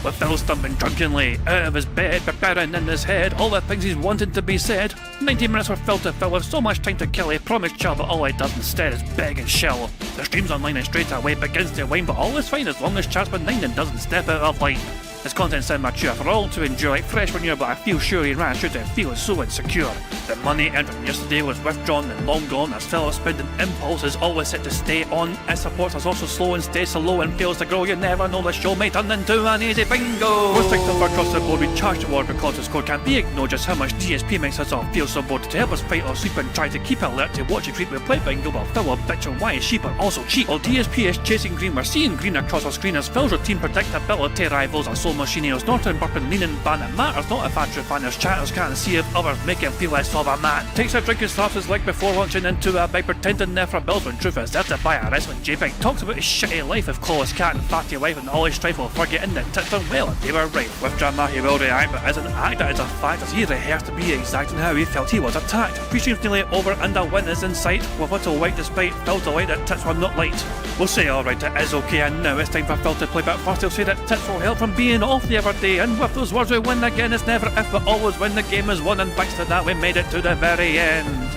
with Phil stumbling drunkenly out of his bed, preparing in his head all the things he's wanted to be said. 90 minutes for Phil to fill with so much time to kill. He promised Chill, but all he does instead is beg and shill. The stream's online and straight away begins to wane, but all is fine as long as Charles Benign doesn't step out of line. His content's immature for all to enjoy, fresh when you're, but I feel sure he ran through to feel so insecure. The money earned from yesterday was withdrawn and long gone, as Phil's spending impulse is always set to stay on. His support is also slow and stays so low and fails to grow. You never know, the show may turn into an easy bingo. Most things across the board we charge the award because the score can't be ignored. Just how much DSP makes us all feel so bored. To help us fight or sleep and try to keep alert to watch a creep, we play bingo while Phil will bitch on why is sheep are also cheap. While DSP is chasing green, we're seeing green across our screen as Phil's routine predictability rivals our soul machine. He's snorting, burping, leaning, ban. It matters not if Andrew Banner's chatters can't see if others make him feel less of a man. Takes a drink and slaps his leg before launching into a bike, pretending there for bills when truth is there to buy a wrestling JPEG. Talks about his shitty life of Clawless Cat and fatty wife and all his strife while forgetting that tits are well and they were right. With drama he will react, but as an actor it's a fact as he rehearsed to be exact in how he felt he was attacked. Three streams nearly over and a win is in sight, with little white despite Phil delight that tits were not light. We'll say alright, it is okay, and now it's time for Phil to play, but first he'll say that tits will help from being off the other day, and with those words we win again. It's never if but always when the game is won, and thanks to that we made it to the very end.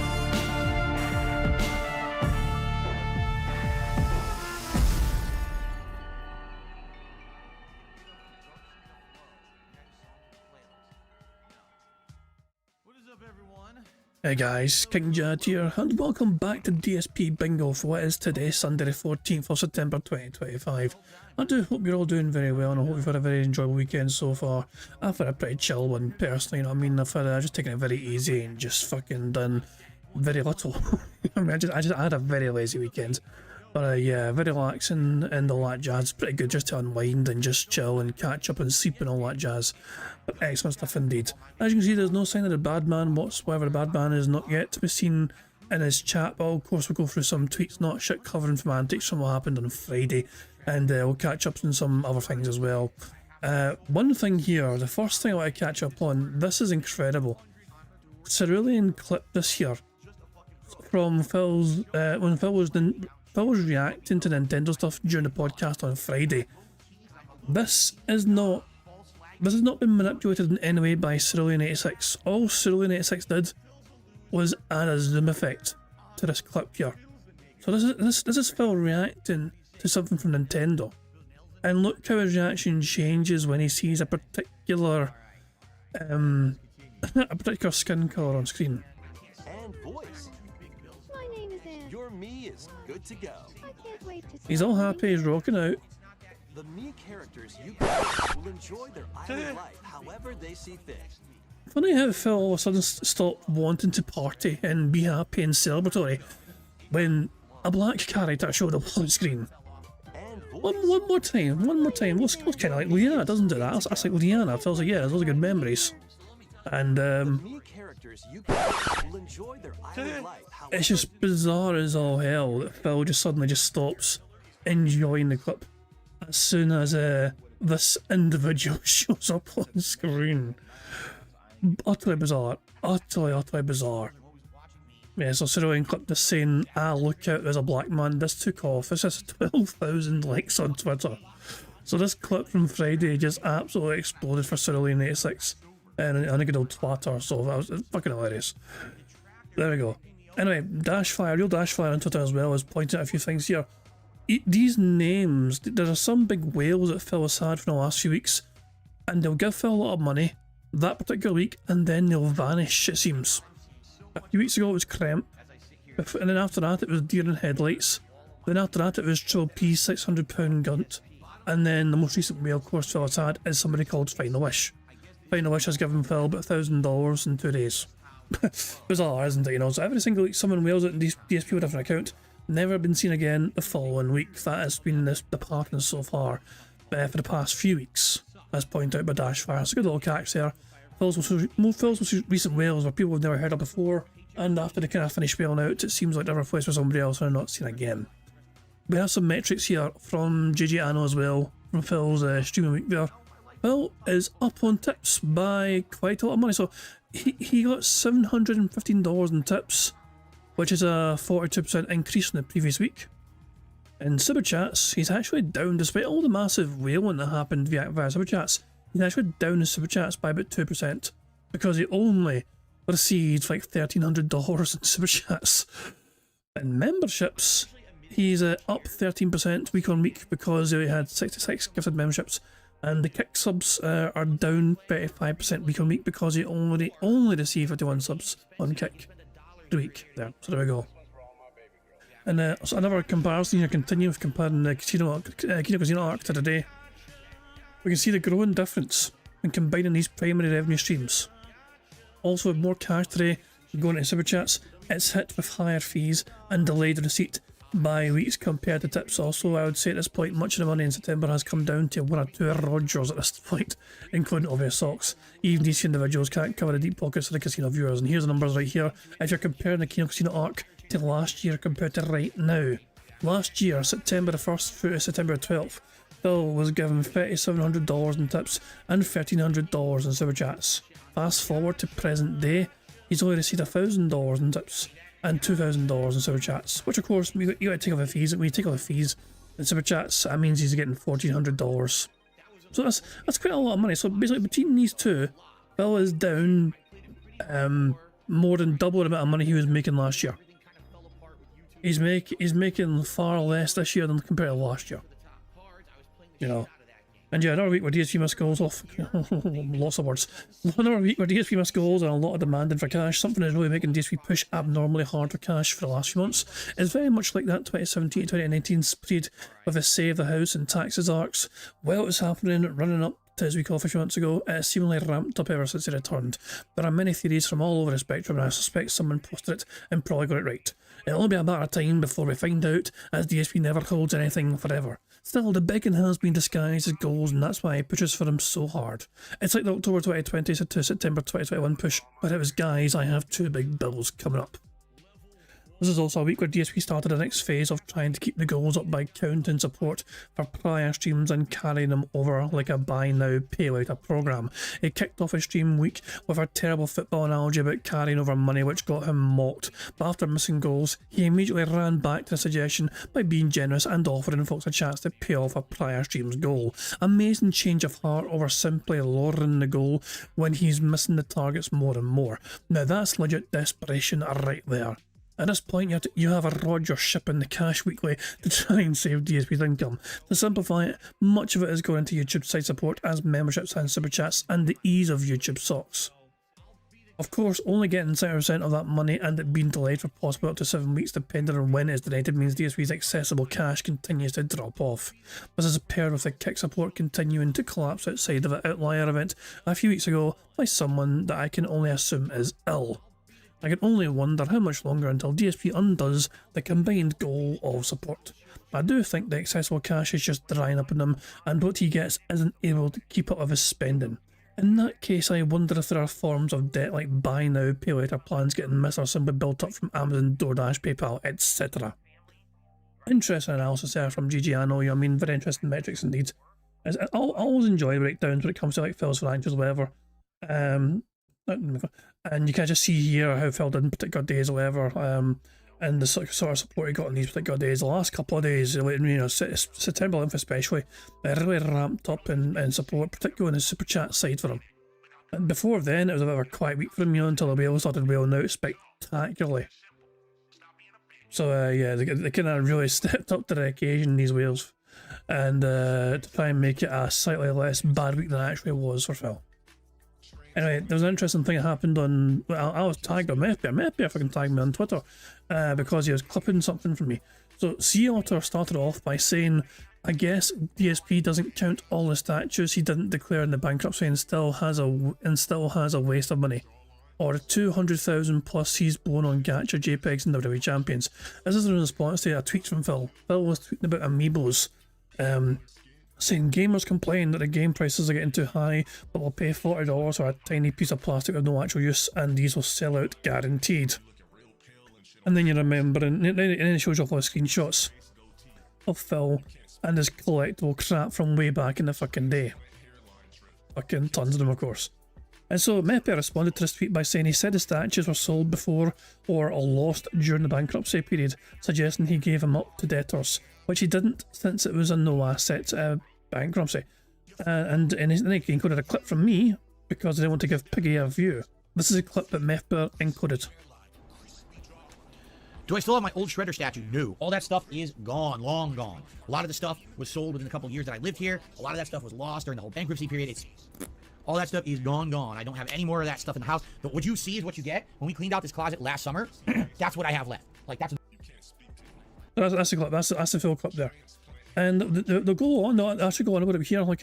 Hey guys, King Jad here, and welcome back to DSP Bingo for what is today, Sunday the 14th of September 2025. I do hope you're all doing very well, and I hope you've had a very enjoyable weekend so far. I've had a pretty chill one, personally, you know what I mean? I've just taken it very easy and just fucking done very little. I mean, I had a very lazy weekend. But yeah, very relaxing and all that jazz. Pretty good just to unwind and just chill and catch up and sleep and all that jazz. But excellent stuff indeed. As you can see, there's no sign of the bad man whatsoever. The bad man is not yet to be seen in his chat, but of course we'll go through some tweets, not shit covering from antics from what happened on Friday, and we'll catch up on some other things as well. One thing here, the first thing I want to catch up on, this is incredible. Cerulean clip this year from Phil's, when Phil was reacting to Nintendo stuff during the podcast on Friday. This has not been manipulated in any way by Cerulean86. All Cerulean86 did was add a zoom effect to this clip here. So this is Phil reacting to something from Nintendo. And look how his reaction changes when he sees a particular skin colour on screen. And voice. My name is Anne. Your me is good to go. I can't wait to see He's all happy, he's rocking out. The me characters you create will enjoy their island life however they see fit. Funny how Phil all of a sudden stopped wanting to party and be happy and celebratory when a black character showed up on screen. And One more time. Looks kind of like Liana, doesn't it? That's like Liana. Phil's like, yeah, those are good memories. And me characters you create will enjoy their island life however it's just bizarre as all hell that Phil just suddenly just stops enjoying the clip as soon as this individual shows up on screen. Utterly bizarre. Utterly bizarre. Yeah, so Cerulean clip just saying, look out, there's a black man. This took off. This has 12,000 likes on Twitter. So this clip from Friday just absolutely exploded for Cerulean86 and a good old twatter, so that was fucking hilarious. There we go. Anyway, Dashfire, real Dashfire on Twitter as well, is pointing out a few things here. These names, there are some big whales that Phil has had for the last few weeks, and they'll give Phil a lot of money that particular week, and then they'll vanish, it seems. A few weeks ago it was Kremp, and then after that it was Deer in Headlights, then after that it was Trill P's £600 Gunt, and then the most recent whale, of course, Phil has had is somebody called Final Wish. Final Wish has given Phil about $1,000 in 2 days. Bizarre, isn't it? You know, so every single week someone whales out in DSP with a different account, never been seen again the following week. That has been the pattern so far for the past few weeks, as pointed out by Dashfire. It's a good little catch there. Phil's most recent whales were people we've never heard of before, and after they kind of finish whaling out, it seems like they're replaced with somebody else and are not seen again. We have some metrics here from JJ Anno as well, from Phil's streaming week there. Phil is up on tips by quite a lot of money, so he got $715 in tips, which is a 42% increase from the previous week. In Super Chats, he's actually down, despite all the massive whaling that happened via Super Chats, he's actually down in Super Chats by about 2%, because he only received like $1,300 in Super Chats. In memberships, he's up 13% week on week because he had 66 gifted memberships, and the kick subs are down 35% week on week because he only received 51 subs on kick the week. There, so there we go. And so another comparison here, continue with comparing the Kino Casino arc to today. We can see the growing difference in combining these primary revenue streams. Also, with more cash today going into Super Chats, it's hit with higher fees and delayed receipt by weeks compared to tips. Also, I would say at this point, much of the money in September has come down to 1 or 2 Rogers at this point, including obvious socks. Even these individuals can't cover the deep pockets of the casino viewers. And here's the numbers right here. If you're comparing the Kino Casino arc to last year compared to right now. Last year, September the 1st through to September 12th, Phil was given $3,700 in tips and $1,300 in Super Chats. Fast forward to present day, he's only received $1,000 in tips and $2,000 in Super Chats, which of course you got to take off the fees. When you take off the fees in Super Chats, that means he's getting $1,400. So that's quite a lot of money. So basically between these two, Phil is down more than double the amount of money he was making last year. He's making far less this year than compared to last year. You know. And yeah, another week where DSP missed goals off. Lots of words. Another week where DSP missed goals and a lot of demanding for cash. Something that's really making DSP push abnormally hard for cash for the last few months. It's very much like that 2017-2019 period with the Save the House and Taxes arcs. While it was happening, running up to his week off a few months ago, it has seemingly ramped up ever since he returned. There are many theories from all over the spectrum, and I suspect someone posted it and probably got it right. It'll only be a matter of time before we find out, as DSP never holds anything forever. Still, the begging has been disguised as goals, and that's why he pushes for them so hard. It's like the October 2020 to September 2021 push, but it was, guys, I have 2 big bills coming up. This is also a week where DSP started the next phase of trying to keep the goals up by counting support for prior streams and carrying them over like a buy now, pay later program. He kicked off his stream week with a terrible football analogy about carrying over money, which got him mocked, but after missing goals, he immediately ran back to the suggestion by being generous and offering folks a chance to pay off a prior stream's goal. Amazing change of heart over simply lowering the goal when he's missing the targets more and more. Now that's legit desperation right there. At this point, you have a Roger shipping the cash weekly to try and save DSP's income. To simplify it, much of it is going into YouTube side support as memberships and Super Chats and the ease of YouTube socks. Of course, only getting 70% of that money and it being delayed for possibly up to 7 weeks depending on when it is donated means DSP's accessible cash continues to drop off. This is paired with the kick support continuing to collapse outside of an outlier event a few weeks ago by someone that I can only assume is ill. I can only wonder how much longer until DSP undoes the combined goal of support. I do think the accessible cash is just drying up in him, and what he gets isn't able to keep up with his spending. In that case, I wonder if there are forms of debt like buy now, pay later plans getting missed or simply built up from Amazon, DoorDash, PayPal, etc. Interesting analysis there from GG, I know, very interesting metrics indeed. I always enjoy breakdowns when it comes to like Phil's financials or whatever. And you can just see here how Phil did in particular days or whatever, and the sort of support he got in these particular days. The last couple of days, September 11th especially, it really ramped up in support, particularly on the Super Chat side for him. And before then, it was a bit of a quiet week for him, until the whales started whaling out spectacularly. So yeah, they kind of really stepped up to the occasion, these whales, and to try and make it a slightly less bad week than it actually was for Phil. Anyway, there's an interesting thing that happened on. Well, I was tagged on Meppy if I can tag me on Twitter, because he was clipping something from me. So Sea Otter started off by saying, I guess DSP doesn't count all the statues he didn't declare in the bankruptcy and still has a waste of money, or the 200,000 plus he's blown on gacha JPEGs and WWE champions. This is in response to a tweet from Phil. Phil was tweeting about amiibos, saying gamers complain that the game prices are getting too high, but will pay $40 for a tiny piece of plastic with no actual use, and these will sell out guaranteed. And then you remember, and then it shows off all the screenshots of Phil and his collectible crap from way back in the fucking day. Fucking tons of them, of course. And so Mepe responded to this tweet by saying he said the statues were sold before or lost during the bankruptcy period, suggesting he gave them up to debtors. which he didn't since it was a no-asset bankruptcy. And then he included a clip from me because they didn't want to give Piggy a view. This is a clip that Methbear included. Do I still have my old Shredder statue? No. All that stuff is gone, long gone. A lot of the stuff was sold within a couple of years that I lived here. A lot of that stuff was lost during the whole bankruptcy period. All that stuff is gone. I don't have any more of that stuff in the house. But what you see is what you get. When we cleaned out this closet last summer, that's what I have left. Like, that's the clip. That's the full clip there. And they'll go on. They'll actually go on about it here. Like,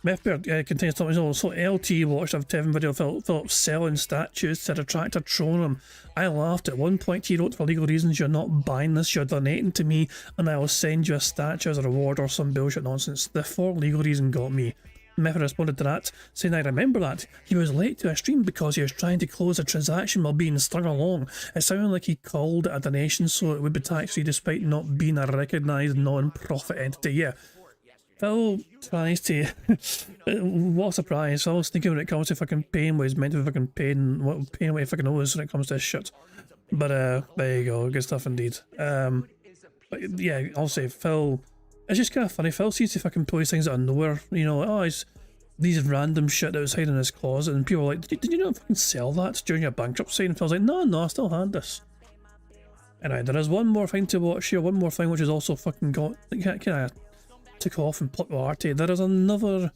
Methbear contains something else. So LT watched a Tevin video of Philip selling statues to attract a trolling. I laughed. At one point he wrote, "For legal reasons, you're not buying this, you're donating to me, and I will send you a statue as a reward," or some bullshit nonsense. The "for legal reason" got me. Method responded to that, saying, "I remember that. He was late to a stream because he was trying to close a transaction while being strung along. It sounded like he called it a donation so it would be tax-free despite not being a recognised non-profit entity." Yeah. Phil tries to... what a surprise. I was thinking when it comes to fucking paying what he's meant to be fucking paying what he fucking owes when it comes to this shit. But there you go, good stuff indeed. But yeah, I'll say Phil... It's just kind of funny. Phil seems to fucking pull these things out of nowhere. You know, oh, it's these random shit that was hiding in his closet, and people are like, did you not fucking sell that during your bankruptcy? And Phil's like, no, I still had this. Anyway, there is one more thing to watch here, one more thing which is also fucking got... kind of took off in popularity. There is another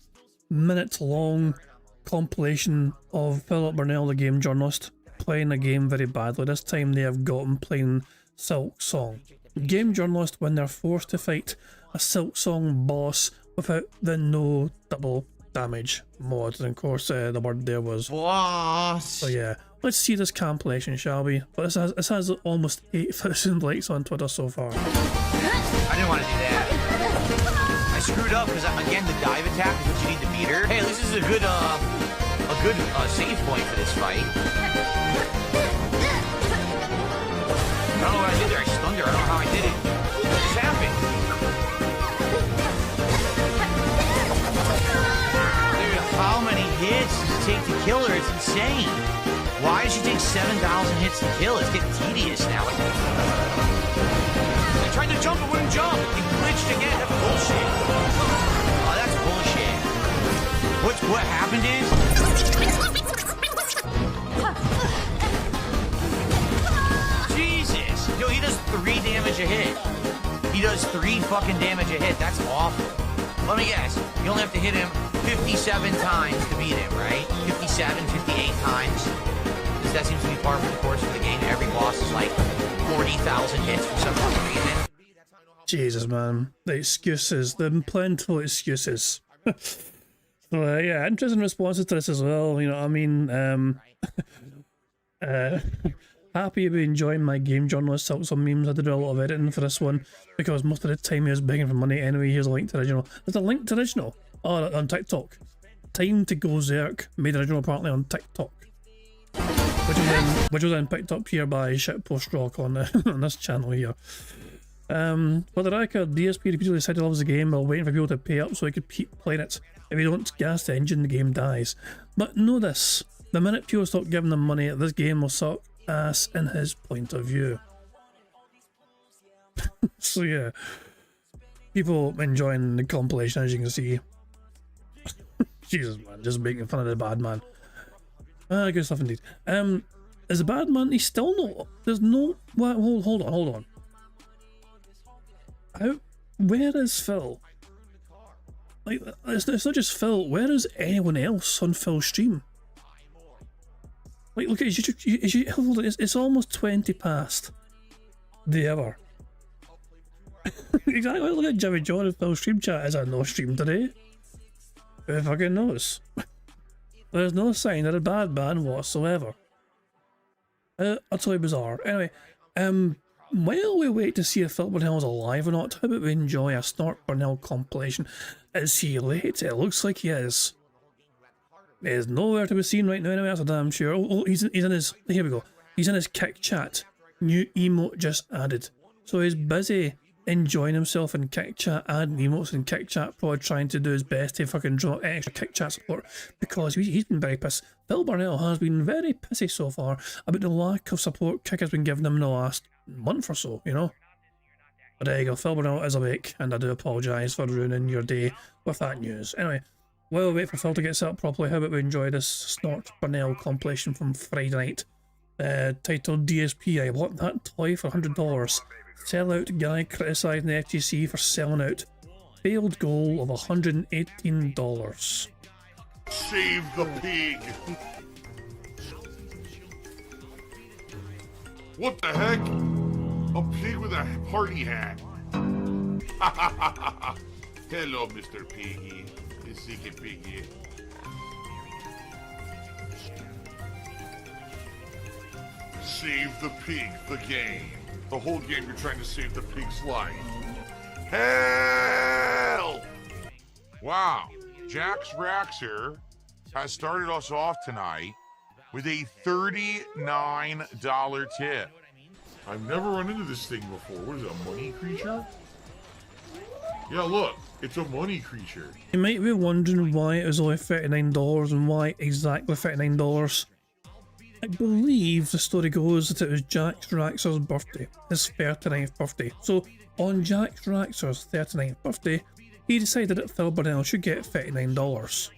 minute-long compilation of Philip Burnell, the game journalist, playing a game very badly. This time they have got him playing Silk Song. Game journalists, when they're forced to fight a Silk Song boss without the no double damage mod, and of course the word there was boss. So yeah, let's see this compilation, shall we? But this has almost 8,000 likes on Twitter so far. I didn't want to do that. I screwed up because again the dive attack is what you need to beat her. Hey, at least this is a good save point for this fight. I don't know what I did there. I stunned her. I don't know how I did it. What just happened? Dude, how many hits does it take to kill her? It's insane. Why does she take 7,000 hits to kill? It's getting tedious now. I tried to jump, it wouldn't jump. It glitched again. That's bullshit. Oh, that's bullshit. What happened is... Jesus. Yo, he does 3 damage a hit. He does 3 fucking damage a hit. That's awful. Let me guess. You only have to hit him 57 times to beat him, right? 57, 58 times. That seems to be par for the course of the game. Every boss is like 40,000 hits for some reason. Jesus, man. The excuses. The plentiful excuses. So, yeah, interesting responses to this as well. You know what I mean? Happy to be enjoying my game journalist out some memes. I did a lot of editing for this one because most of the time he was begging for money anyway. Here's a link to the original. There's a link to the original. Oh, on TikTok. Time to Go Zerk made the original apparently on TikTok. Which was then picked up here by Shitpost Rock on this channel here. For the record, DSP repeatedly said he loves the game while waiting for people to pay up so he could keep playing it. If you don't gas the engine, the game dies. But know this, the minute people stop giving them money, this game will suck ass in his point of view. So yeah, people enjoying the compilation, as you can see. Jesus, man, just making fun of the bad man. Good stuff indeed. Is the bad man? He's still not. There's no. Well, hold on. Where is Phil? Like, it's not just Phil. Where is anyone else on Phil's stream? Like, look at hold on. It's almost 20 past the hour. Exactly. Look at Jimmy John and Phil's stream chat. Is there no stream today? Who fucking knows? There's no sign of a bad man whatsoever. Utterly bizarre. Anyway, while we wait to see if Philip Burnell is alive or not, how about we enjoy a Snort Burnell compilation? Is he late? It looks like he is. He is nowhere to be seen right now anyway, that's a damn sure. Oh, he's in his... Here we go. He's in his kick chat. New emote just added. So he's busy enjoying himself in kick chat, adding emotes in kick chat, probably trying to do his best to fucking draw extra kick chat support because he's been very pissed. Phil Burnell has been very pissy so far about the lack of support Kick has been giving him in the last month or so, you know. But there you go, Phil Burnell is awake, and I do apologise for ruining your day with that news. Anyway, while we wait for Phil to get set up properly, how about we enjoy this Snort Burnell compilation from Friday night, titled DSP, I want that toy for $100. Sellout guy criticising the FTC for selling out. Failed goal of $118. Save the pig! What the heck? A pig with a party hat. Hello, Mr. Piggy. The sicky piggy. Save the pig, the game. The whole game you're trying to save the pig's life. Help! Wow, Jax Raxer has started us off tonight with a $39 tip. I've never run into this thing before. What is it, a money creature? Yeah, look, it's a money creature. You might be wondering why it was only $39 and why exactly $39. I believe the story goes that it was Jax Raxer's birthday, his 39th birthday. So, on Jax Raxer's 39th birthday, he decided that Phil Burnell should get $39.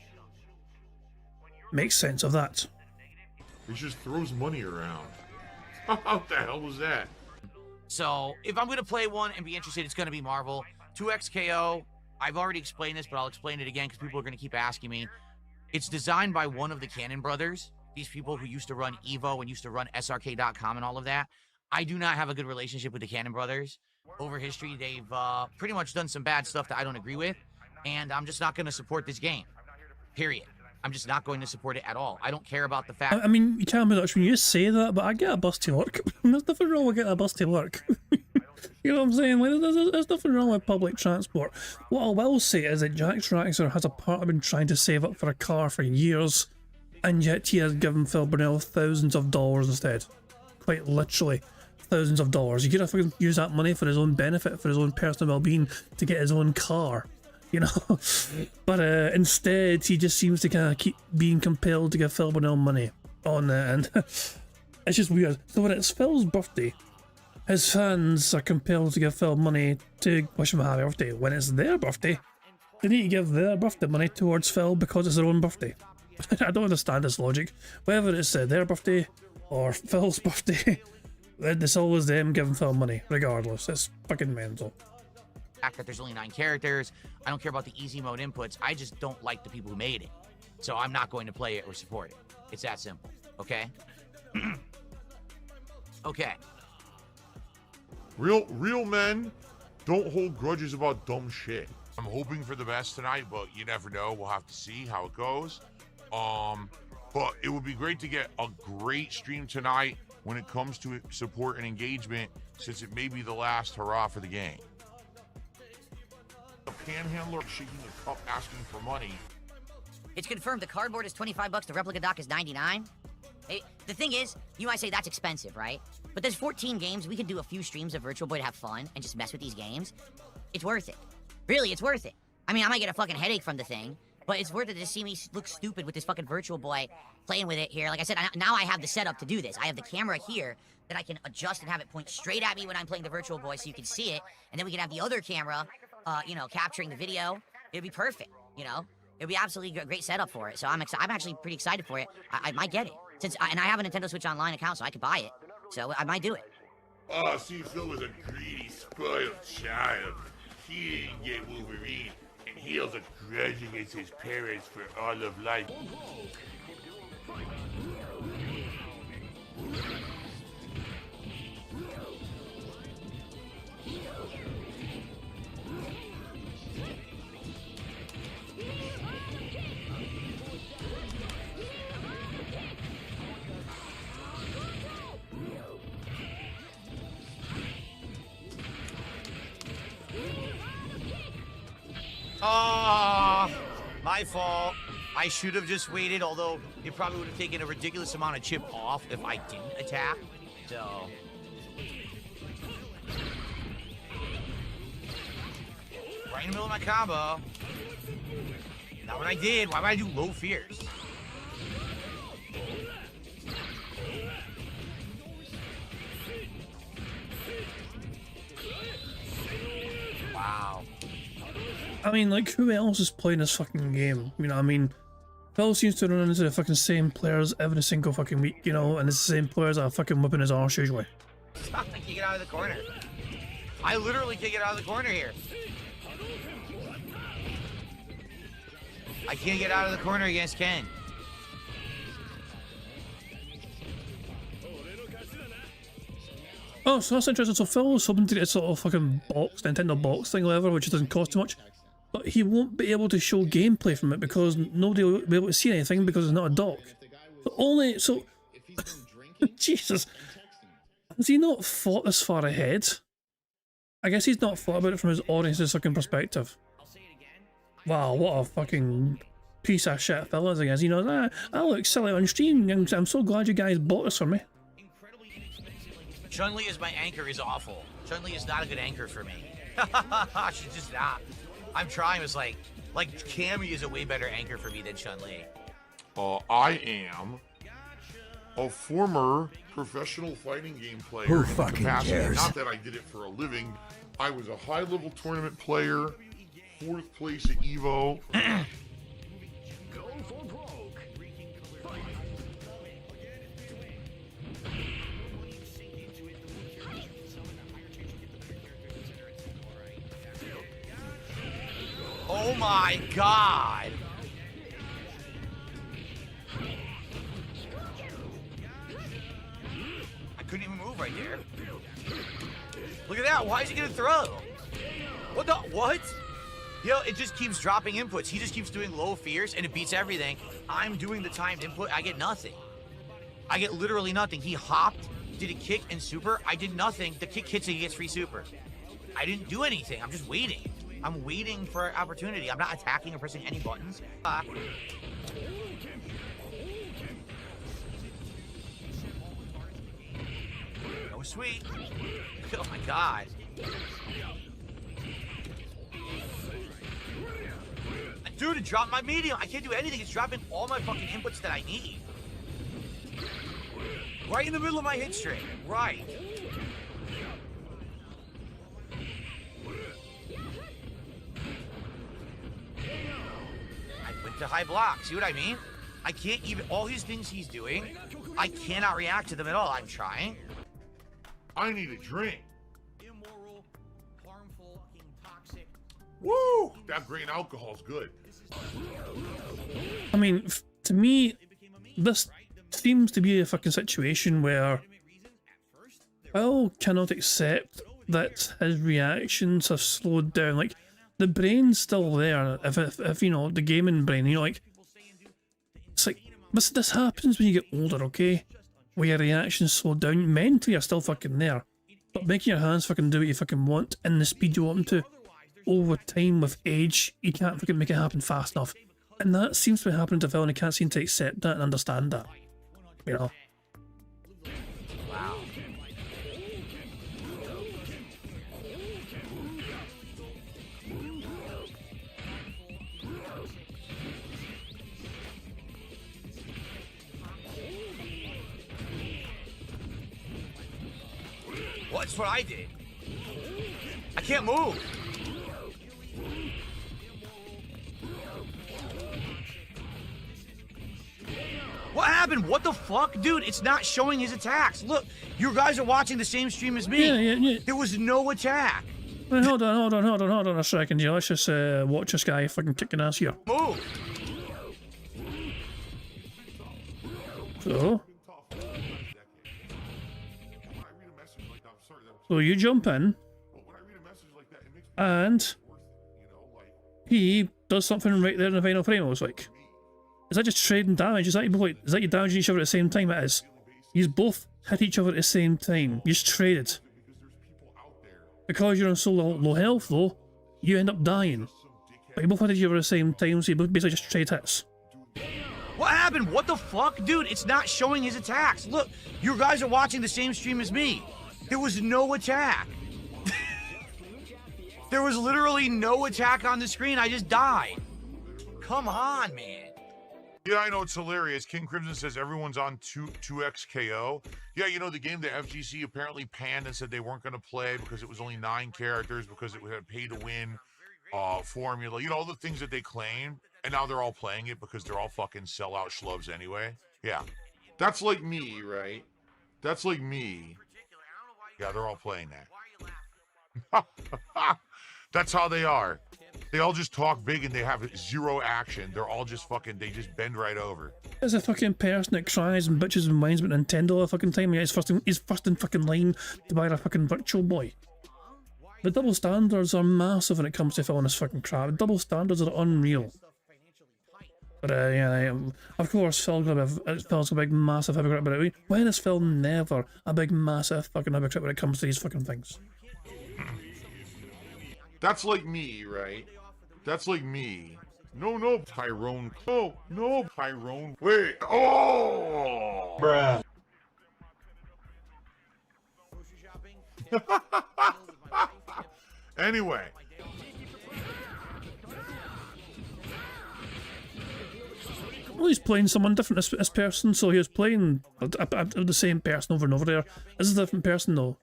Makes sense of that. He just throws money around. What the hell was that? So, if I'm going to play one and be interested, it's going to be Marvel. 2XKO, I've already explained this, but I'll explain it again because people are going to keep asking me. It's designed by one of the Cannon brothers. These people who used to run Evo and used to run SRK.com and all of that. I do not have a good relationship with the Cannon brothers. Over history, they've pretty much done some bad stuff that I don't agree with, and I'm just not going to support this game. Period. I'm just not going to support it at all. I don't care about the fact... I mean, you can't be Dutch when you say that, but I get a bus to work. There's nothing wrong with getting a bus to work. You know what I'm saying? Like, there's nothing wrong with public transport. What I will say is that Jax Raxer has apparently been trying to save up for a car for years, and yet he has given Phil Burnell thousands of dollars instead. Quite literally, thousands of dollars. He could have used that money for his own benefit, for his own personal well-being, to get his own car, you know? But instead, he just seems to kind of keep being compelled to give Phil Burnell money on it, and it's just weird. So when it's Phil's birthday, his fans are compelled to give Phil money to wish him a happy birthday. When it's their birthday, they need to give their birthday money towards Phil because it's their own birthday. I don't understand this logic. Whether it's their birthday or Phil's birthday, it's always them giving Phil money, regardless. It's fucking mental. Fact that there's only 9 characters. I don't care about the easy mode inputs. I just don't like the people who made it. So I'm not going to play it or support it. It's that simple. Okay? Okay. Real men don't hold grudges about dumb shit. I'm hoping for the best tonight, but you never know. We'll have to see how it goes. But it would be great to get a great stream tonight when it comes to support and engagement, since it may be the last hurrah for the game. A panhandler shaking a cup asking for money. It's confirmed the cardboard is $25, the replica dock is $99. The thing is, you might say that's expensive, right? But there's 14 games. We could do a few streams of Virtual Boy to have fun and just mess with these games. It's worth it. Really, it's worth it. I mean, I might get a fucking headache from the thing, but it's worth it to see me look stupid with this fucking Virtual Boy playing with it here. Like I said, now I have the setup to do this. I have the camera here that I can adjust and have it point straight at me when I'm playing the Virtual Boy so you can see it. And then we can have the other camera, capturing the video. It'd be perfect, you know? It'd be absolutely a great setup for it. So I'm actually pretty excited for it. I might get it. And I have a Nintendo Switch Online account, so I could buy it. So I might do it. Oh, see, Phil was a greedy, spoiled child. He didn't get Wolverine, and he holds a grudge against his parents for all of life. My fault. I should have just waited, although it probably would have taken a ridiculous amount of chip off if I didn't attack. So... right in the middle of my combo. Not what I did. Why would I do low fears? I mean, like, who else is playing this fucking game? You know what I mean? Phil seems to run into the fucking same players every single fucking week, you know, and it's the same players that are fucking whipping his arse usually. Stop, I can't get out of the corner. I literally can't get out of the corner here. I can't get out of the corner against Ken. Oh, so that's interesting. So Phil was hoping to get a sort of fucking box, Nintendo box thing or whatever, which doesn't cost too much. But he won't be able to show gameplay from it because nobody will be able to see anything because it's not a dock. So Jesus. Has he not thought this far ahead? I guess he's not thought about it from his audience's fucking perspective. Wow, what a fucking piece of shit Phil is, I guess. You know, I look silly on stream. I'm so glad you guys bought this for me. Chun-Li as my anchor is awful. Chun-Li is not a good anchor for me. She's just not. I'm trying. It's like Cammy is a way better anchor for me than Chun-Li. I am a former professional fighting game player. Who fucking cares? Not that I did it for a living. I was a high-level tournament player, 4th place at EVO. Oh my god! I couldn't even move right there. Look at that, why is he gonna throw? What the, what? Yo, it just keeps dropping inputs. He just keeps doing low fears and it beats everything. I'm doing the timed input, I get nothing. I get literally nothing. He hopped, did a kick and super, I did nothing. The kick hits and he gets free super. I didn't do anything, I'm just waiting. I'm waiting for an opportunity. I'm not attacking or pressing any buttons. Oh, sweet. Oh my god. Dude, it dropped my medium. I can't do anything. It's dropping all my fucking inputs that I need. Right in the middle of my hit string. Right. To high block, see what I mean? I can't even, all these things he's doing, I cannot react to them at all. I'm trying. I need a drink. Immoral, harmful, toxic. Woo! That grain alcohol's good. I mean, to me, this seems to be a fucking situation where Phil cannot accept that his reactions have slowed down. Like, the brain's still there, if you know, the gaming brain, you know, like, it's like, this happens when you get older, okay? Where your reactions slow down, mentally you're still fucking there, but making your hands fucking do what you fucking want in the speed you want them to, over time with age, you can't fucking make it happen fast enough. And that seems to be happening to Phil, and he can't seem to accept that and understand that, you know? Wow. That's what I did. I can't move. What happened? What the fuck? Dude, it's not showing his attacks. Look, you guys are watching the same stream as me. Yeah. There was no attack. Well, hold on a second, yeah. Let's just watch this guy fucking kicking ass here. Move. So you jump in, and he does something right there in the final frame. I was like, is that just trading damage? Is that you damaging each other at the same time? It is. You both hit each other at the same time. You just traded. Because you're on so low health, though, you end up dying. But you both hit each other at the same time, so you both basically just trade hits. What happened? What the fuck? Dude, it's not showing his attacks. Look, you guys are watching the same stream as me. There was no attack. There was literally no attack on the screen. I just died. Come on, man. Yeah, I know, it's hilarious. King Crimson says everyone's on 2x KO. Yeah, you know, the game that FGC apparently panned and said they weren't going to play because it was only 9 characters, because it had pay to win. formula, you know, all the things that they claim, and now they're all playing it because they're all fucking sellout schlubs anyway. Yeah. That's like me, right? That's like me. Yeah, they're all playing that. That's how they are. They all just talk big and they have zero action. They're all just fucking, they just bend right over. As a fucking person that cries and bitches and whines about Nintendo all the fucking time, yeah, he's first in fucking line to buy a fucking Virtual Boy. The double standards are massive when it comes to filling this fucking crap. The double standards are unreal. But yeah, of course, Phil's a big massive hypocrite about it. When is Phil never a big massive fucking hypocrite when it comes to these fucking things? That's like me, right? That's like me. No, Tyrone. No, Tyrone. Wait. Oh! Bruh. Anyway. Well, he's playing someone different, this person, so he was playing the same person over and over there. This is a different person though.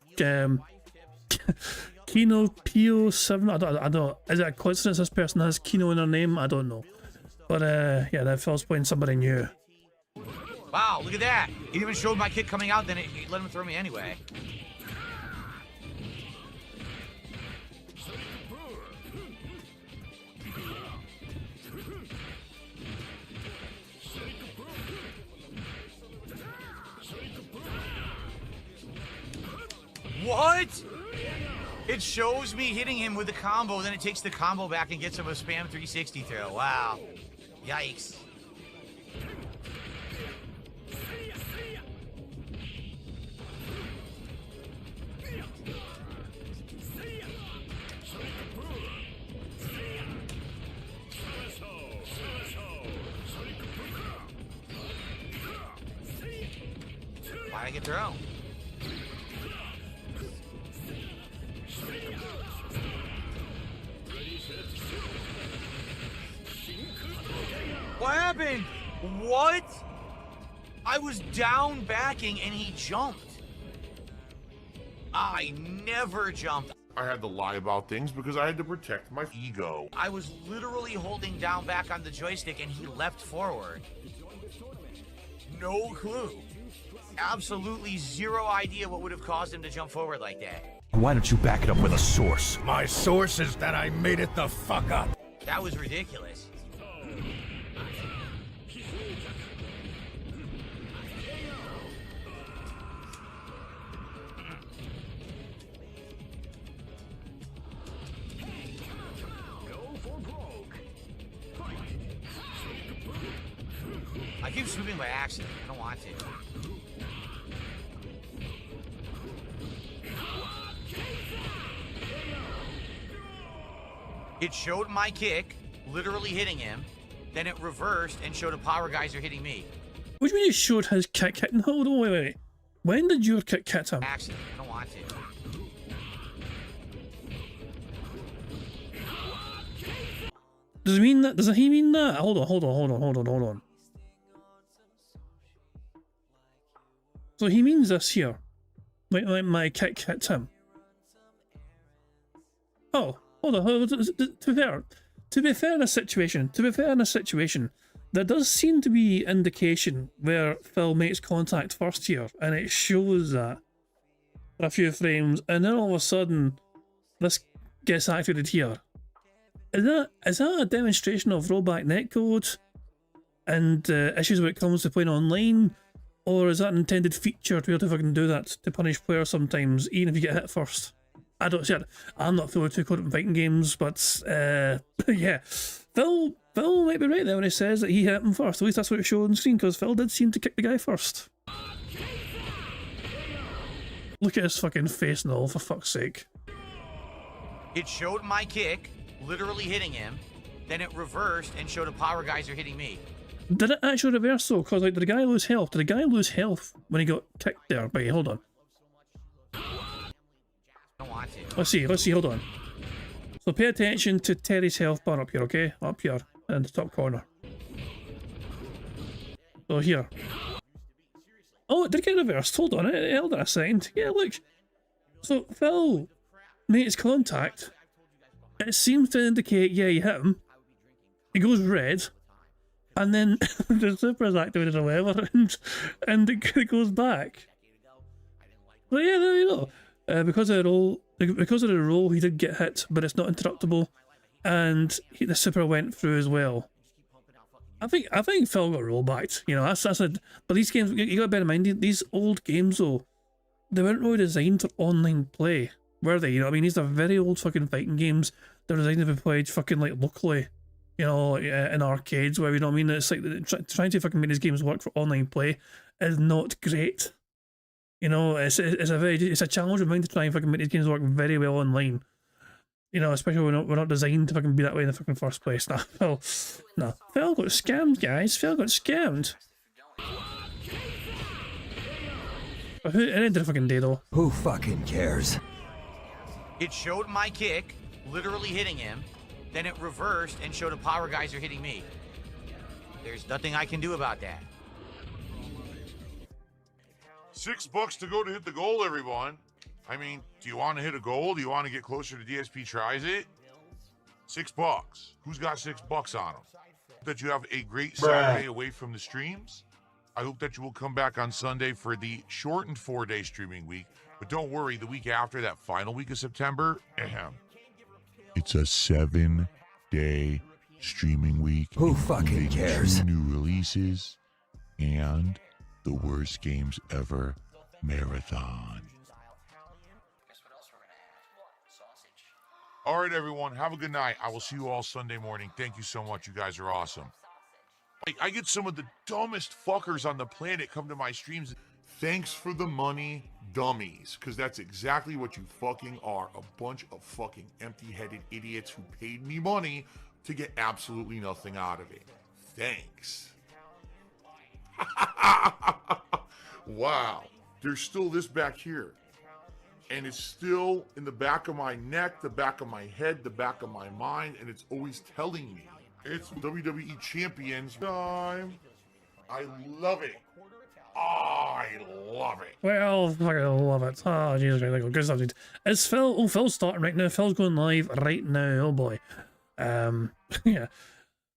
Kino Pio 7, I don't know. Is it a coincidence this person has Kino in their name? I don't know. But yeah, that Phil's playing somebody new. Wow, look at that. He even showed my kid coming out, then it let him throw me anyway. What? It shows me hitting him with the combo, then it takes the combo back and gets him a spam 360 throw. Wow. Yikes. Why'd I get thrown? What happened? What? I was down backing and he jumped. I never jumped. I had to lie about things because I had to protect my ego. I was literally holding down back on the joystick and he leapt forward. No clue. Absolutely zero idea what would have caused him to jump forward like that. Why don't you back it up with a source? My source is that I made it the fuck up. That was ridiculous. I keep swooping by accident. I don't want to. It showed my kick, literally hitting him, then it reversed and showed a power geyser hitting me. What do you mean you showed his kick hitting? Hold on, wait. When did your kick hit him? Accident. I don't want to. Does he mean that? Does he mean that? Hold on. So he means this here. Like my kick hit him. Oh, hold on. To be fair in this situation, there does seem to be indication where Phil makes contact first here, and it shows that for a few frames, and then all of a sudden, this gets activated here. Is that a demonstration of rollback netcode and issues when it comes to playing online? Or is that an intended feature to be able to fucking do that, to punish players sometimes, even if you get hit first? I don't see it. I'm not fully too caught up in fighting games, but yeah. Phil might be right there when he says that he hit him first. At least that's what it showed on screen, because Phil did seem to kick the guy first. Look at his fucking face and all, for fuck's sake. It showed my kick, literally hitting him, then it reversed and showed a power geyser hitting me. Did it actually reverse though? Because like, did the guy lose health? Did the guy lose health when he got kicked there? Wait, hold on. I don't want to. Let's see, hold on. So pay attention to Terry's health bar up here, okay? Up here, in the top corner. So here. Oh, it did get reversed. Hold on, it held it a second. Yeah, look. So Phil made his contact, it seems to indicate, yeah, you hit him. It goes red, and then the super is activated or whatever, and it goes back. But yeah, there you go. Because of the roll, he did get hit, but it's not interruptible, and the super went through as well. I think Phil got rollbacked. You know, that's a. But these games, you got to bear in mind, these old games though, they weren't really designed for online play, were they? You know what I mean? These are very old fucking fighting games. They're designed to be played fucking like locally, you know, in arcades, where, you know what I mean? It's like trying to fucking make these games work for online play is not great. You know, it's a challenge of mine to try and fucking make these games work very well online. You know, especially when we're not designed to fucking be that way in the fucking first place. Nah, Phil got scammed, guys. Phil got scammed. But it ended the fucking day though. Who fucking cares? It showed my kick, literally hitting him, then it reversed and showed a power geyser hitting me. There's nothing I can do about that. $6 to go to hit the goal, everyone. I mean, do you want to hit a goal? Do you want to get closer to DSP Tries It? $6. Who's got $6 on them? That you have a great Saturday away from the streams. I hope that you will come back on Sunday for the shortened 4-day streaming week. But don't worry, the week after, that final week of September, it's a 7-day streaming week. Who fucking cares? 2 new releases and the worst games ever marathon. All right, everyone, have a good night. I will see you all Sunday morning. Thank you so much. You guys are awesome. I get some of the dumbest fuckers on the planet come to my streams. Thanks for the money, dummies, because that's exactly what you fucking are. A bunch of fucking empty-headed idiots who paid me money to get absolutely nothing out of it. Thanks. Wow. There's still this back here. And it's still in the back of my neck, the back of my head, the back of my mind, and it's always telling me it's WWE Champions time. I love it. I love it. Well, fucking love it. Oh, Jesus, right, good stuff, dude. Is Phil? Oh, Phil's starting right now. Phil's going live right now. Oh boy. Yeah.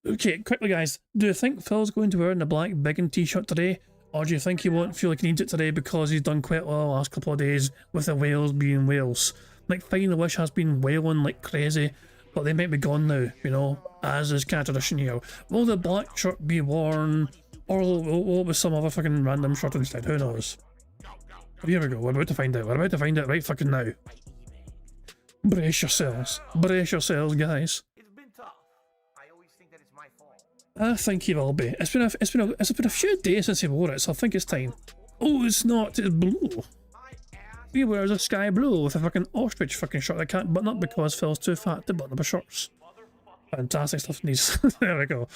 Okay, quickly, guys. Do you think Phil's going to wear the black Biggin t-shirt today? Or do you think he won't feel like he needs it today because he's done quite well the last couple of days with the Wales being Wales? Like, Final Wish has been wailing like crazy, but they might be gone now, you know, as is kind of tradition here. Will the black shirt be worn, or will it be some other fucking random shirt instead? Who knows? But here we go, we're about to find out. We're about to find out right fucking now. Brace yourselves. Brace yourselves, guys. I think he will be. It's been a few days since he wore it, so I think it's time. Oh, it's not. It's blue. He wears a sky blue with a fucking ostrich fucking shirt that can't button up because Phil's too fat to button up his shirts. Fantastic stuff in these. There we go.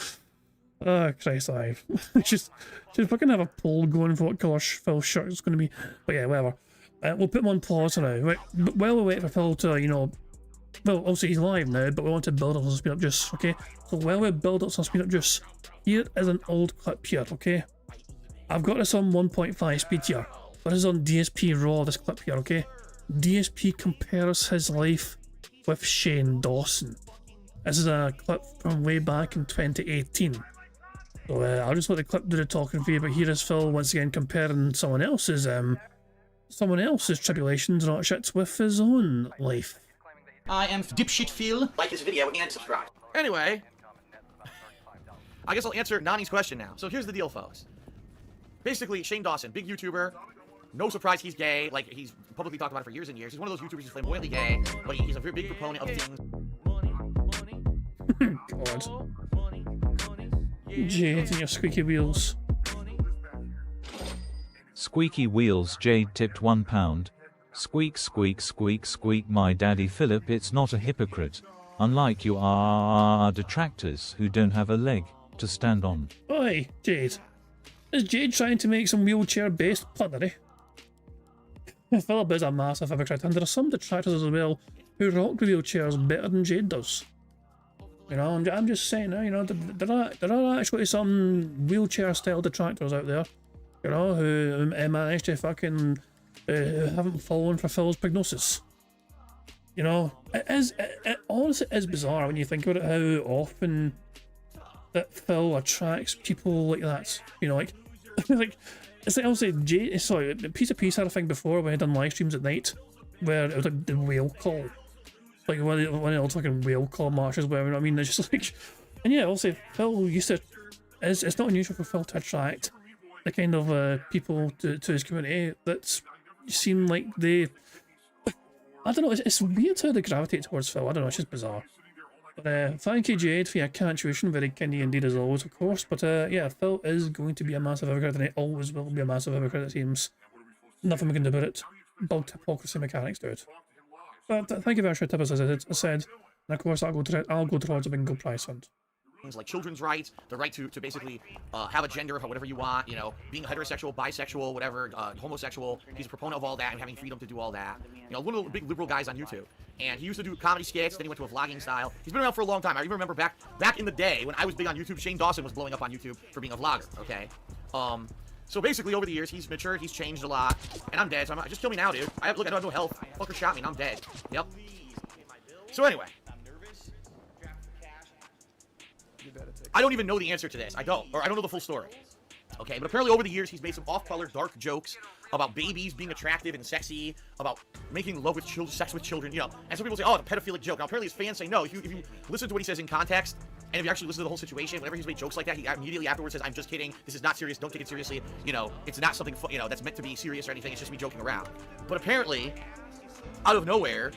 Oh, Christ alive. Just fucking have a poll going for what colour Phil's shirt is going to be. But yeah, whatever. We'll put him on pause now. Right, while we wait for Phil to, you know, well, obviously he's live now, but we want to build up some speed up juice, okay? So while we build up some speed up juice, here is an old clip here, okay? I've got this on 1.5 speed here. This is on DSP Raw, this clip here, okay? DSP compares his life with Shane Dawson. This is a clip from way back in 2018. So I'll just let the clip do the talking for you, but here is Phil once again comparing someone else's tribulations and all that shit with his own life. I am dipshit Phil. Like this video and subscribe. Anyway, I guess I'll answer Nani's question now. So here's the deal, folks. Basically, Shane Dawson, big YouTuber. No surprise he's gay. Like, he's publicly talked about it for years and years. He's one of those YouTubers who's flamboyantly gay, but he's a very big proponent of things. God. Jade and your squeaky wheels. Squeaky wheels. Jade tipped £1. Squeak, squeak, squeak, squeak. My daddy Philip, it's not a hypocrite. Unlike you are detractors who don't have a leg to stand on. Oi, Jade. Is Jade trying to make some wheelchair-based punnery? Philip is a massive hypocrite, and there are some detractors as well who rock the wheelchairs better than Jade does. You know, I'm just saying now, you know, there are actually some wheelchair-style detractors out there, you know, who managed to fucking haven't fallen for Phil's prognosis. You know, it honestly is bizarre when you think about it, how often that Phil attracts people like that. You know, like, like it's like obviously sorry, Piece of Peace had a thing before when he done live streams at night where it was like the whale call, like one of the old fucking whale call marches, whatever. You know what I mean, it's just like, and yeah, also Phil used to. It's not unusual for Phil to attract the kind of people to his community that seem like they. I don't know. It's weird how they gravitate towards Phil. I don't know. It's just bizarre. But thank you, Jade, for your contribution. Very kindy indeed, as always, of course. But yeah, Phil is going to be a massive hypocrite, and he always will be a massive hypocrite, it seems. Nothing we can do about it. Bug hypocrisy mechanics do it. But thank you very much for the tip, as I said. And of course, I'll go towards a bingo prize fund. Things like children's rights, the right to basically have a gender, whatever you want, you know, being heterosexual, bisexual, whatever, homosexual. He's a proponent of all that and having freedom to do all that. You know, one of the big liberal guys on YouTube. And he used to do comedy skits, then he went to a vlogging style. He's been around for a long time. I even remember back in the day when I was big on YouTube, Shane Dawson was blowing up on YouTube for being a vlogger, okay? So basically, over the years, he's matured, he's changed a lot, and I'm dead, so just kill me now, dude. Look, I don't have no health. Fucker shot me, and I'm dead. Yep. So anyway. I don't even know the answer to this. I don't know the full story. Okay, but apparently over the years, he's made some off-color, dark jokes about babies being attractive and sexy, about making love with children, sex with children, you know. And some people say, oh, it's a pedophilic joke. Now, apparently his fans say, no, if you listen to what he says in context, and if you actually listen to the whole situation, whenever he's made jokes like that, he immediately afterwards says, I'm just kidding, this is not serious, don't take it seriously, you know, it's not something, you know, that's meant to be serious or anything, it's just me joking around. But apparently, out of nowhere,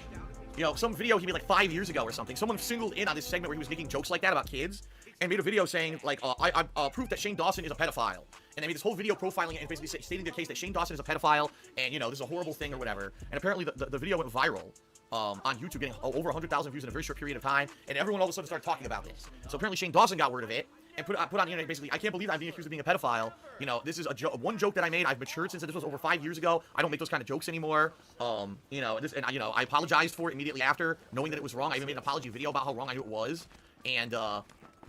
you know, some video he made like 5 years ago or something, someone singled in on this segment where he was making jokes like that about kids, and made a video saying, like, I proof that Shane Dawson is a pedophile. And they made this whole video profiling it and basically stating their case that Shane Dawson is a pedophile, and, you know, this is a horrible thing or whatever. And apparently the video went viral on YouTube, getting over 100,000 views in a very short period of time, and everyone all of a sudden started talking about this. So apparently Shane Dawson got word of it, and put on the internet basically, I can't believe I'm being accused of being a pedophile. You know, this is one joke that I made. I've matured since this was over 5 years ago. I don't make those kind of jokes anymore. You know, I apologized for it immediately after, knowing that it was wrong. I even made an apology video about how wrong I knew it was. And,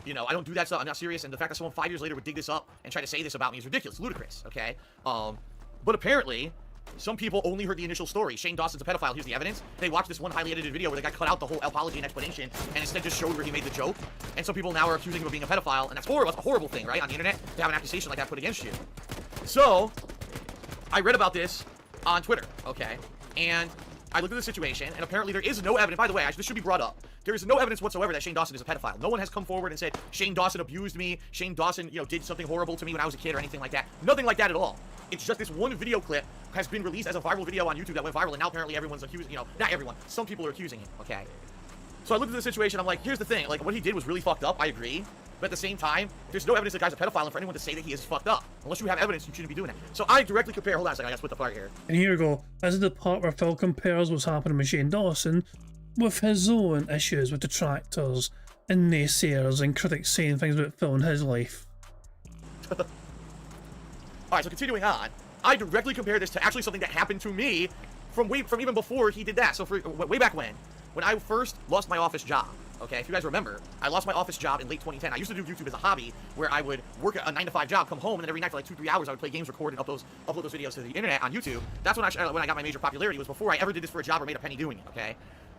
you know, I don't do that stuff. I'm not serious. And the fact that someone 5 years later would dig this up and try to say this about me is ridiculous, ludicrous, okay? But apparently, some people only heard the initial story. Shane Dawson's a pedophile. Here's the evidence. They watched this one highly edited video where the guy cut out the whole apology and explanation and instead just showed where he made the joke. And some people now are accusing him of being a pedophile. And that's horrible. That's a horrible thing, right? On the internet, to have an accusation like that put against you. So, I read about this on Twitter, okay? And I looked at the situation, and apparently there is no evidence. By the way, this should be brought up. There is no evidence whatsoever that Shane Dawson is a pedophile. No one has come forward and said, Shane Dawson abused me, Shane Dawson, you know, did something horrible to me when I was a kid or anything like that. Nothing like that at all. It's just this one video clip has been released as a viral video on YouTube that went viral, and now apparently everyone's accusing, you know, not everyone, some people are accusing him, okay? So I looked at the situation, I'm like, here's the thing, like, what he did was really fucked up, I agree. But at the same time, there's no evidence that the guy's a pedophile, and for anyone to say that he is fucked up. Unless you have evidence, you shouldn't be doing it. So I directly compare, hold on a second, I gotta split the part here. And here we go. This is the part where Phil compares what's happening with Shane Dawson with his own issues with detractors and naysayers and critics saying things about Phil and his life. Alright, so continuing on, I directly compare this to actually something that happened to me from even before he did that. So way back when I first lost my office job, okay, if you guys remember, I lost my office job in late 2010. I used to do YouTube as a hobby where I would work a 9-to-5 job, come home, and then every night for like 2-3 hours I would play games, record, and upload those videos to the internet on YouTube. That's when I got my major popularity, was before I ever did this for a job or made a penny doing it, okay?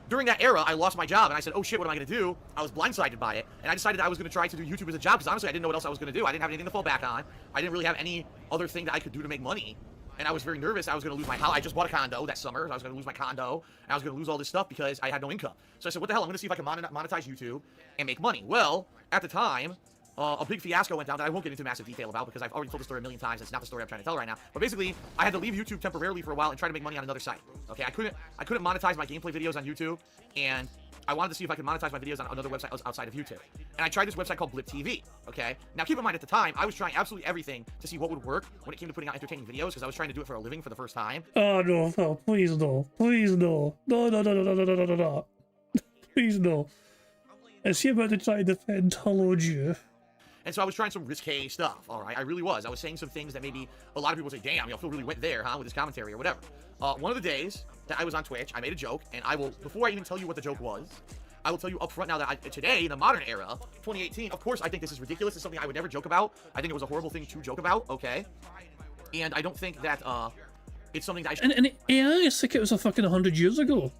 During that era, I lost my job, and I said, oh shit, what am I going to do? I was blindsided by it, and I decided I was going to try to do YouTube as a job, because honestly, I didn't know what else I was going to do. I didn't have anything to fall back on. I didn't really have any other thing that I could do to make money. And I was very nervous. I was going to lose my house. I just bought a condo that summer. So I was going to lose my condo. And I was going to lose all this stuff because I had no income. So I said, what the hell? I'm going to see if I can monetize YouTube and make money. Well, at the time, a big fiasco went down that I won't get into massive detail about because I've already told the story a million times. It's not the story I'm trying to tell right now. But basically, I had to leave YouTube temporarily for a while and try to make money on another site. Okay, I couldn't monetize my gameplay videos on YouTube, and I wanted to see if I could monetize my videos on another website outside of YouTube. And I tried this website called Blip TV, okay? Now, keep in mind, at the time, I was trying absolutely everything to see what would work when it came to putting out entertaining videos, because I was trying to do it for a living for the first time. Oh, no, Phil, please no. Please no. No, no, no, no, no, no, no, no, no. Please no. Is he about to try to defend Hello Jew? And so I was trying some risque stuff, all right? I really was. I was saying some things that maybe a lot of people say, damn, you know, Phil really went there, huh, with his commentary or whatever. One of the days that I was on Twitch, I made a joke, and I will, before I even tell you what the joke was, I will tell you up front now that today, in the modern era, 2018, of course, I think this is ridiculous. It's something I would never joke about. I think it was a horrible thing to joke about, okay? And I don't think that, it's something that I should... And AI is like it was a fucking 100 years ago.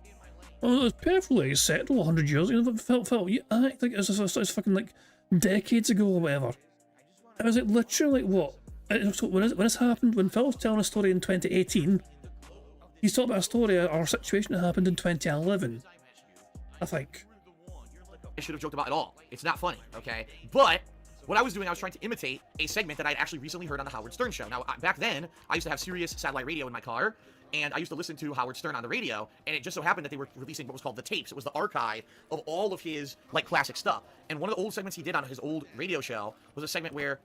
Well, it was perfectly acceptable 100 years ago. Phil, you act like it's fucking like decades ago or whatever. It was like literally like what? So when this happened, when Phil was telling a story in 2018, he's talking about a story or a situation that happened in 2011. I think. I should have joked about it all. It's not funny, okay? But what I was doing, I was trying to imitate a segment that I'd actually recently heard on the Howard Stern show. Now, back then, I used to have Sirius satellite radio in my car, and I used to listen to Howard Stern on the radio, and it just so happened that they were releasing what was called the tapes. It was the archive of all of his, like, classic stuff. And one of the old segments he did on his old radio show was a segment where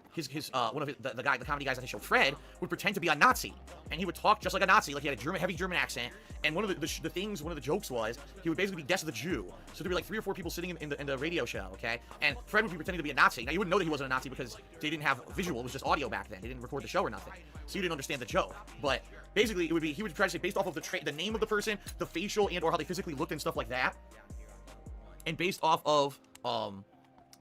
one of the comedy guys on his show, Fred, would pretend to be a Nazi, and he would talk just like a Nazi, like he had a heavy German accent. And one of the jokes was he would basically be Guess the Jew. So there'd be like 3 or 4 people sitting in the radio show, okay? And Fred would be pretending to be a Nazi. Now you wouldn't know that he wasn't a Nazi because they didn't have visual; it was just audio back then. They didn't record the show or nothing, so you didn't understand the joke. But basically, he would try to say based off of the name of the person, the facial and or how they physically looked and stuff like that, and based off of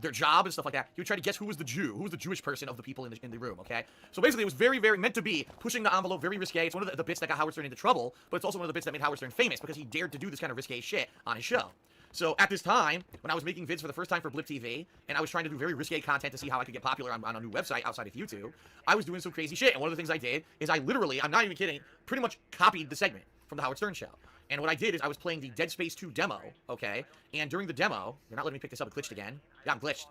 their job and stuff like that, he would try to guess who was the Jewish person of the people in the room, okay? So basically, it was very, very meant to be pushing the envelope, very risque. It's one of the bits that got Howard Stern into trouble, but it's also one of the bits that made Howard Stern famous because he dared to do this kind of risque shit on his show. So at this time, when I was making vids for the first time for Blip TV, and I was trying to do very risque content to see how I could get popular on a new website outside of YouTube, I was doing some crazy shit. And one of the things I did is I literally, I'm not even kidding, pretty much copied the segment from the Howard Stern show. And what I did is I was playing the Dead Space 2 demo, okay? And during the demo, you're not letting me pick this up, it glitched again. Yeah, I'm glitched.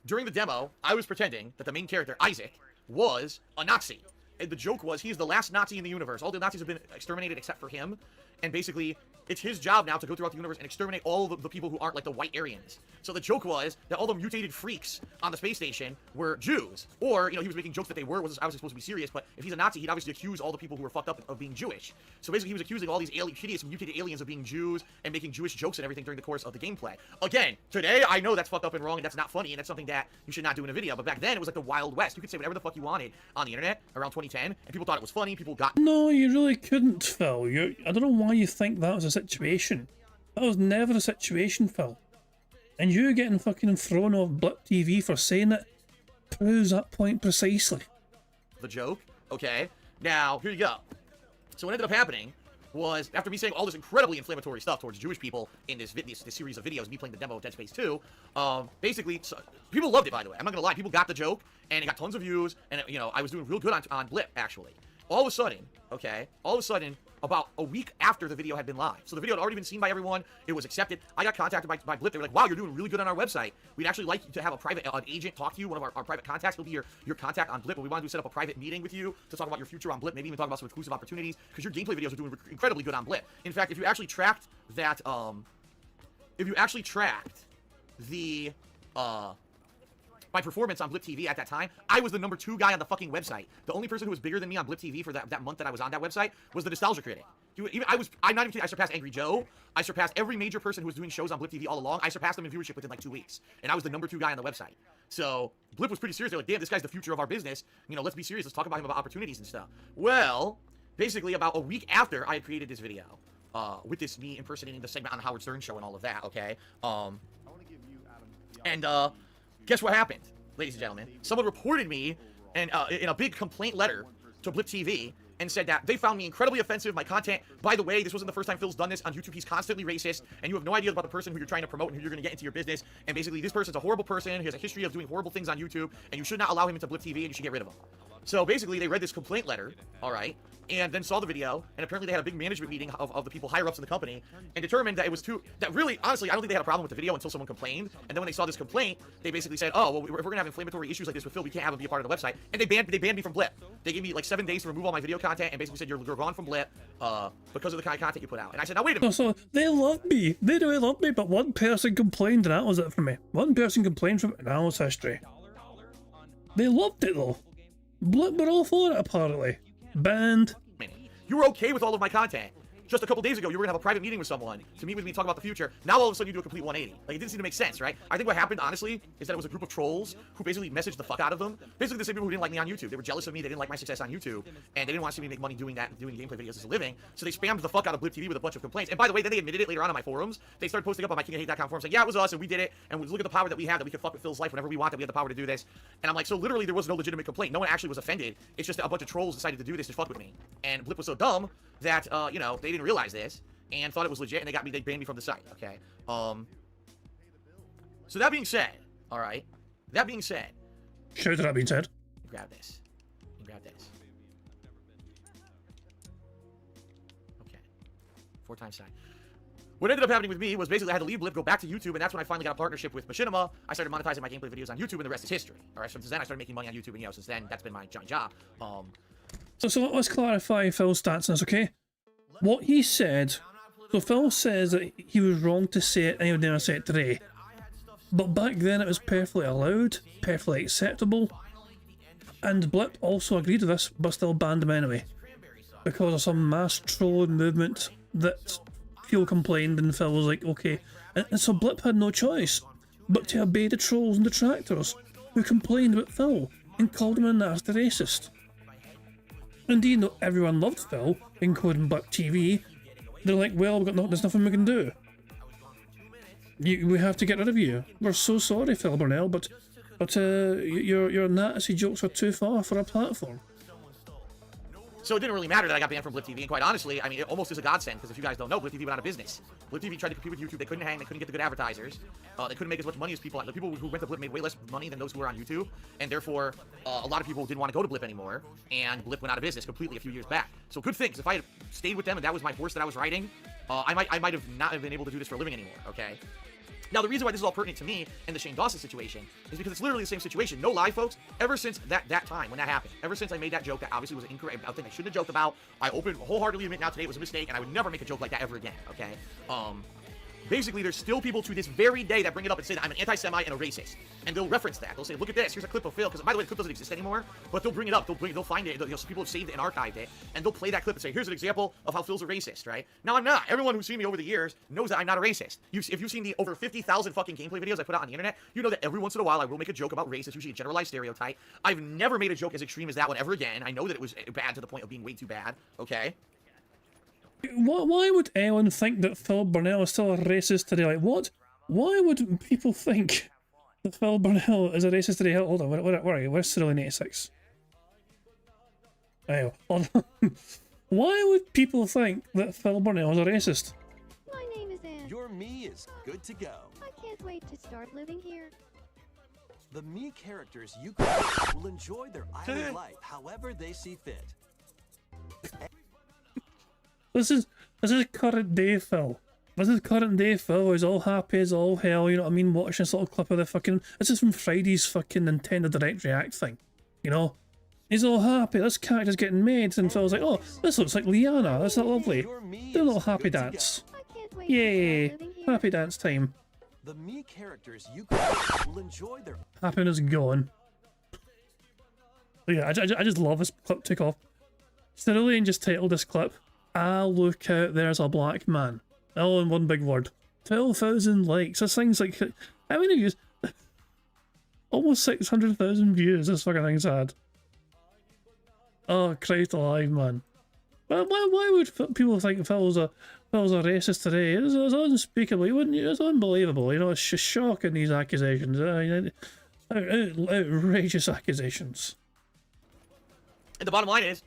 During the demo, I was pretending that the main character, Isaac, was a Nazi. And the joke was he's the last Nazi in the universe. All the Nazis have been exterminated except for him. And basically, it's his job now to go throughout the universe and exterminate all the people who aren't like the white Aryans. So the joke was that all the mutated freaks on the space station were Jews. Or, you know, he was making jokes that they were. Was obviously supposed to be serious, but if he's a Nazi, he'd obviously accuse all the people who were fucked up of being Jewish. So basically, he was accusing all these hideous mutated aliens of being Jews and making Jewish jokes and everything during the course of the gameplay. Again, today, I know that's fucked up and wrong and that's not funny and that's something that you should not do in a video. But back then, it was like the Wild West. You could say whatever the fuck you wanted on the internet around 2010, and people thought it was funny. People got... No, you really couldn't, Phil. I don't know why you think that was a situation. That was never a situation, Phil. And you getting fucking thrown off Blip TV for saying it proves that point precisely. The joke, okay? Now, here you go. So what ended up happening was, after me saying all this incredibly inflammatory stuff towards Jewish people in this series of videos, me playing the demo of Dead Space 2, basically, people loved it, by the way. I'm not gonna lie, people got the joke, and it got tons of views, and, you know, I was doing real good on Blip, actually. All of a sudden, okay, about a week after the video had been live. So the video had already been seen by everyone. It was accepted. I got contacted by Blip. They were like, wow, you're doing really good on our website. We'd actually like to have a private an agent talk to you, one of our private contacts. He'll be your contact on Blip, but we want to set up a private meeting with you to talk about your future on Blip, maybe even talk about some exclusive opportunities, because your gameplay videos are doing incredibly good on Blip. In fact, if you actually tracked that, my performance on Blip TV at that time, I was the #2 guy on the fucking website. The only person who was bigger than me on Blip TV for that month that I was on that website was the Nostalgia Critic. I'm not even kidding, I surpassed Angry Joe. I surpassed every major person who was doing shows on Blip TV all along. I surpassed them in viewership within like 2 weeks. And I was the #2 guy on the website. So Blip was pretty serious. They're like, damn, this guy's the future of our business. You know, let's be serious. Let's talk about him about opportunities and stuff. Well, basically about a week after I had created this video, with this me impersonating the segment on the Howard Stern show and all of that, okay? Guess what happened, ladies and gentlemen? Someone reported me in a big complaint letter to Blip TV and said that they found me incredibly offensive, my content. By the way, this wasn't the first time Phil's done this on YouTube. He's constantly racist, and you have no idea about the person who you're trying to promote and who you're going to get into your business. And basically, this person's a horrible person. He has a history of doing horrible things on YouTube, and you should not allow him into Blip TV, and you should get rid of him. So basically, they read this complaint letter, all right, and then saw the video, and apparently they had a big management meeting of the people higher ups in the company, and determined that it was that really, honestly, I don't think they had a problem with the video until someone complained. And then when they saw this complaint, they basically said, oh, well, if we're gonna have inflammatory issues like this with Phil, we can't have him be a part of the website. And they banned me from Blip. They gave me like 7 days to remove all my video content, and basically said you're gone from Blip because of the kind of content you put out. And I said, now wait a minute. So they love me. They really love me, but one person complained, and that was it for me. One person complained from it, and that was history. They loved it though. Blip were all for it apparently. Banned. You were okay with all of my content. Just a couple days ago, you were gonna have a private meeting with someone to meet with me and talk about the future. Now all of a sudden you do a complete 180. Like, it didn't seem to make sense, right? I think what happened, honestly, is that it was a group of trolls who basically messaged the fuck out of them. Basically the same people who didn't like me on YouTube. They were jealous of me, they didn't like my success on YouTube, and they didn't want to see me make money doing gameplay videos as a living. So they spammed the fuck out of Blip TV with a bunch of complaints. And by the way, then they admitted it later on my forums. They started posting up on my kingofhate.com forum saying, yeah, it was us, and we did it, and look at the power that we have, that we could fuck with Phil's life whenever we want, that we have the power to do this. And I'm like, so literally there was no legitimate complaint. No one actually was offended. It's just that a bunch of trolls decided to do this to fuck with me. And Blip was so dumb that, you know, they didn't realize this. and thought it was legit, and they banned me from the site, okay? So that being said, all right, that being said, Sure, that being said. grab this. Grab this. Okay. 4 times sign. What ended up happening with me was basically I had to leave Blip, go back to YouTube, and that's when I finally got a partnership with Machinima. I started monetizing my gameplay videos on YouTube, and the rest is history. All right, so since then I started making money on YouTube, and since then that's been my job. So let's clarify Phil's stance on this, okay? What he said, so Phil says that he was wrong to say it, and he would never say it today. But back then it was perfectly allowed, perfectly acceptable, and Blip also agreed to this, but still banned him anyway. Because of some mass trolling movement that people complained, and Phil was like, okay. And so Blip had no choice but to obey the trolls and detractors who complained about Phil and called him a nasty racist. Indeed, not everyone loved Phil, including Blip TV. They're like, well, there's nothing we can do. We have to get rid of you. We're so sorry, Phil Burnell, but your Nazi jokes are too far for our platform. So it didn't really matter that I got banned from Blip TV, and quite honestly, I mean, it almost is a godsend, because if you guys don't know, Blip TV went out of business. Blip TV tried to compete with YouTube, they couldn't hang, they couldn't get the good advertisers, they couldn't make as much money as people. The people who went to Blip made way less money than those who were on YouTube, and therefore, a lot of people didn't want to go to Blip anymore, and Blip went out of business completely a few years back. So good things, if I had stayed with them and that was my horse that I was riding, I might have not have been able to do this for a living anymore, okay? Now, the reason why this is all pertinent to me and the Shane Dawson situation is because it's literally the same situation. No lie, folks. Ever since that time, when that happened, ever since I made that joke that obviously was incorrect, a thing I shouldn't have joked about, I wholeheartedly admit now today it was a mistake, and I would never make a joke like that ever again, okay? Basically, there's still people to this very day that bring it up and say that I'm an anti-Semite and a racist. And they'll reference that. They'll say, look at this, here's a clip of Phil, because by the way, the clip doesn't exist anymore, but they'll bring it up, they'll find it, some people have saved it and archived it, and they'll play that clip and say, here's an example of how Phil's a racist, right? Now, I'm not. Everyone who's seen me over the years knows that I'm not a racist. If you've seen the over 50,000 fucking gameplay videos I put out on the internet, you know that every once in a while I will make a joke about race. It's usually a generalized stereotype. I've never made a joke as extreme as that one ever again. I know that it was bad to the point of being way too bad, okay? Why would anyone think that Phil Burnell is still a racist today? Like, what? Why would people think that Phil Burnell is a racist today? Hold on, where are you? Where's Cyril in 86? Anyway, hold on. Why would people think that Phil Burnell is a racist? My name is Anne. Your me is good to go. I can't wait to start living here. The me characters you create will enjoy their island life however they see fit. This is current day Phil. This is current day Phil. He's all happy as all hell, you know what I mean? Watching this little clip of the fucking... This is from Friday's fucking Nintendo Direct React thing, you know? He's all happy, this character's getting made, and Phil's like, oh, this looks like Liana, that's not lovely. Do a little happy dance. Yay! Happy dance time. The me characters you create will enjoy their Happiness gone. But yeah, I just love this clip took off. Cerulean just titled this clip, "Ah, look out, there's a black man." All in one big word. 12,000 likes. This thing's like, how many views? Almost 600,000 views this fucking thing's had. Oh, Christ alive, man. Why would people think Phil's a racist today? It's unspeakable, wouldn't you? It's unbelievable, you know, it's just shocking, these accusations. Outrageous accusations. And the bottom line is,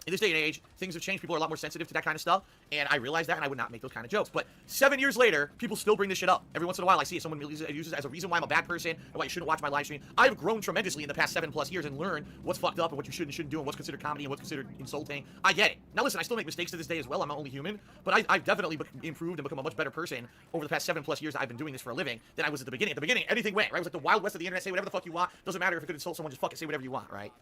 in this day and age, things have changed. People are a lot more sensitive to that kind of stuff, and I realized that, and I would not make those kind of jokes. But 7 years later, people still bring this shit up. Every once in a while, I see it. Someone uses it as a reason why I'm a bad person, or why you shouldn't watch my live stream. I've grown tremendously in the past 7+ years and learned what's fucked up and what you should and shouldn't do, and what's considered comedy and what's considered insulting. I get it. Now listen, I still make mistakes to this day as well. I'm not only human, but I've definitely improved and become a much better person over the past 7+ years that I've been doing this for a living than I was at the beginning. At the beginning, anything went, right? It was like the Wild West of the internet. Say whatever the fuck you want. Doesn't matter if it could insult someone, just fucking say whatever you want, right?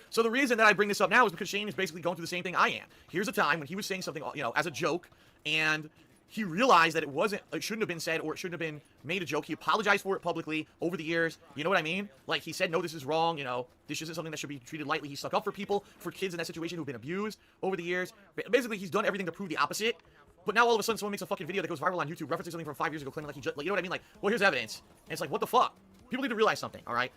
So the reason that I bring this up now is because Shane is basically going through the same thing I am. Here's a time when he was saying something, you know, as a joke, and he realized that it shouldn't have been said, or it shouldn't have been made a joke. He apologized for it publicly over the years. You know what I mean? Like, he said, no, this is wrong, you know, this isn't something that should be treated lightly. He stuck up for people, for kids in that situation who've been abused over the years. Basically, he's done everything to prove the opposite. But now all of a sudden, someone makes a fucking video that goes viral on YouTube referencing something from 5 years ago, claiming like he just, like, you know what I mean? Like, well, here's evidence. And it's like, what the fuck? People need to realize something, all right?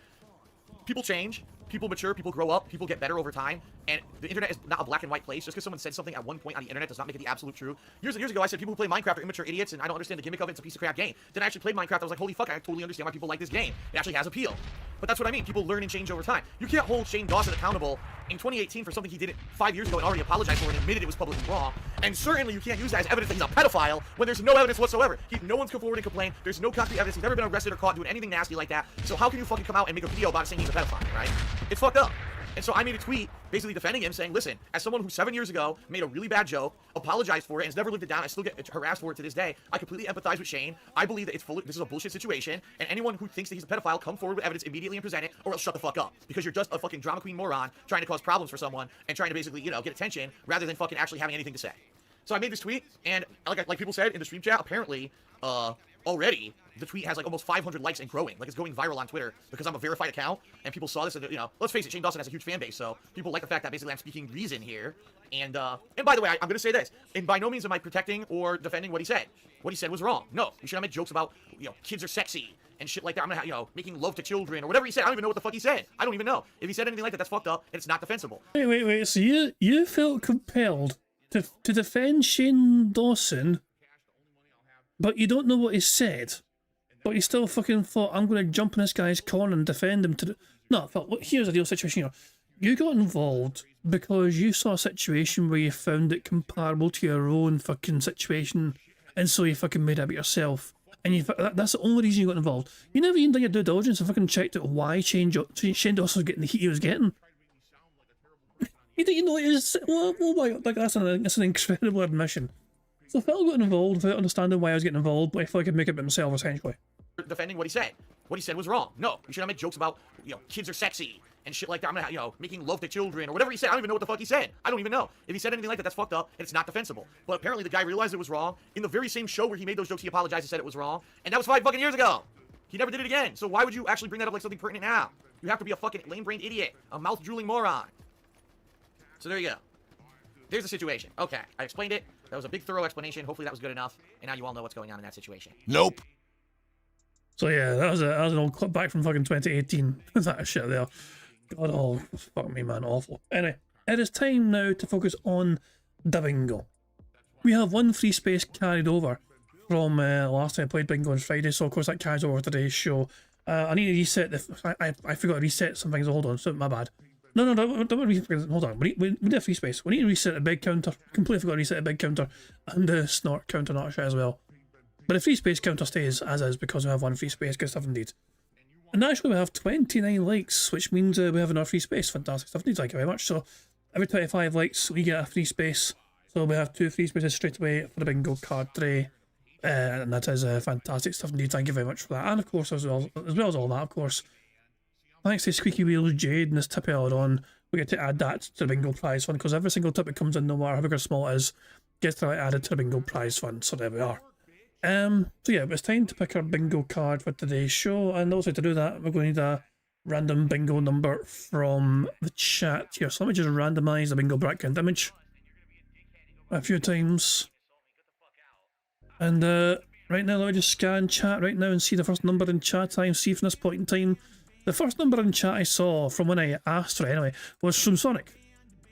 People change, people mature, people grow up, people get better over time, and the internet is not a black and white place. Just because someone said something at one point on the internet does not make it the absolute truth. Years ago, I said people who play Minecraft are immature idiots, and I don't understand the gimmick of it. It's a piece of crap game. Then I actually played Minecraft. I was like, holy fuck, I totally understand why people like this game. It actually has appeal. But that's what I mean. People learn and change over time. You can't hold Shane Dawson accountable in 2018 for something he did 5 years ago and already apologized for and admitted it was publicly wrong. And certainly you can't use that as evidence that he's a pedophile when there's no evidence whatsoever. No one's come forward and complained. There's no concrete evidence. He's never been arrested or caught doing anything nasty like that. So how can you fucking come out and make a video about it saying he's a pedophile, right? It's fucked up. And so I made a tweet basically defending him, saying, listen, as someone who 7 years ago made a really bad joke, apologized for it, and has never lived it down, I still get harassed for it to this day. I completely empathize with Shane. I believe that this is a bullshit situation, and anyone who thinks that he's a pedophile, come forward with evidence immediately and present it, or else shut the fuck up. Because you're just a fucking drama queen moron trying to cause problems for someone and trying to basically, you know, get attention rather than fucking actually having anything to say. So I made this tweet, and like people said in the stream chat, apparently, already the tweet has like almost 500 likes and growing. Like, it's going viral on Twitter because I'm a verified account and people saw this and, you know, let's face it, Shane Dawson has a huge fan base, so people like the fact that basically I'm speaking reason here. And by the way, I'm gonna say this, and by no means am I protecting or defending what he said. What he said was wrong. No, you should not make jokes about, you know, kids are sexy and shit like that. I'm gonna, you know, making love to children or whatever he said. I don't even know what the fuck he said. I don't even know. If he said anything like that, that's fucked up and it's not defensible. Wait. So you felt compelled to defend Shane Dawson, but you don't know what he said. But you still fucking thought, I'm going to jump in this guy's corner and defend him to the... No, Phil, look, here's the deal situation here. You got involved because you saw a situation where you found it comparable to your own fucking situation, and so you fucking made it up yourself. And that's the only reason you got involved. You never even done your due diligence and fucking checked out why Shane Dawson was getting the heat he was getting. You didn't know it is... Oh my God, that's an incredible admission. So Phil got involved without understanding why I was getting involved, but I thought I could make it by himself, essentially. Defending what he said. What he said was wrong. No, you should not make jokes about, you know, kids are sexy and shit like that. I'm gonna, you know, making love to children or whatever he said. I don't even know what the fuck he said. I don't even know. If he said anything like that, that's fucked up and it's not defensible. But apparently the guy realized it was wrong. In the very same show where he made those jokes, he apologized and said it was wrong. And that was 5 fucking years ago. He never did it again. So why would you actually bring that up like something pertinent now? You have to be a fucking lame-brained idiot, a mouth-drooling moron. So there you go. There's the situation. Okay, I explained it. That was a big, thorough explanation. Hopefully that was good enough. And now you all know what's going on in that situation. Nope. So yeah, that was an old clip back from fucking 2018. That shit there. God, oh, fuck me, man, awful. Anyway, it is time now to focus on the bingo. We have one free space carried over from last time I played bingo on Friday, so of course that carries over today's show. I need to reset the... I forgot to reset some things. Hold on, so my bad. No, don't hold on. We need a free space. We need to reset the big counter. Completely forgot to reset the big counter and the snort counter, not shit as well. But the free space counter stays as is because we have one free space. Good stuff indeed. And actually we have 29 likes, which means we have enough free space. Fantastic stuff indeed, thank you very much. So every 25 likes we get a free space. So we have 2 free spaces straight away for the bingo card tray. And that is fantastic stuff indeed, thank you very much for that. And of course, as well as all that, of course, thanks to Squeaky Wheels Jade and this tip earlier on, we get to add that to the bingo prize fund, because every single tip that comes in, no matter how big or small it is, gets to added to the bingo prize fund. So there we are. So yeah, it's time to pick our bingo card for today's show, and also to do that, we're going to need a random bingo number from the chat here. So let me just randomise the bingo background image a few times. And right now, let me just scan chat right now and see the first number in chat. I see from this point in time. The first number in chat I saw from when I asked for it anyway was from Sonic,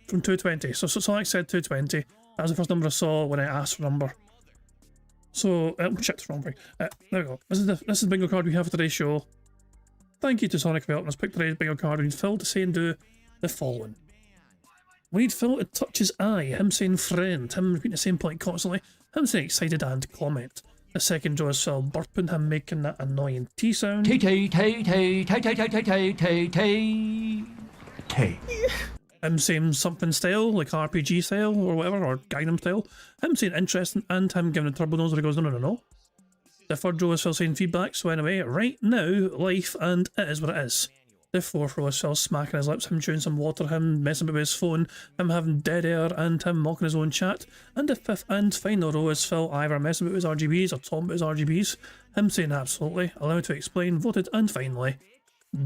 from 220. So Sonic said 220. That was the first number I saw when I asked for a number. So, shit, wrong thing. There we go. This is the bingo card we have for today's show. Thank you to Sonic for helping us pick today's bingo card. We need Phil to say and do the following. We need Phil to touch his eye, him saying friend, him repeating the same point constantly, him saying excited and comment. The second draw is Phil burping, him making that annoying T sound. T. Him saying something style, like RPG style or whatever, or Gangnam style. Him saying interesting, and him giving a turbo nose where he goes, no. The third row is Phil saying feedback, so anyway, right now, life, and it is what it is. The fourth row is Phil smacking his lips, him chewing some water, him messing with his phone, him having dead air, and him mocking his own chat. And the fifth and final row is Phil either messing with his RGBs or talking about his RGBs, him saying absolutely, allowed to explain, voted, and finally,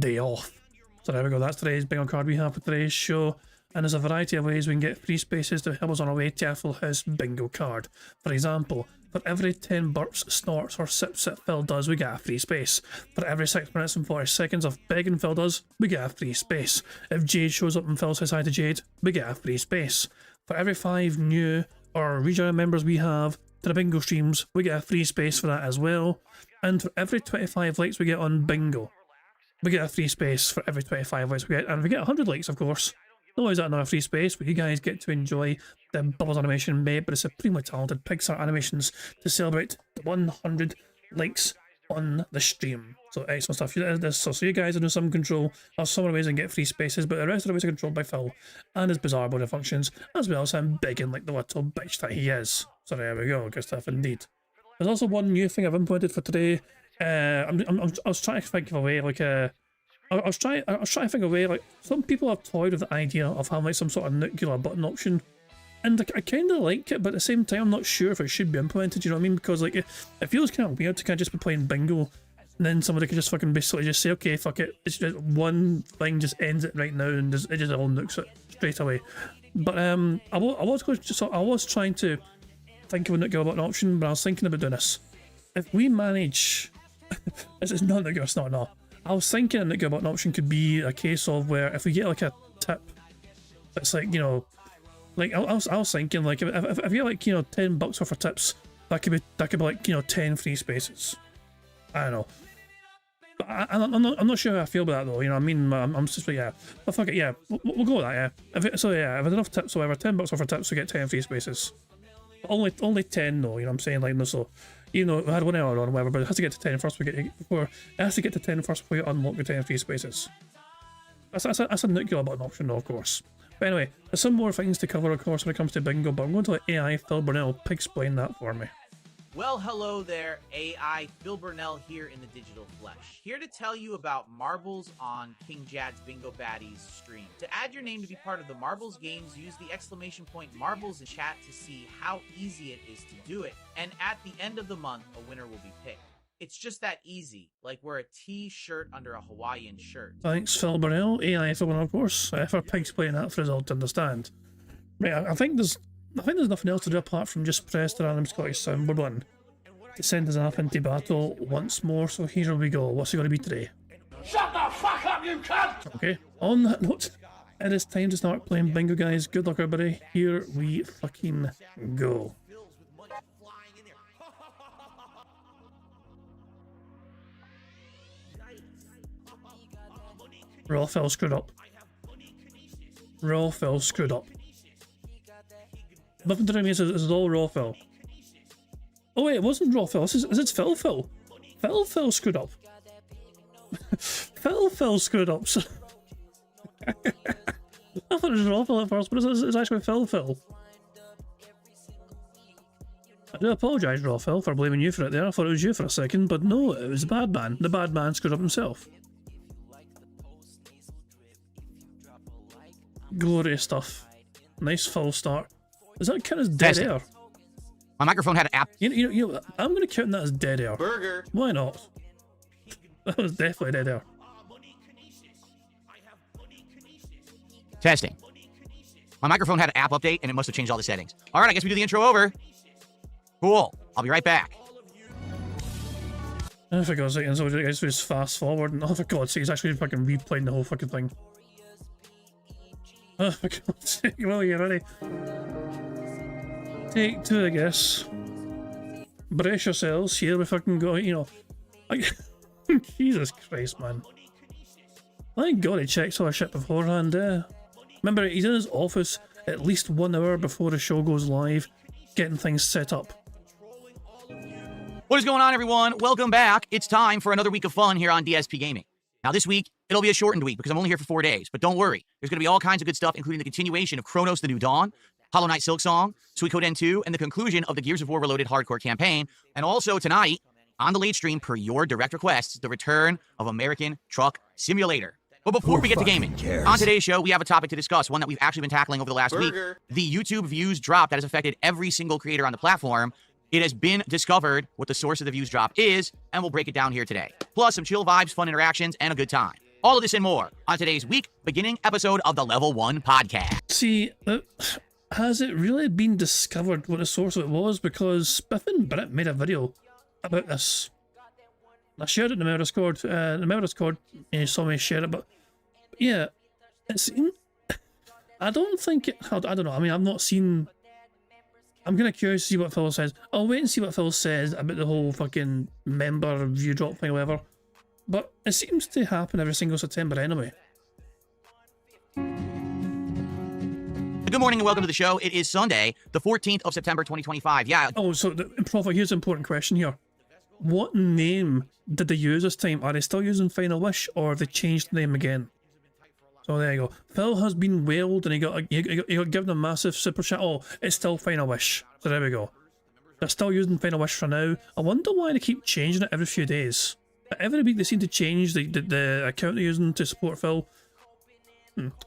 day off. So there we go, that's today's bingo card we have for today's show. And there's a variety of ways we can get free spaces to help us on our way to a full house bingo card. For example, for every 10 burps, snorts, or sips that Phil does, we get a free space. For every 6 minutes and 40 seconds of begging Phil does, we get a free space. If Jade shows up and Phil says hi to Jade, we get a free space. For every 5 new or regional members we have to the bingo streams, we get a free space for that as well. And for every 25 likes we get on bingo, we get a free space for every 25 likes we get, and if we get 100 likes, of course, not only is that another free space, but you guys get to enjoy the Bubbles animation made by the supremely talented Pixar Animations to celebrate the 100 likes on the stream. So excellent stuff. So you guys are in some control of some of the ways and get free spaces, but the rest of the ways are controlled by Phil and his bizarre body functions, as well as him begging like the little bitch that he is. So there we go, good stuff indeed. There's also one new thing I've implemented for today. I was trying to think of a way, like I was trying to think of a way, like some people have toyed with the idea of having like some sort of nuclear button option. And I kind of like it, but at the same time, I'm not sure if it should be implemented, you know what I mean? Because like, it feels kind of weird to kind of just be playing bingo, and then somebody could just fucking basically just say, okay, fuck it, it's just one thing just ends it right now, and it just all nukes it straight away. But I was trying to think of a nuclear button option, but I was thinking about doing this. If we manage, this is not nuclear, it's not, no. I was thinking a nuclear button option could be a case of where if we get like a tip, it's like, you know, like I was thinking, like if you get like, you know, $10 worth of tips, that could be like, you know, 10 free spaces. I don't know, but I'm not sure how I feel about that though. You know, I mean, I'm just like, yeah, but fuck it, yeah, we'll go with that, yeah. If there's enough tips, or whatever, $10 worth of tips, we get 10 free spaces. Only 10 though. You know what I'm saying? Like, no, so you know, we had 1 hour on whatever, but it has to get to 10 first. It has to get to 10 first before you unlock the 10 free spaces. That's a nuclear button option though, of course. But anyway, there's some more things to cover, of course, when it comes to bingo, but I'm going to let AI Phil Burnell explain that for me. Well, hello there, AI. Phil Burnell here in the digital flesh. Here to tell you about Marbles on King Jad's Bingo Baddies stream. To add your name to be part of the Marbles games, use the exclamation point Marbles in chat to see how easy it is to do it. And at the end of the month, a winner will be picked. It's just that easy, like wear a t-shirt under a Hawaiian shirt. Thanks, Phil Burnell. AI Phil Burnell, of course, for explaining that for us all to understand. Right, I think there's nothing else to do apart from just press the random Scottish soundboard button to send us up into battle once more. So here we go. What's it going to be today? Shut the fuck up, you cunt! Okay, on that note, it is time to start playing bingo, guys. Good luck, everybody. Here we fucking go. Raw fell screwed up. Raw fell screwed up. Nothing to do with me, this is all raw fell. Oh wait, it wasn't raw fell, this is Phil Phil. Phil screwed up. Phil screwed up. So I thought it was raw fell at first, but it's actually Phil. I do apologise, raw Phil, for blaming you for it there. I thought it was you for a second, but no, it was the bad man. The bad man screwed up himself. Glorious stuff. Nice full start. Does that count as dead air? My microphone had an app. You know, I'm going to count that as dead air. Burger. Why not? That was definitely dead air. Testing. My microphone had an app update, and it must have changed all the settings. All right, I guess we do the intro over. Cool. I'll be right back. Oh, for God's sake, so I guess we just fast forward, and oh, for God's sake, he's actually fucking replaying the whole fucking thing. Oh, for God's sake, well, you ready? Take 2, I guess. Brace yourselves, here we fucking go, you know. Jesus Christ, man. Thank God he checks all our shit beforehand, Remember, he's in his office at least 1 hour before the show goes live, getting things set up. What is going on, everyone? Welcome back. It's time for another week of fun here on DSP Gaming. Now, this week, it'll be a shortened week because I'm only here for 4 days. But don't worry, there's going to be all kinds of good stuff, including the continuation of Chronos The New Dawn, Hollow Knight Silksong, Suikoden N2, and the conclusion of the Gears of War Reloaded hardcore campaign. And also tonight, on the late stream, per your direct requests, the return of American Truck Simulator. But before we get to gaming, on today's show, we have a topic to discuss, one that we've actually been tackling over the last week. The YouTube views drop that has affected every single creator on the platform. It has been discovered what the source of the views drop is, and we'll break it down here today. Plus, some chill vibes, fun interactions, and a good time. All of this and more on today's beginning episode of the Level 1 podcast. See, has it really been discovered what the source of it was? Because Spiff and Britt made a video about this. I shared it in the member Discord. The member Discord, you saw me share it, but yeah, it's. I don't think it. I don't know. I mean, I've not seen. I'm kind of curious to see what Phil says. I'll wait and see what Phil says about the whole fucking member view drop thing or whatever. But it seems to happen every single September anyway. Good morning and welcome to the show. It is Sunday, the 14th of September, 2025. Yeah. Oh, so Prophet, here's an important question here. What name did they use this time? Are they still using Final Wish, or have they changed the name again? So there you go. Phil has been whaled and he got given a massive super chat. Oh, it's still Final Wish. So there we go. They're still using Final Wish for now. I wonder why they keep changing it every few days. But every week they seem to change the account they're using to support Phil.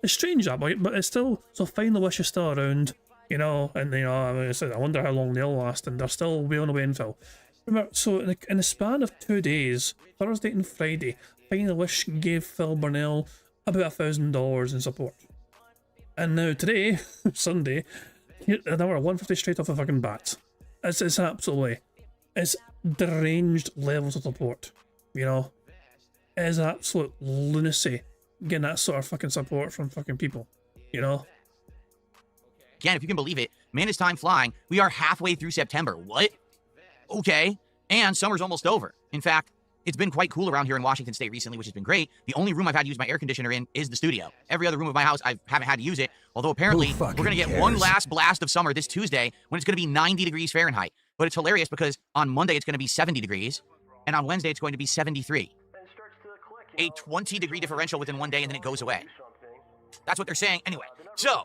It's strange that, but it's still, so Final Wish is still around, you know, and you know, I wonder how long they'll last, and they're still wailing away in Phil. Remember, so in the span of 2 days, Thursday and Friday, Final Wish gave Phil Burnell about $1,000 in support. And now today, Sunday, another 150 straight off the fucking bat. It's absolutely, it's deranged levels of support, you know. It is absolute lunacy getting that sort of fucking support from fucking people, you know. Again, if you can believe it, man, is time flying. We are halfway through September. What? Okay. And summer's almost over. In fact, it's been quite cool around here in Washington State recently, which has been great. The only room I've had to use my air conditioner in is the studio. Every other room of my house, I haven't had to use it. Although apparently, we're going to get one last blast of summer this Tuesday when it's going to be 90 degrees Fahrenheit. But it's hilarious because on Monday, it's going to be 70 degrees. And on Wednesday, it's going to be 73. A 20-degree differential within one day, and then it goes away. That's what they're saying. Anyway, so,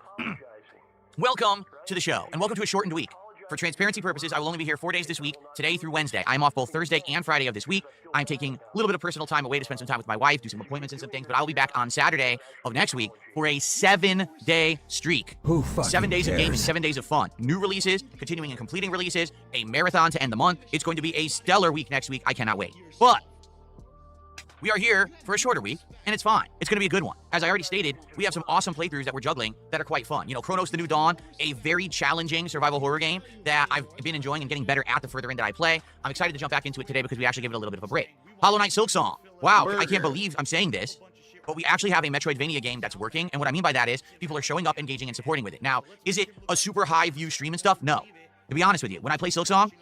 welcome to the show, and welcome to a shortened week. For transparency purposes, I will only be here 4 days this week, today through Wednesday. I'm off both Thursday and Friday of this week. I'm taking a little bit of personal time away to spend some time with my wife, do some appointments and some things, but I'll be back on Saturday of next week for a 7-day streak. 7 days of gaming, 7 days of fun. New releases, continuing and completing releases, a marathon to end the month. It's going to be a stellar week next week. I cannot wait. But we are here for a shorter week, and it's fine. It's going to be a good one. As I already stated, we have some awesome playthroughs that we're juggling that are quite fun. You know, Chronos The New Dawn, a very challenging survival horror game that I've been enjoying and getting better at the further in that I play. I'm excited to jump back into it today because we actually give it a little bit of a break. Hollow Knight Silksong. Wow, I can't believe I'm saying this, but we actually have a Metroidvania game that's working, and what I mean by that is people are showing up, engaging, and supporting with it. Now, is it a super high view stream and stuff? No. To be honest with you, when I play Silksong,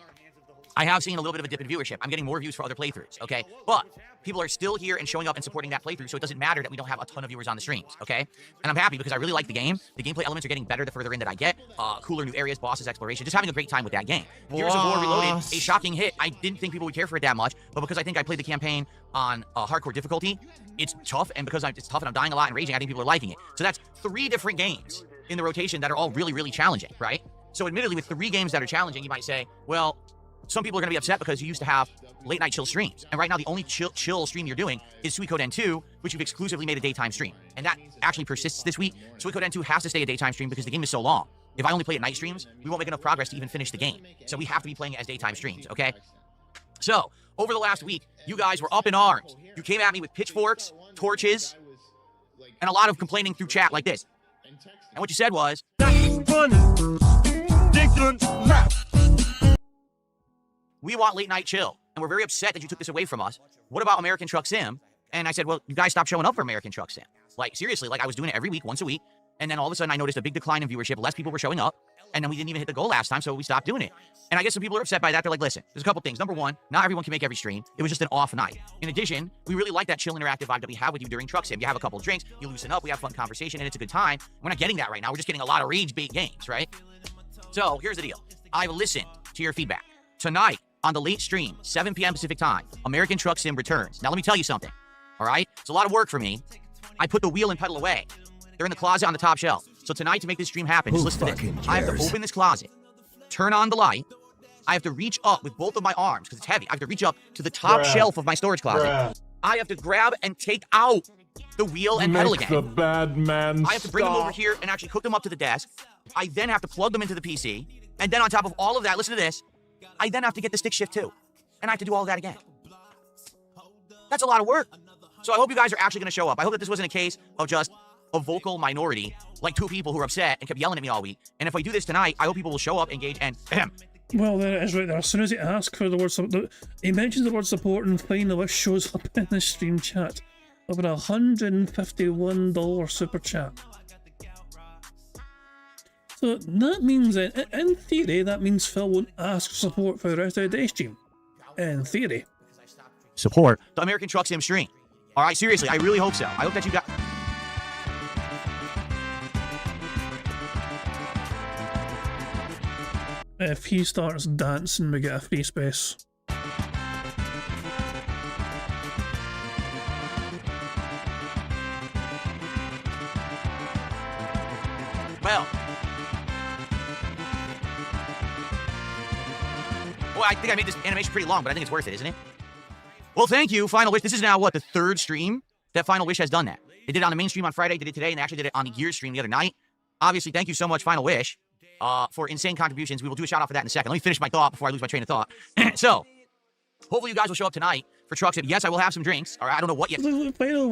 I have seen a little bit of a dip in viewership. I'm getting more views for other playthroughs, okay? But people are still here and showing up and supporting that playthrough, so it doesn't matter that we don't have a ton of viewers on the streams, okay? And I'm happy because I really like the game. The gameplay elements are getting better the further in that I get. Cooler new areas, bosses, exploration, just having a great time with that game. Gears of War Reloaded, a shocking hit. I didn't think people would care for it that much, but because I think I played the campaign on hardcore difficulty, it's tough, and because it's tough and I'm dying a lot and raging, I think people are liking it. So that's 3 different games in the rotation that are all really, really challenging, right? So admittedly, with 3 games that are challenging, you might say, well, some people are going to be upset because you used to have late night chill streams. And right now, the only chill stream you're doing is Suikoden 2, which you've exclusively made a daytime stream. And that actually persists this week. Suikoden 2 has to stay a daytime stream because the game is so long. If I only play at night streams, we won't make enough progress to even finish the game. So we have to be playing it as daytime streams, okay? So, over the last week, you guys were up in arms. You came at me with pitchforks, torches, and a lot of complaining through chat like this. And what you said was, we want late night chill, and we're very upset that you took this away from us. What about American Truck Sim? And I said, well, you guys stopped showing up for American Truck Sim. Like, seriously, like I was doing it every week, once a week, and then all of a sudden I noticed a big decline in viewership, less people were showing up, and then we didn't even hit the goal last time, so we stopped doing it. And I guess some people are upset by that. They're like, listen, there's a couple things. Number one, not everyone can make every stream. It was just an off night. In addition, we really like that chill interactive vibe that we have with you during Truck Sim. You have a couple of drinks, you loosen up, we have fun conversation, and it's a good time. We're not getting that right now. We're just getting a lot of rage bait games, right? So here's the deal. I've listened to your feedback. Tonight, on the late stream, 7 p.m. Pacific time, American Truck Sim returns. Now, let me tell you something, all right? It's a lot of work for me. I put the wheel and pedal away. They're in the closet on the top shelf. So tonight, to make this stream happen, just listen to this. I have to open this closet, turn on the light. I have to reach up with both of my arms, because it's heavy. I have to reach up to the top shelf of my storage closet. I have to grab and take out the wheel and pedal again. The bad man I have to bring them over here and actually hook them up to the desk. I then have to plug them into the PC. And then on top of all of that, listen to this, I then have to get the stick shift too. And I have to do all of that again. That's a lot of work. So I hope you guys are actually going to show up. I hope that this wasn't a case of just a vocal minority, like 2 people who were upset and kept yelling at me all week. And if I do this tonight, I hope people will show up, engage, and Well, there it is right there. As soon as he asks for the word support, he mentions the word support and Final Wish shows up in the stream chat. Over $151 super chat. So that means, in theory, that means Phil won't ask for support for the rest of the day stream. In theory. support the American Truck Sim stream. All right, seriously, I really hope so. I hope that you got. If he starts dancing, we get a free space. Well, I think I made this animation pretty long, but I think it's worth it, isn't it? Well, thank you, Final Wish. This is now, what, the third stream that Final Wish has done that. They did it on the main stream on Friday, they did it today, and they actually did it on the Gears stream the other night. Obviously, thank you so much, Final Wish, for insane contributions. We will do a shout-out for that in a second. Let me finish my thought before I lose my train of thought. So, hopefully you guys will show up tonight for Truck Sim. Yes, I will have some drinks. All right, I don't know what yet. Final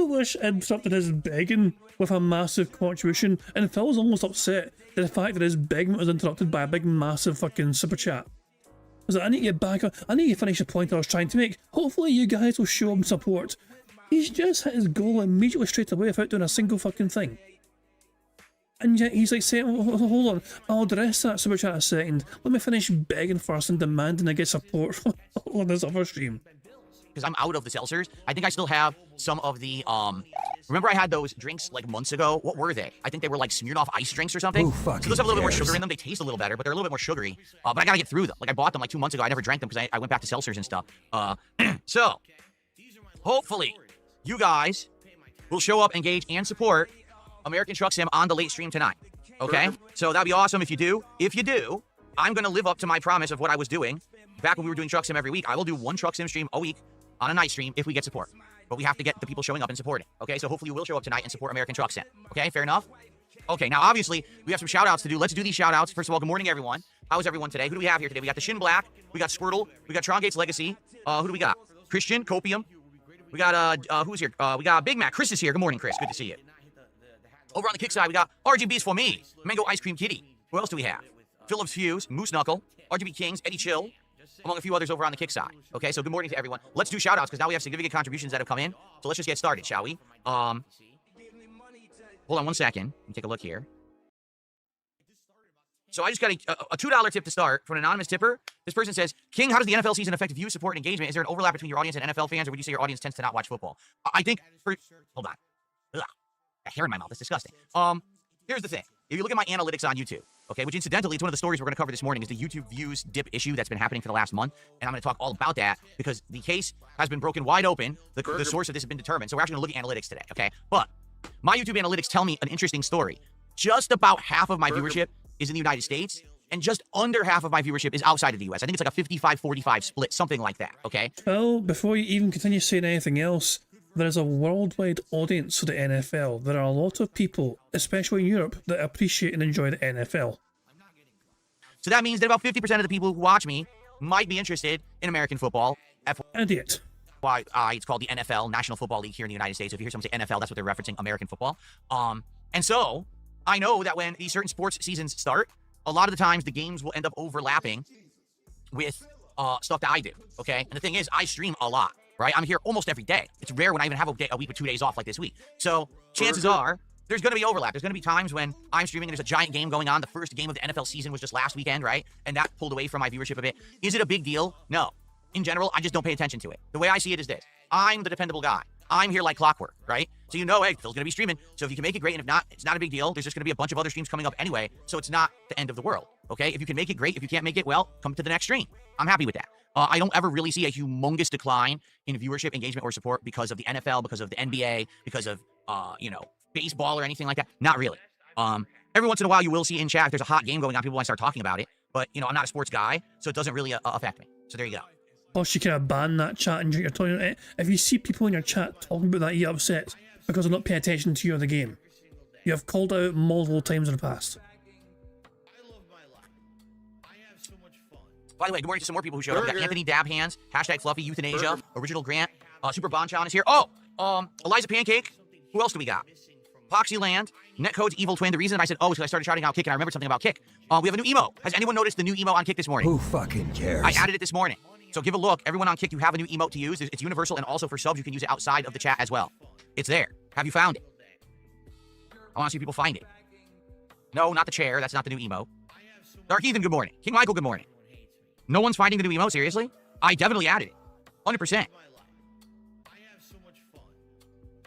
Wish interrupted his begging with a massive contribution, and Phil's almost upset at the fact that his begging was interrupted by a big, massive fucking super chat. I was like, I need to get back. I need to finish the point I was trying to make. Hopefully you guys will show him support. He's just hit his goal immediately straight away without doing a single fucking thing. And yet he's like saying, hold on, I'll address that super chat in a second. Let me finish begging first and demanding I get support on this other stream. Because I'm out of the seltzers. I think I still have some of the, remember I had those drinks like months ago? What were they? I think they were like Smirnoff ice drinks or something. So those have a little bit more sugar in them. They taste a little better, but they're a little bit more sugary. But I gotta get through them. Like I bought them like 2 months ago. I never drank them because I went back to seltzers and stuff. So, hopefully, you guys will show up, engage, and support American Truck Sim on the late stream tonight. Okay? So that'd be awesome if you do. If you do, I'm gonna live up to my promise of what I was doing back when we were doing Truck Sim every week. I will do one Truck Sim stream a week on a night stream if we get support. But we have to get the people showing up and supporting. Okay, so hopefully you will show up tonight and support American Truck Sim. Okay, fair enough? Okay, now obviously we have some shout outs to do. Let's do these shout outs. First of all, good morning everyone. How is everyone today? Who do we have here today? We got the Shin Black, we got Squirtle, we got Tron Gates Legacy. Who do we got? Christian, Copium. We got who's here? We got Big Mac. Chris is here. Good morning, Chris. Good to see you. Over on the kick side, we got RGB's for me, Mango Ice Cream Kitty. Who else do we have? Phillips Fuse, Moose Knuckle, RGB Kings, Eddie Chill, among a few others over on the kick side. Okay, so good morning to everyone. Let's do shout-outs because now we have significant contributions that have come in. So let's just get started, shall we? Hold on one second. Let me take a look here. So I just got a $2 tip to start from an anonymous tipper. This person says, King, how does the NFL season affect view, support, and engagement? Is there an overlap between your audience and NFL fans, or would you say your audience tends to not watch football? I think, hold on. Ugh, a hair in my mouth. That's disgusting. Here's the thing. If you look at my analytics on YouTube, okay, which incidentally, it's one of the stories we're going to cover this morning, is the YouTube views dip issue that's been happening for the last month. And I'm going to talk all about that because the case has been broken wide open. The source of this has been determined. So we're actually going to look at analytics today, okay? But my YouTube analytics tell me an interesting story. Just about half of my viewership is in the United States, and just under half of my viewership is outside of the US. I think it's like a 55-45 split, something like that, okay? Well, before you even continue saying anything else, there is a worldwide audience for the NFL. There are a lot of people, especially in Europe, that appreciate and enjoy the NFL. So that means that about 50% of the people who watch me might be interested in American football. Idiot. Why it's called the NFL, National Football League here in the United States. So if you hear someone say NFL, that's what they're referencing, American football. And so I know that when these certain sports seasons start, a lot of the times the games will end up overlapping with stuff that I do, okay? And the thing is, I stream a lot, right? I'm here almost every day. It's rare when I even have a week with 2 days off like this week. So chances are there's going to be overlap. There's going to be times when I'm streaming and there's a giant game going on. The first game of the NFL season was just last weekend, right? And that pulled away from my viewership a bit. Is it a big deal? No. In general, I just don't pay attention to it. The way I see it is this. I'm the dependable guy. I'm here like clockwork, right? So you know, hey, Phil's going to be streaming. So if you can make it great, and if not, it's not a big deal. There's just going to be a bunch of other streams coming up anyway. So it's not the end of the world, okay? If you can make it, great. If you can't make it, well, come to the next stream. I'm happy with that. I don't ever really see a humongous decline in viewership, engagement, or support because of the NFL, because of the NBA, because of, baseball or anything like that. Not really. Every once in a while, you will see in chat, if there's a hot game going on, people might start talking about it. But, I'm not a sports guy, so it doesn't really affect me. So there you go. Plus, you can ban that chat and you're talking. If you see people in your chat talking about that, you get upset because they're not paying attention to you or the game. You have called out multiple times in the past. By the way, good morning to some more people who showed up. We got Anthony Dab Hands, hashtag Fluffy, Euthanasia, Original Grant, Super Bonchan is here. Oh, Eliza Pancake. Who else do we got? Poxy Land, Netcode's Evil Twin. The reason I said, is because I started shouting out Kick, and I remembered something about Kick. We have a new emo. Has anyone noticed the new emo on Kick this morning? Who fucking cares? I added it this morning. So give a look. Everyone on Kick, you have a new emote to use. It's universal, and also for subs, you can use it outside of the chat as well. It's there. Have you found it? I want to see people find it. No, not the chair. That's not the new emote. Dark Ethan, good morning. King Michael, good morning. No one's finding the new emote, seriously? I definitely added it. 100%.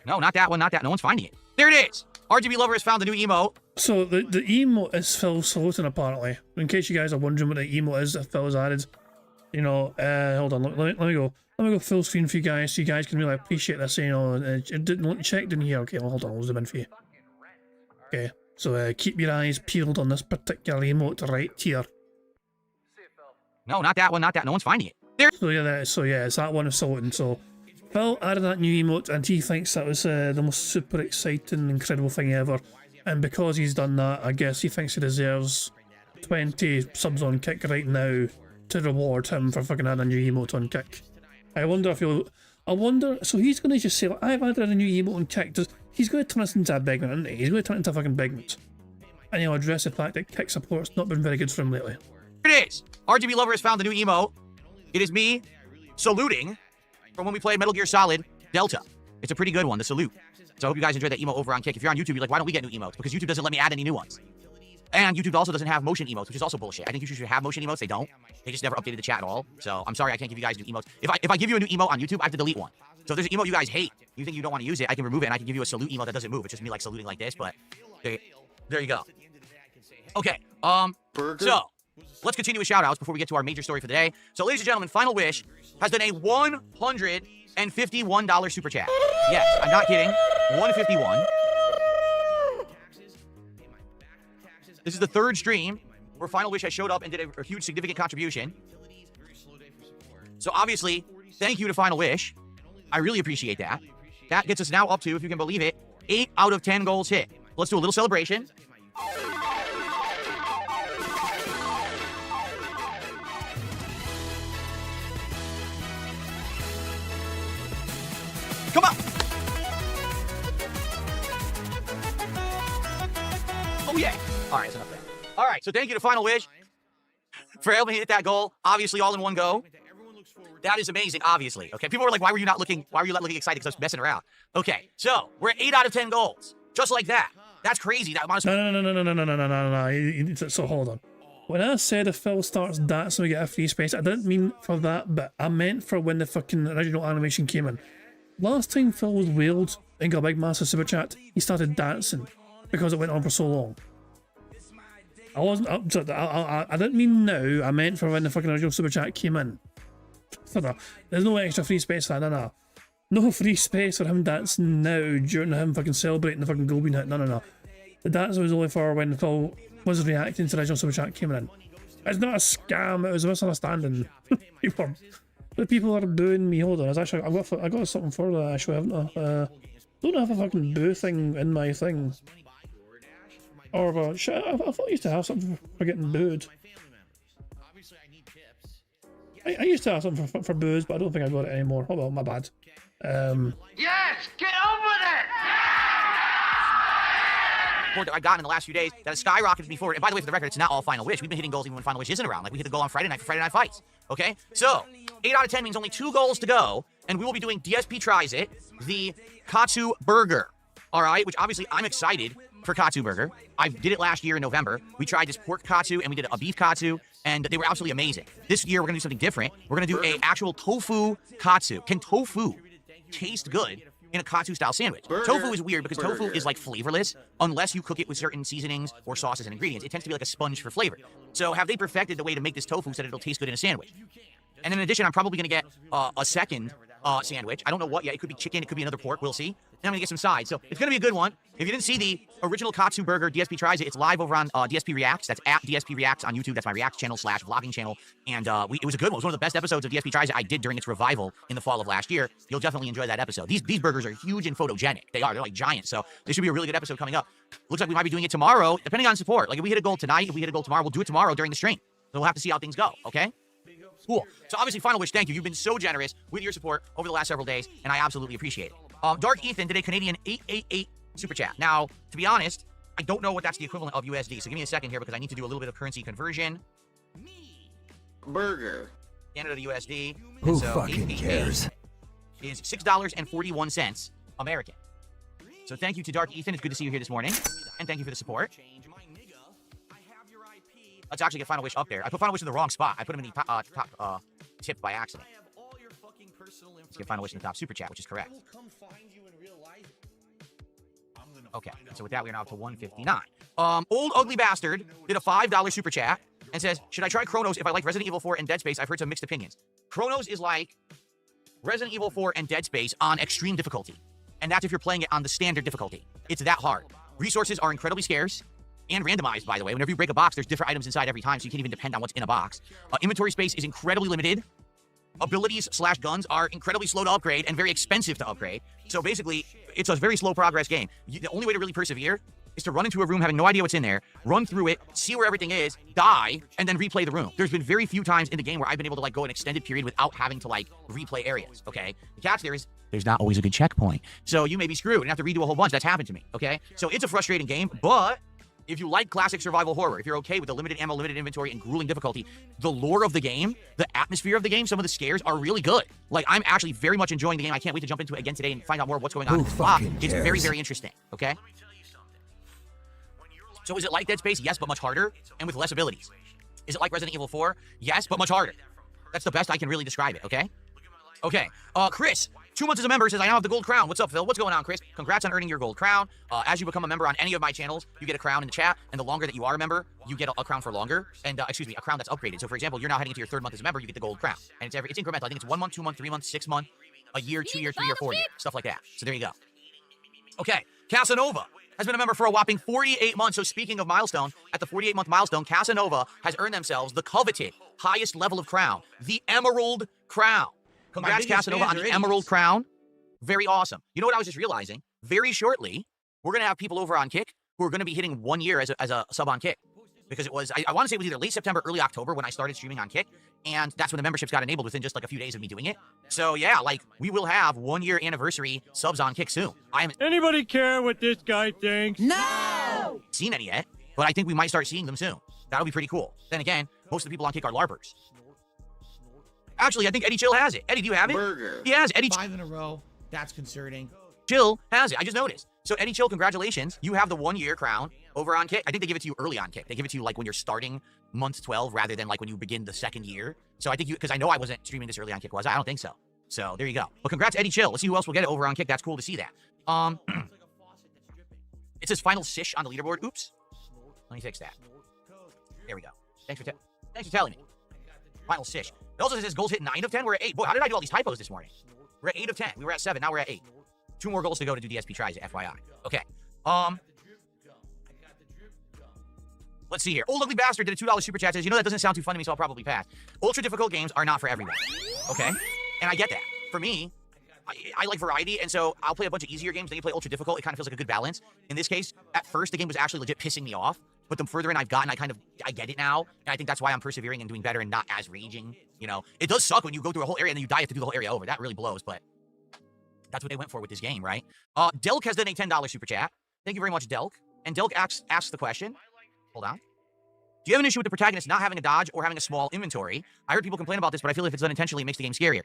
No, not that one, not that. No one's finding it. There it is. RGB Lover has found the new emote. So the emote is Phil Salutin apparently. In case you guys are wondering what the emote is that Phil has added, you know, hold on, let me go full screen for you guys so you guys can really appreciate this. You know, it didn't check in here. Okay, well, hold on, I'll zoom in for you. Okay, so keep your eyes peeled on this particular emote right here. No, not that one, not that. No one's finding it. There. So yeah, it's that one of Salutin. So Phil added that new emote and he thinks that was the most super exciting, incredible thing ever. And because he's done that, I guess he thinks he deserves 20 subs on Kick right now to reward him for fucking adding a new emote on Kick. I wonder if he'll... so he's going to just say, like, I've added a new emote on Kick. He's going to turn this into a big one, isn't he? He's going to turn it into a fucking big one. And he'll address the fact that Kick support's not been very good for him lately. Here it is. RGB Lover has found the new emote. It is me saluting from when we played Metal Gear Solid Delta. It's a pretty good one, the salute. So I hope you guys enjoyed that emote over on Kick. If you're on YouTube, you're like, why don't we get new emotes? Because YouTube doesn't let me add any new ones. And YouTube also doesn't have motion emotes, which is also bullshit. I think you should have motion emotes. They don't. They just never updated the chat at all. So I'm sorry I can't give you guys new emotes. If I give you a new emote on YouTube, I have to delete one. So if there's an emote you guys hate, you think you don't want to use it, I can remove it and I can give you a salute emote that doesn't move. It's just me like saluting like this, but there you go. Okay. So let's continue with shout-outs before we get to our major story for the day. So ladies and gentlemen, Final Wish has done a $151 super chat. Yes, I'm not kidding. 151. This is the third stream where Final Wish has showed up and did a huge significant contribution. So obviously, thank you to Final Wish. I really appreciate that. That gets us now up to, if you can believe it, 8 out of 10 goals hit. Let's do a little celebration. Come on! Oh yeah! All right, that's enough there. All right, so thank you to Final Wish for helping me hit that goal. Obviously, all in one go. That is amazing, obviously. Okay, people were like, why were you not looking excited? Because I was messing around. Okay, so we're at 8 out of 10 goals. Just like that. That's crazy. That amount of... No. So hold on. When I said if Phil starts dancing we get a free space, I didn't mean for that bit. I meant for when the fucking original animation came in. Last time Phil was wailed and got a big massive super chat, he started dancing because it went on for so long. I wasn't up to that. I didn't mean now. I meant for when the fucking original super chat came in. There's no extra free space for that. No free space for him dancing now during him fucking celebrating the fucking goal being hit. No. The dance was only for when Phil was reacting to the original super chat came in. It's not a scam. It was a misunderstanding. People are booing me. Hold on. I got something for that actually, haven't I? Don't have a fucking boo thing in my thing. Or shit, I thought I used to have something for getting booed. I used to have something for boos, but I don't think I got it anymore. Oh well, my bad. Yes! Get on with it! That I've gotten in the last few days that has skyrocketed me forward. And by the way, for the record, it's not all Final Wish. We've been hitting goals even when Final Wish isn't around. Like we hit the goal on Friday night for Friday Night Fights. Okay? So, 8 out of 10 means only 2 goals to go. And we will be doing DSP Tries It, the Katsu Burger. Alright? Which obviously I'm excited for Katsu Burger. I did it last year in November. We tried this pork katsu and we did a beef katsu. And they were absolutely amazing. This year, we're going to do something different. We're going to do an actual tofu katsu. Can tofu taste good in a katsu-style sandwich? Tofu is weird because tofu is like flavorless unless you cook it with certain seasonings or sauces and ingredients. It tends to be like a sponge for flavor. So have they perfected the way to make this tofu so that it'll taste good in a sandwich? And in addition, I'm probably going to get a second sandwich. I don't know what yet. It could be chicken. It could be another pork. We'll see. And I'm going to get some sides. So it's going to be a good one. If you didn't see the original Katsu Burger, DSP Tries It, it's live over on DSP Reacts. That's at DSP Reacts on YouTube. That's my React channel / vlogging channel. And it was a good one. It was one of the best episodes of DSP Tries It I did during its revival in the fall of last year. You'll definitely enjoy that episode. These burgers are huge and photogenic. They are. They're like giant. So this should be a really good episode coming up. Looks like we might be doing it tomorrow, depending on support. Like if we hit a goal tonight, if we hit a goal tomorrow, we'll do it tomorrow during the stream. So we'll have to see how things go, okay? Cool. So obviously, Final Wish, thank you. You've been so generous with your support over the last several days, and I absolutely appreciate it. Dark Ethan did a Canadian 888 super chat. Now, to be honest, I don't know what that's the equivalent of USD, so give me a second here because I need to do a little bit of currency conversion. Burger. Canada to USD. Who so fucking cares? Is $6.41 American. So thank you to Dark Ethan. It's good to see you here this morning, and thank you for the support. Let's actually get Final Wish up there. I put Final Wish in the wrong spot. I put him in the top tip by accident. Let's get final wish in the top super chat, which is correct. Okay, so with that, we're now up to 159. Old Ugly Bastard did a $5 super chat and says, should I try Chronos if I like Resident Evil 4 and Dead Space? I've heard some mixed opinions. Chronos is like Resident Evil 4 and Dead Space on extreme difficulty. And that's if you're playing it on the standard difficulty. It's that hard. Resources are incredibly scarce and randomized, by the way. Whenever you break a box, there's different items inside every time, so you can't even depend on what's in a box. Inventory space is incredibly limited. Abilities / guns are incredibly slow to upgrade and very expensive to upgrade. So basically, it's a very slow progress game. The only way to really persevere is to run into a room having no idea what's in there, run through it, see where everything is, die, and then replay the room. There's been very few times in the game where I've been able to like go an extended period without having to like replay areas, okay? The catch there is there's not always a good checkpoint. So you may be screwed and have to redo a whole bunch. That's happened to me, okay? So it's a frustrating game, but if you like classic survival horror, if you're okay with the limited ammo, limited inventory, and grueling difficulty, the lore of the game, the atmosphere of the game, some of the scares are really good. Like, I'm actually very much enjoying the game. I can't wait to jump into it again today and find out more of what's going on. It's very, very interesting, okay? So is it like Dead Space? Yes, but much harder, and with less abilities. Is it like Resident Evil 4? Yes, but much harder. That's the best I can really describe it, okay? Okay, Chris, 2 months as a member, says, I now have the gold crown. What's up, Phil? What's going on, Chris? Congrats on earning your gold crown. As you become a member on any of my channels, you get a crown in the chat, and the longer that you are a member, you get a crown for longer, and, excuse me, a crown that's upgraded. So, for example, you're now heading into your 3rd month as a member, you get the gold crown. And it's incremental. I think it's 1 month, 2 month, 3 months, 6 month, a year, 2 year, 3 year, 4 year, stuff like that. So there you go. Okay, Casanova has been a member for a whopping 48 months. So speaking of milestone, at the 48-month milestone, Casanova has earned themselves the coveted highest level of crown, the Emerald Crown. Congrats, Casanova, on the Emerald Crown. Very awesome. You know what I was just realizing? Very shortly, we're going to have people over on Kick who are going to be hitting 1 year as a sub on Kick. Because it was, I want to say it was either late September, early October when I started streaming on Kick. And that's when the memberships got enabled within just like a few days of me doing it. So yeah, like we will have 1 year anniversary subs on Kick soon. Anybody care what this guy thinks? No! Seen any yet, but I think we might start seeing them soon. That'll be pretty cool. Then again, most of the people on Kick are LARPers. Actually, I think Eddie Chill has it. Eddie, do you have it? Burger. He has Eddie. 5 in a row. That's concerning. Chill has it. I just noticed. So Eddie Chill, congratulations. You have the 1 year crown over on Kick. I think they give it to you early on Kick. They give it to you like when you're starting month 12 rather than like when you begin the 2nd year. So I think because I know I wasn't streaming this early on Kick, was I? I don't think so. So there you go. Well, congrats, Eddie Chill. Let's see who else will get it over on Kick. That's cool to see that. It says final sish on the leaderboard. Oops. Let me fix that. There we go. Thanks for telling me. Final sish. It also says goals hit 9 of 10. We're at 8. Boy, how did I do all these typos this morning? We're at 8 of 10. We were at 7. Now we're at 8. 2 more goals to go to do DSP tries, FYI. Okay. Let's see here. Old Ugly Bastard did a $2 super chat. Says, you know, that doesn't sound too fun to me, so I'll probably pass. Ultra difficult games are not for everyone. Okay? And I get that. For me, I like variety, and so I'll play a bunch of easier games, then you play ultra difficult. It kind of feels like a good balance. In this case, at first, the game was actually legit pissing me off, but the further in I've gotten, I get it now, and I think that's why I'm persevering and doing better and not as raging, you know? It does suck when you go through a whole area and then you die, you have to do the whole area over. That really blows, but that's what they went for with this game, right? Delk has done a $10 super chat. Thank you very much, Delk. And Delk asks the question, hold on. Do you have an issue with the protagonist not having a dodge or having a small inventory? I heard people complain about this, but I feel if it's done intentionally, it makes the game scarier.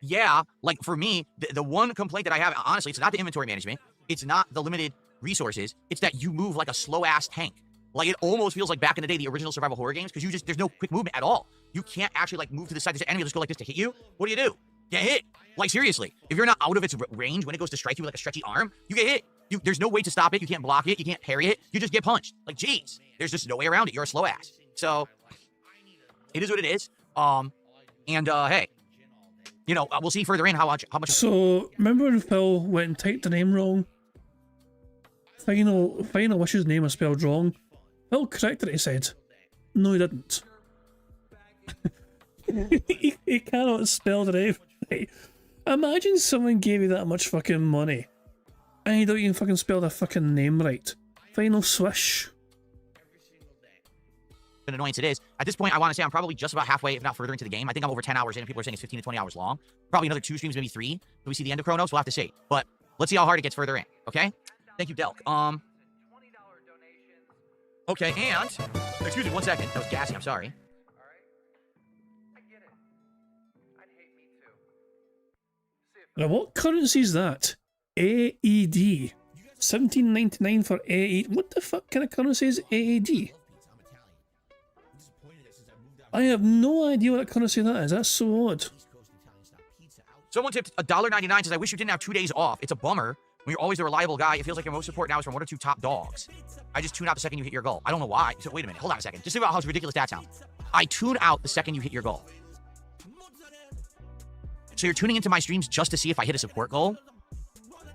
Yeah, like for me, the one complaint that I have, honestly, it's not the inventory management. It's not the limited resources. It's that you move like a slow-ass tank. Like, it almost feels like back in the day, the original survival horror games, because there's no quick movement at all. You can't actually, like, move to the side. There's an enemy just go like this to hit you. What do? Get hit. Like, seriously. If you're not out of its range when it goes to strike you with, like, a stretchy arm, you get hit. There's no way to stop it. You can't block it. You can't parry it. You just get punched. Like, jeez. There's just no way around it. You're a slow-ass. So, it is what it is. Hey. You know, we'll see further in how much. So, remember when Phil went and typed the name wrong? Final Wish's name was spelled wrong. Phil corrected it, he said. No, he didn't. he cannot spell the name right. Imagine someone gave you that much fucking money and you don't even fucking spell their fucking name right. Final Swish. An annoyance it is. At this point, I want to say I'm probably just about halfway, if not further into the game. I think I'm over 10 hours in, and people are saying it's 15 to 20 hours long. Probably another 2 streams, maybe 3. Do we see the end of Chronos? We'll have to see. But let's see how hard it gets further in, okay? Thank you, Delk. Okay, and... Excuse me, 1 second. That was gassy, I'm sorry. Now, what currency is that? AED. 17.99 for AED. What the fuck kind of currency is AED? I have no idea what currency that is. That's so odd. Someone tipped $1.99, says, I wish you didn't have 2 days off. It's a bummer. When you're always a reliable guy, it feels like your most support now is from 1 or 2 top dogs. I just tune out the second you hit your goal. I don't know why. So wait a minute. Hold on a second. Just think about how ridiculous that sounds. I tune out the second you hit your goal. So you're tuning into my streams just to see if I hit a support goal?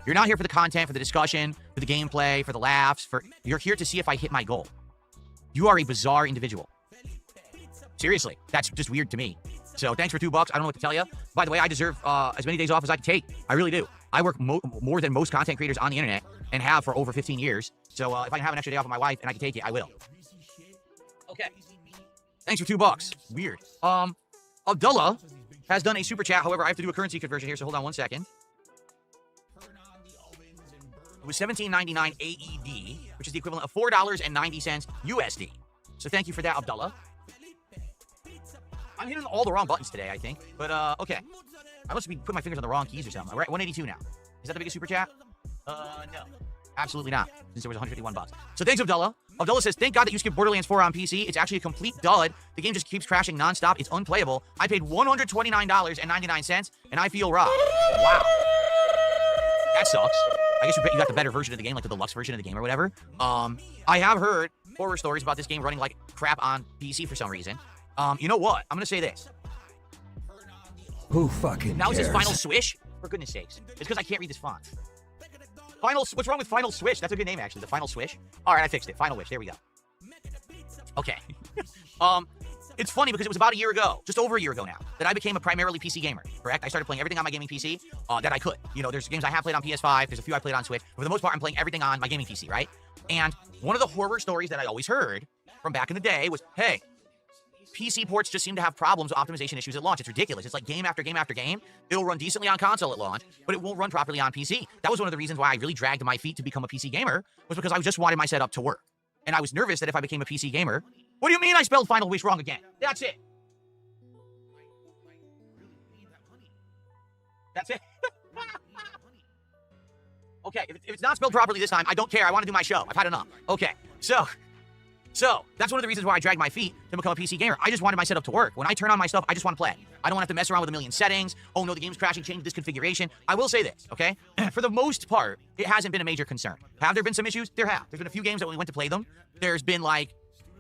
You're not here for the content, for the discussion, for the gameplay, for the laughs. You're here to see if I hit my goal. You are a bizarre individual. Seriously, that's just weird to me. So thanks for $2. I don't know what to tell you. By the way, I deserve as many days off as I can take. I really do. I work more than most content creators on the internet and have for over 15 years. So if I can have an extra day off with my wife and I can take it, I will. Okay. Thanks for $2. Weird. Abdullah has done a super chat. However, I have to do a currency conversion here, so hold on 1 second. It was $17.99 AED, which is the equivalent of $4.90 USD. So thank you for that, Abdullah. I'm hitting all the wrong buttons today, I think. But, okay. I must be putting my fingers on the wrong keys or something. We're at 182 now. Is that the biggest super chat? No. Absolutely not, since there was $151. So thanks, Abdullah. Abdullah says, thank God that you skipped Borderlands 4 on PC. It's actually a complete dud. The game just keeps crashing nonstop. It's unplayable. I paid $129.99, and I feel robbed. Wow. That sucks. I guess you got the better version of the game, like the deluxe version of the game or whatever. I have heard horror stories about this game running like crap on PC for some reason. You know what? I'm going to say this. Who fucking Now it cares? says Final Swish? For goodness sakes. It's because I can't read this font. What's wrong with Final Swish? That's a good name, actually. The Final Swish. All right, I fixed it. Final Wish. There we go. Okay. It's funny because it was about a year ago, just over a year ago now, that I became a primarily PC gamer, correct? I started playing everything on my gaming PC that I could. You know, there's games I have played on PS5. There's a few I played on Switch. But for the most part, I'm playing everything on my gaming PC, right? And one of the horror stories that I always heard from back in the day was, hey, PC ports just seem to have problems with optimization issues at launch. It's ridiculous. It's like game after game after game. It'll run decently on console at launch, but it won't run properly on PC. That was one of the reasons why I really dragged my feet to become a PC gamer, was because I just wanted my setup to work. And I was nervous that if I became a PC gamer, what do you mean I spelled Final Wish wrong again? That's it. That's it. Okay, if it's not spelled properly this time, I don't care. I want to do my show. I've had enough. Okay, so that's one of the reasons why I dragged my feet to become a PC gamer. I just wanted my setup to work. When I turn on my stuff, I just want to play. I don't want to have to mess around with a million settings. Oh no, the game's crashing, change this configuration. I will say this, okay? For the most part, it hasn't been a major concern. Have there been some issues? There have. There's been a few games that when we went to play them, there's been like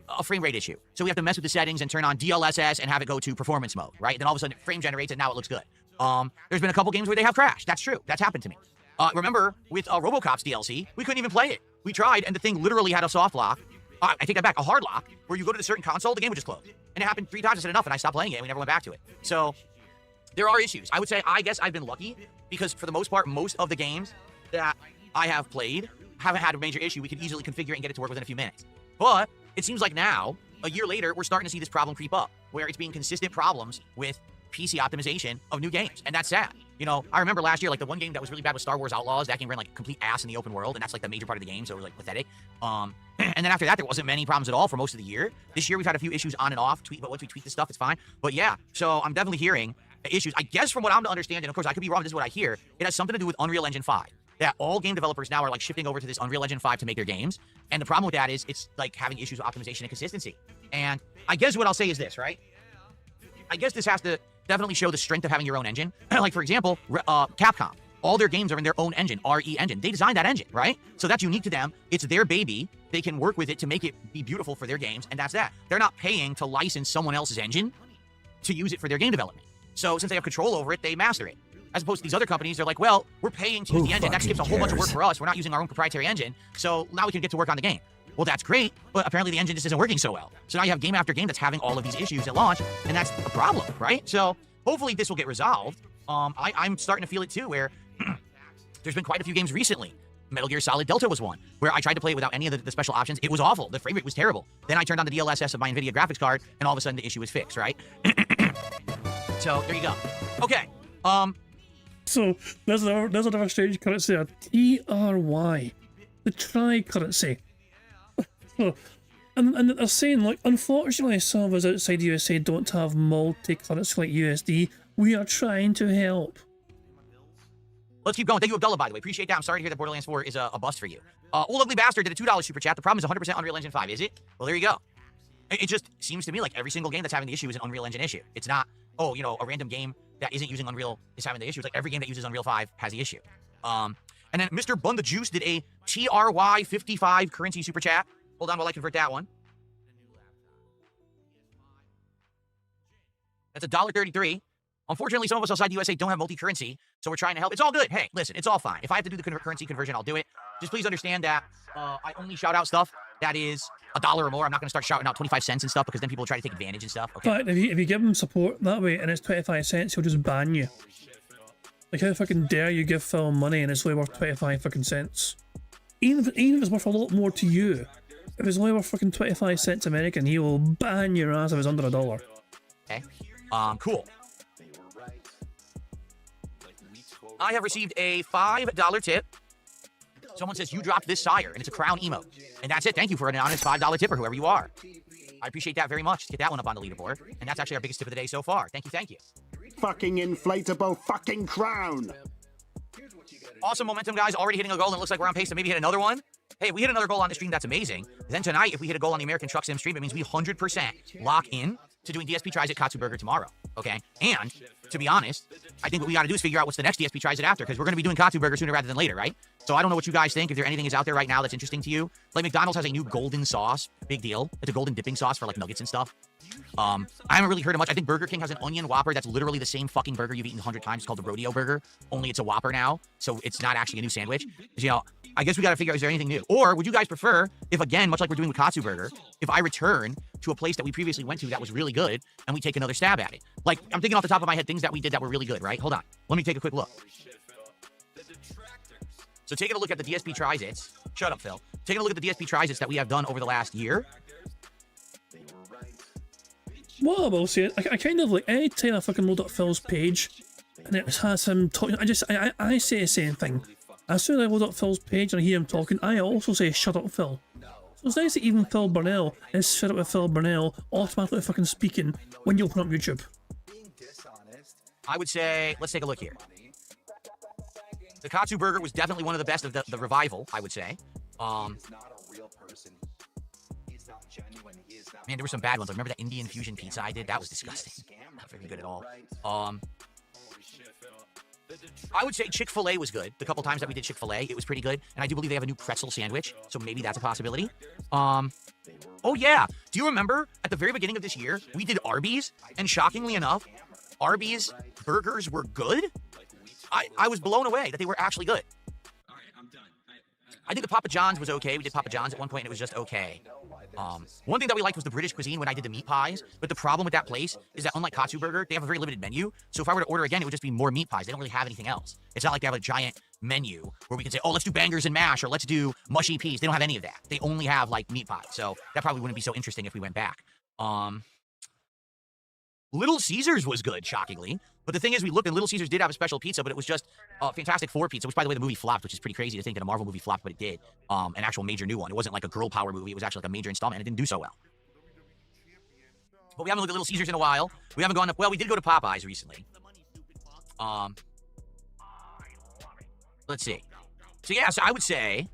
a frame rate issue. So we have to mess with the settings and turn on DLSS and have it go to performance mode, right? Then all of a sudden it frame generates and now it looks good. There's been a couple games where they have crashed. That's true. That's happened to me. Remember with RoboCop's DLC, we couldn't even play it. We tried and the thing literally had a soft lock. I take that back, a hard lock, where you go to the certain console, the game would just close. And it happened 3 times, I said enough, and I stopped playing it, and we never went back to it. So, there are issues. I would say, I guess I've been lucky, because for the most part, most of the games that I have played haven't had a major issue. We can easily configure it and get it to work within a few minutes. But, it seems like now, a year later, we're starting to see this problem creep up, where it's being consistent problems with PC optimization of new games, and that's sad. You know, I remember last year, like, the one game that was really bad was Star Wars Outlaws. That game ran like complete ass in the open world, and that's like the major part of the game, so it was like pathetic. And then after that, there wasn't many problems at all for most of the year. This year, we've had a few issues on and off, but once we tweak this stuff, it's fine. But yeah, so I'm definitely hearing issues. I guess from what I'm to understand, and of course, I could be wrong, this is what I hear, it has something to do with Unreal Engine 5. That all game developers now are like shifting over to this Unreal Engine 5 to make their games. And the problem with that is it's like having issues with optimization and consistency. And I guess what I'll say is this, right? I guess this has to definitely show the strength of having your own engine. Like, for example, Capcom. All their games are in their own engine, RE engine. They designed that engine, right? So that's unique to them. It's their baby. They can work with it to make it be beautiful for their games, and that's that. They're not paying to license someone else's engine to use it for their game development. So since they have control over it, they master it. As opposed to these other companies, they're like, well, we're paying to use the engine. That skips a whole bunch of work for us. We're not using our own proprietary engine, so now we can get to work on the game. Well, that's great, but apparently the engine just isn't working so well. So now you have game after game that's having all of these issues at launch, and that's a problem, right? So hopefully this will get resolved. I'm starting to feel it too, where there's been quite a few games recently. Metal Gear Solid Delta was one, where I tried to play it without any of the special options. It was awful. The frame rate was terrible. Then I turned on the DLSS of my NVIDIA graphics card, and all of a sudden the issue was fixed, right? So there you go. Okay. So there's another strange currency, a TRY, the try currency. And they're saying, like, unfortunately, some of us outside the USA don't have multi-currency like USD. We are trying to help. Let's keep going. Thank you, Abdullah, by the way. Appreciate that. I'm sorry to hear that Borderlands 4 is a bust for you. Old Ugly Bastard did a $2 super chat. The problem is 100% Unreal Engine 5, is it? Well, there you go. It just seems to me like every single game that's having the issue is an Unreal Engine issue. It's not oh, you know, a random game that isn't using Unreal is having the issue. It's like every game that uses Unreal 5 has the issue. And then Mr. Bun the Juice did a TRY55 currency super chat. Hold on while I convert that one. That's $1.33. Unfortunately, some of us outside the USA don't have multi-currency, so we're trying to help. It's all good. Hey, listen, it's all fine. If I have to do the currency conversion, I'll do it. Just please understand that I only shout out stuff that is $1 or more. I'm not going to start shouting out 25 cents and stuff because then people will try to take advantage and stuff. Okay. But if you give him support that way and it's 25 cents, he'll just ban you. Like, how fucking dare you give Phil money and it's only worth 25 fucking cents? Even if it's worth a lot more to you, if it's only worth fucking 25 cents American, he will ban your ass if it's under $1. Okay. Cool. I have received a $5 tip. Someone says, you dropped this sire, and it's a crown emote. And that's it. Thank you for an honest $5 tip, or whoever you are. I appreciate that very much. Let's get that one up on the leaderboard. And that's actually our biggest tip of the day so far. Thank you, thank you. Fucking inflatable fucking crown. Awesome momentum, guys. Already hitting a goal, and it looks like we're on pace to maybe hit another one. Hey, if we hit another goal on the stream, that's amazing. Then tonight, if we hit a goal on the American Truck Sim stream, it means we 100% lock in to doing DSP Tries at Katsu Burger tomorrow, okay? And, to be honest, I think what we got to do is figure out what's the next DSP Tries it after, because we're going to be doing Katsu Burger sooner rather than later, right? So I don't know what you guys think, if there anything is out there right now that's interesting to you. Like, McDonald's has a new golden sauce. Big deal. It's a golden dipping sauce for, like, nuggets and stuff. I haven't really heard of much. I think Burger King has an onion Whopper that's literally the same fucking burger you've eaten 100 times. It's called the Rodeo Burger, only it's a Whopper now, so it's not actually a new sandwich. You know, I guess we got to figure out, is there anything new? Or would you guys prefer, if again, much like we're doing with Katsu Burger, if I return to a place that we previously went to that was really good, and we take another stab at it? Like, I'm thinking off the top of my head things that we did that were really good, right? Hold on. Let me take a quick look. So taking a look at the DSP Tries-Its. Shut up, Phil. Taking a look at the DSP Tries-Its that we have done over the last year. What I will say, I kind of like, any time I fucking load up Phil's page, and it has him talking, I say the same thing. As soon as I load up Phil's page and I hear him talking, I also say, shut up, Phil. So it's nice that even Phil Burnell is fed up with Phil Burnell automatically fucking speaking when you open up YouTube. I would say, let's take a look here. The Katsu Burger was definitely one of the best of the revival, I would say. Man, there were some bad ones. I remember that Indian fusion pizza I did. That was disgusting. Not very good at all. I would say Chick-fil-A was good. The couple times that we did Chick-fil-A, it was pretty good. And I do believe they have a new pretzel sandwich, so maybe that's a possibility. Oh, yeah. Do you remember at the very beginning of this year, we did Arby's? And shockingly enough, Arby's burgers were good? I was blown away that they were actually good. I think the Papa John's was okay. We did Papa John's at one point, and it was just okay. One thing that we liked was the British cuisine when I did the meat pies, but the problem with that place is that unlike Katsu Burger, they have a very limited menu, so if I were to order again, it would just be more meat pies. They don't really have anything else. It's not like they have a giant menu where we can say, oh, let's do bangers and mash, or let's do mushy peas. They don't have any of that. They only have, like, meat pies, so that probably wouldn't be so interesting if we went back. Little Caesars was good, shockingly. But the thing is, we looked, and Little Caesars did have a special pizza, but it was just Fantastic Four pizza, which, by the way, the movie flopped, which is pretty crazy to think that a Marvel movie flopped, but it did. An actual major new one. It wasn't like a girl power movie. It was actually like a major installment, and it didn't do so well. But we haven't looked at Little Caesars in a while. We haven't gone up. Well, we did go to Popeyes recently. Let's see. So, yeah, so I would say...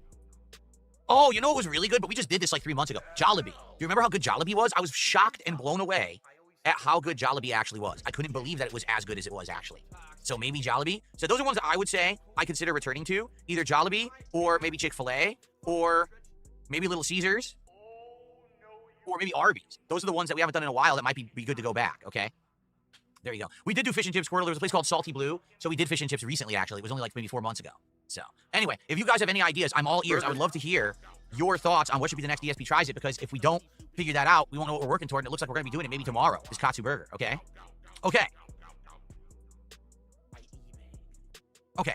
Oh, you know what was really good? But we just did this like 3 months ago. Jollibee. Do you remember how good Jollibee was? I was shocked and blown away at how good Jollibee actually was. I couldn't believe that it was as good as it was, actually. So maybe Jollibee. So those are ones that I would say I consider returning to. Either Jollibee, or maybe Chick-fil-A, or maybe Little Caesars, or maybe Arby's. Those are the ones that we haven't done in a while that might be good to go back, okay? There you go. We did do fish and chips, Squirtle. There was a place called Salty Blue, so we did fish and chips recently, actually. It was only like maybe 4 months ago. So, anyway, if you guys have any ideas, I'm all ears. I would love to hear your thoughts on what should be the next DSP Tries It, because if we don't figure that out, we won't know what we're working toward, and it looks like we're going to be doing it maybe tomorrow, this Katsu Burger, okay? Okay. Okay,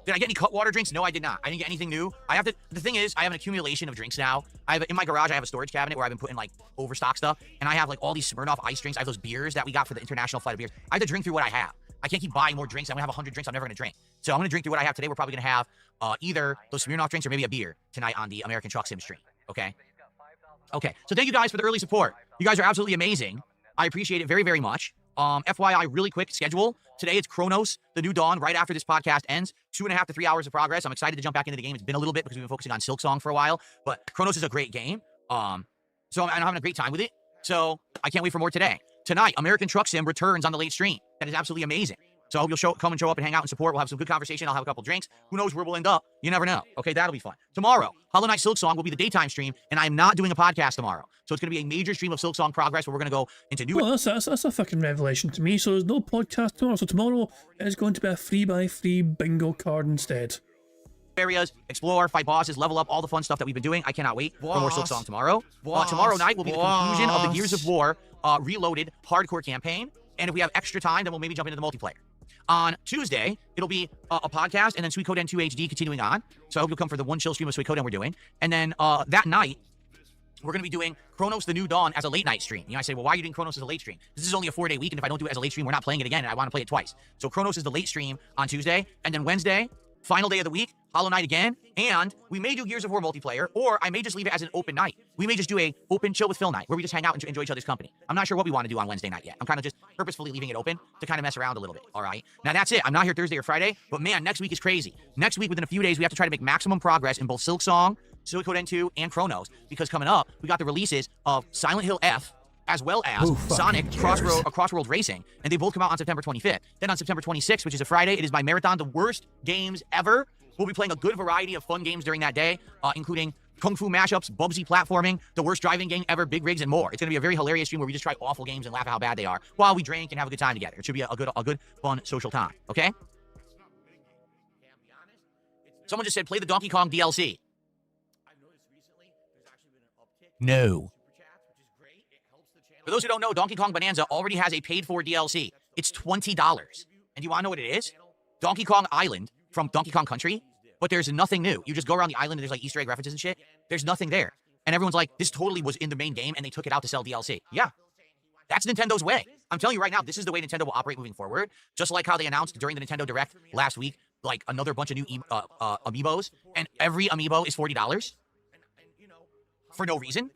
did I get any Cutwater drinks? No, I did not. I didn't get anything new. The thing is, I have an accumulation of drinks now. In my garage, I have a storage cabinet where I've been putting, like, overstock stuff, and I have, like, all these Smirnoff ice drinks. I have those beers that we got for the international flight of beers. I have to drink through what I have. I can't keep buying more drinks. I'm going to have 100 drinks I'm never going to drink. So I'm going to drink through what I have today. We're probably going to have either those Smirnoff drinks or maybe a beer tonight on the American Truck Sim stream, okay? Okay, so thank you guys for the early support. You guys are absolutely amazing. I appreciate it very, very much. FYI, really quick schedule. Today it's Chronos, The New Dawn, right after this podcast ends. 2.5 to 3 hours of progress. I'm excited to jump back into the game. It's been a little bit because we've been focusing on Silksong for a while, but Chronos is a great game. So I'm having a great time with it. So I can't wait for more today. tonight, American Truck Sim returns on the late stream. That is absolutely amazing. So I hope you'll come and show up and hang out and support. We'll have some good conversation. I'll have a couple drinks. Who knows where we'll end up? You never know. Okay, that'll be fun. Tomorrow, Hollow Knight Silksong will be the daytime stream, and I'm not doing a podcast tomorrow. So it's going to be a major stream of Silksong progress where we're going to go into new... Well, that's a fucking revelation to me. So there's no podcast tomorrow. So tomorrow is going to be a 3x3 bingo card instead. areas, explore, fight bosses, level up, all the fun stuff that we've been doing. I cannot wait for more Silksong tomorrow. Tomorrow night will be the conclusion of the Gears of War Reloaded hardcore campaign. And if we have extra time, then we'll maybe jump into the multiplayer. On Tuesday, it'll be a podcast and then Suikoden 2 HD continuing on. So I hope you'll come for the one chill stream of Suikoden we're doing. And then that night, we're going to be doing Chronos The New Dawn as a late night stream. You know, I say, well, why are you doing Chronos as a late stream? This is only a 4-day week, and if I don't do it as a late stream, we're not playing it again, and I want to play it twice. So Chronos is the late stream on Tuesday, and then Wednesday, final day of the week, Hollow Knight again, and we may do Gears of War multiplayer, or I may just leave it as an open night. We may just do a open chill with Phil night, where we just hang out and enjoy each other's company. I'm not sure what we want to do on Wednesday night yet. I'm kind of just purposefully leaving it open to kind of mess around a little bit, all right? Now, that's it. I'm not here Thursday or Friday, but man, next week is crazy. Next week, within a few days, we have to try to make maximum progress in both Silksong, Suikoden 2, and Chronos, because coming up, we got the releases of Silent Hill F, as well as Sonic Crossworld Racing, and they both come out on September 25th. Then on September 26th, which is a Friday, it is my marathon, the worst games ever. We'll be playing a good variety of fun games during that day, including Kung Fu mashups, Bubsy platforming, the worst driving game ever, Big Rigs, and more. It's going to be a very hilarious stream where we just try awful games and laugh at how bad they are while we drink and have a good time together. It should be a good, fun, social time, okay? Someone just said, play the Donkey Kong DLC. No. For those who don't know, Donkey Kong Bonanza already has a paid-for DLC. It's $20. And you want to know what it is? Donkey Kong Island from Donkey Kong Country, but there's nothing new. You just go around the island and there's like Easter egg references and shit. There's nothing there. And everyone's like, this totally was in the main game and they took it out to sell DLC. Yeah. That's Nintendo's way. I'm telling you right now, this is the way Nintendo will operate moving forward. Just like how they announced during the Nintendo Direct last week, like another bunch of new amiibos, and every amiibo is $40 for no reason.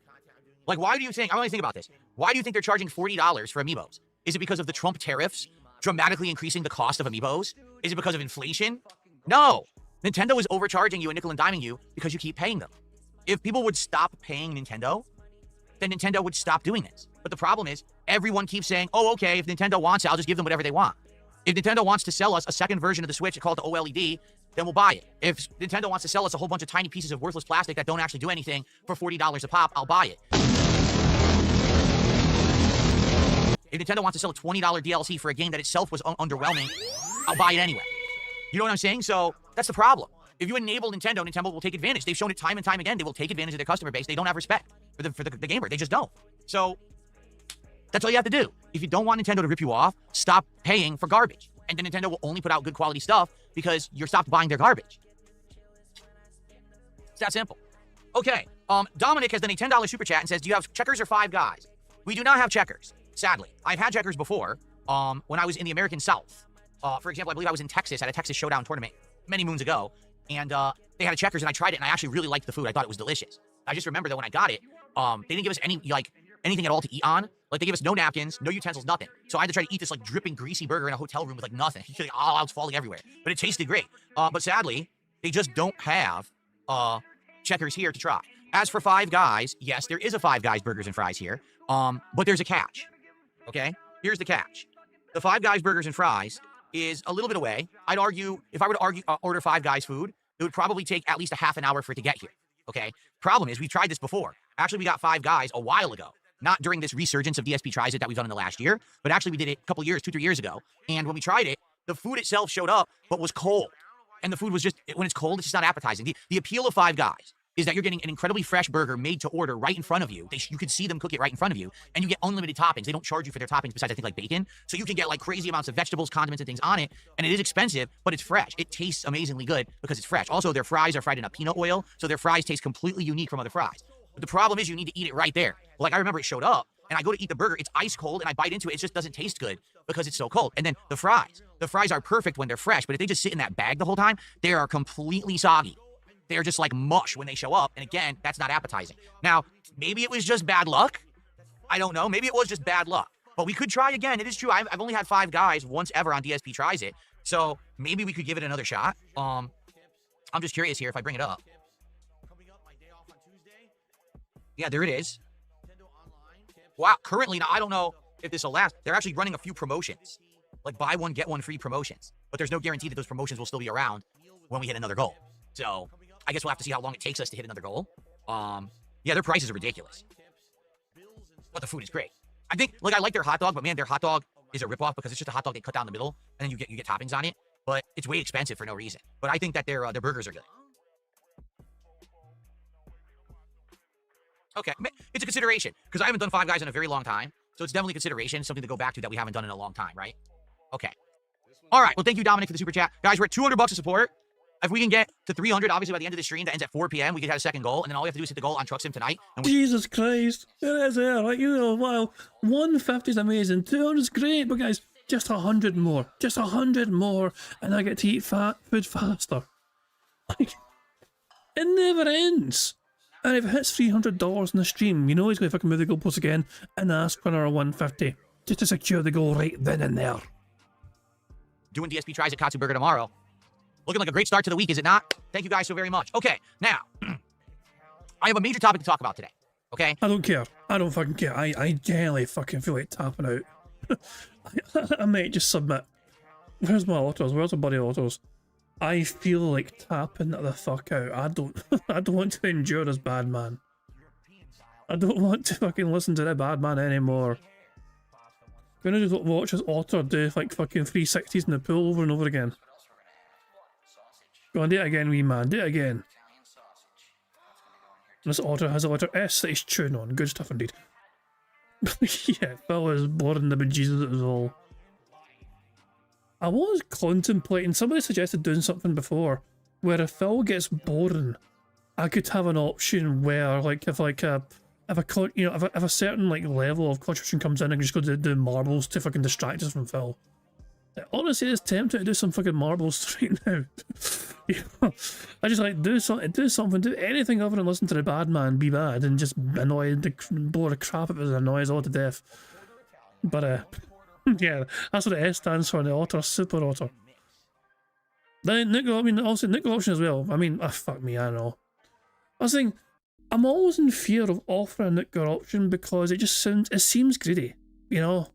Like, why do you think, I want to think about this. Why do you think they're charging $40 for amiibos? Is it because of the Trump tariffs dramatically increasing the cost of amiibos? Is it because of inflation? No. Nintendo is overcharging you and nickel and diming you because you keep paying them. If people would stop paying Nintendo, then Nintendo would stop doing this. But the problem is, everyone keeps saying, oh, okay, if Nintendo wants it, I'll just give them whatever they want. If Nintendo wants to sell us a second version of the Switch called the OLED, then we'll buy it. If Nintendo wants to sell us a whole bunch of tiny pieces of worthless plastic that don't actually do anything for $40 a pop, I'll buy it. If Nintendo wants to sell a $20 DLC for a game that itself was underwhelming, I'll buy it anyway. You know what I'm saying? So that's the problem. If you enable Nintendo, Nintendo will take advantage. They've shown it time and time again. They will take advantage of their customer base. They don't have respect for the gamer. They just don't. So that's all you have to do. If you don't want Nintendo to rip you off, stop paying for garbage. And then Nintendo will only put out good quality stuff because you're stopped buying their garbage. It's that simple. Okay. Dominic has done a $10 super chat and says, do you have checkers or Five Guys? We do not have checkers, sadly. I've had checkers before when I was in the American South. For example, I believe I was in Texas at a Texas Showdown tournament many moons ago, and they had a checkers, and I tried it, and I actually really liked the food. I thought it was delicious. I just remember that when I got it, they didn't give us anything at all to eat on. Like, they gave us no napkins, no utensils, nothing. So I had to try to eat this, like, dripping, greasy burger in a hotel room with, like, nothing. All out's falling everywhere. But it tasted great. But sadly, they just don't have checkers here to try. As for Five Guys, yes, there is a Five Guys Burgers and Fries here, but there's a catch, okay? Here's the catch. The Five Guys Burgers and Fries is a little bit away. I'd argue, if I were to order Five Guys food, it would probably take at least a half an hour for it to get here, okay? Problem is, we've tried this before. Actually, we got Five Guys a while ago. Not during this resurgence of DSP Tries It that we've done in the last year, but actually we did it a couple years, 2-3 years ago. And when we tried it, the food itself showed up, but was cold. And the food was just, when it's cold, it's just not appetizing. The appeal of Five Guys is that you're getting an incredibly fresh burger made to order right in front of you. You could see them cook it right in front of you, and you get unlimited toppings. They don't charge you for their toppings besides, I think, like bacon. So you can get like crazy amounts of vegetables, condiments, and things on it, and it is expensive, but it's fresh. It tastes amazingly good because it's fresh. Also, their fries are fried in a peanut oil, so their fries taste completely unique from other fries. But the problem is you need to eat it right there. Like, I remember it showed up, and I go to eat the burger, it's ice cold, and I bite into it, it just doesn't taste good because it's so cold. And then the fries are perfect when they're fresh, but if they just sit in that bag the whole time, they are completely soggy. They're just like mush when they show up, and again, that's not appetizing. Now, maybe it was just bad luck. I don't know. Maybe it was just bad luck. But we could try again. It is true. I've only had Five Guys once ever on DSP Tries It, so maybe we could give it another shot. I'm just curious here if I bring it up. Yeah, there it is. Wow, currently, now I don't know if this will last. They're actually running a few promotions, like buy one, get one free promotions. But there's no guarantee that those promotions will still be around when we hit another goal. So I guess we'll have to see how long it takes us to hit another goal. Yeah, their prices are ridiculous. But the food is great. I think, like, I like their hot dog, but man, their hot dog is a ripoff because it's just a hot dog they cut down the middle, and then you get toppings on it. But it's way expensive for no reason. But I think that their burgers are good. Okay, it's a consideration because I haven't done Five Guys in a very long time, so it's definitely a consideration, something to go back to that we haven't done in a long time, right? Okay. All right. Well, thank you, Dominic, for the super chat, guys. We're at $200 of support. If we can get to 300, obviously by the end of the stream that ends at 4 p.m., we could have a second goal, and then all we have to do is hit the goal on Truck Sim tonight. And Jesus Christ, it is there, like, you know, wow, 150 is amazing, 200 is great, but guys, just 100 more, just 100 more, and I get to eat food faster. Like, it never ends. And if it hits $300 in the stream, you know he's going to fucking move the goalpost again and ask for another 150 just to secure the goal right then and there. Doing DSP tries at Katsu Burger tomorrow. Looking like a great start to the week, is it not? Thank you guys so very much. Okay, now, I have a major topic to talk about today, okay? I don't care. I don't fucking care. I generally fucking feel like tapping out. I might just submit. Where's my autos? Where's my buddy autos? I feel like tapping the fuck out. I don't want to endure this bad man. I don't want to fucking listen to that bad man anymore. I'm gonna just watch his otter do like fucking 360s in the pool over and over again. Go on, do it again, wee man. Do it again. This otter has a letter S that he's chewing on. Good stuff indeed. Yeah, Phil is boring the bejesus of us all. I was contemplating, somebody suggested doing something before, where if Phil gets boring, I could have an option where, like, if a certain like level of contribution comes in, I can just go to do marbles to fucking distract us from Phil. Honestly, it's tempting to do some fucking marbles right now. You know, I just like do something, do anything other than listen to the bad man be bad and just bore the crap out of it and annoy us all to death. But yeah, that's what the S stands for, the otter, super otter. Then also nickel option as well. I mean, fuck me, I know. I was saying, I'm always in fear of offering a nickel option because it seems greedy, you know.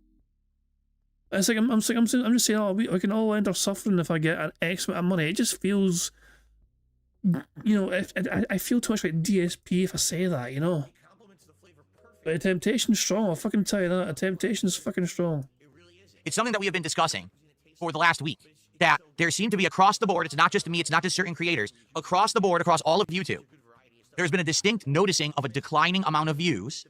It's like I'm just saying, oh, we can all end up suffering if I get an X amount of money. It just feels, you know, I feel too much like DSP if I say that, you know. But the temptation's strong. I'll fucking tell you that. The temptation's fucking strong. It's something that we have been discussing for the last week. That there seem to be across the board. It's not just me. It's not just certain creators. Across the board, across all of YouTube, there's been a distinct noticing of a declining amount of views.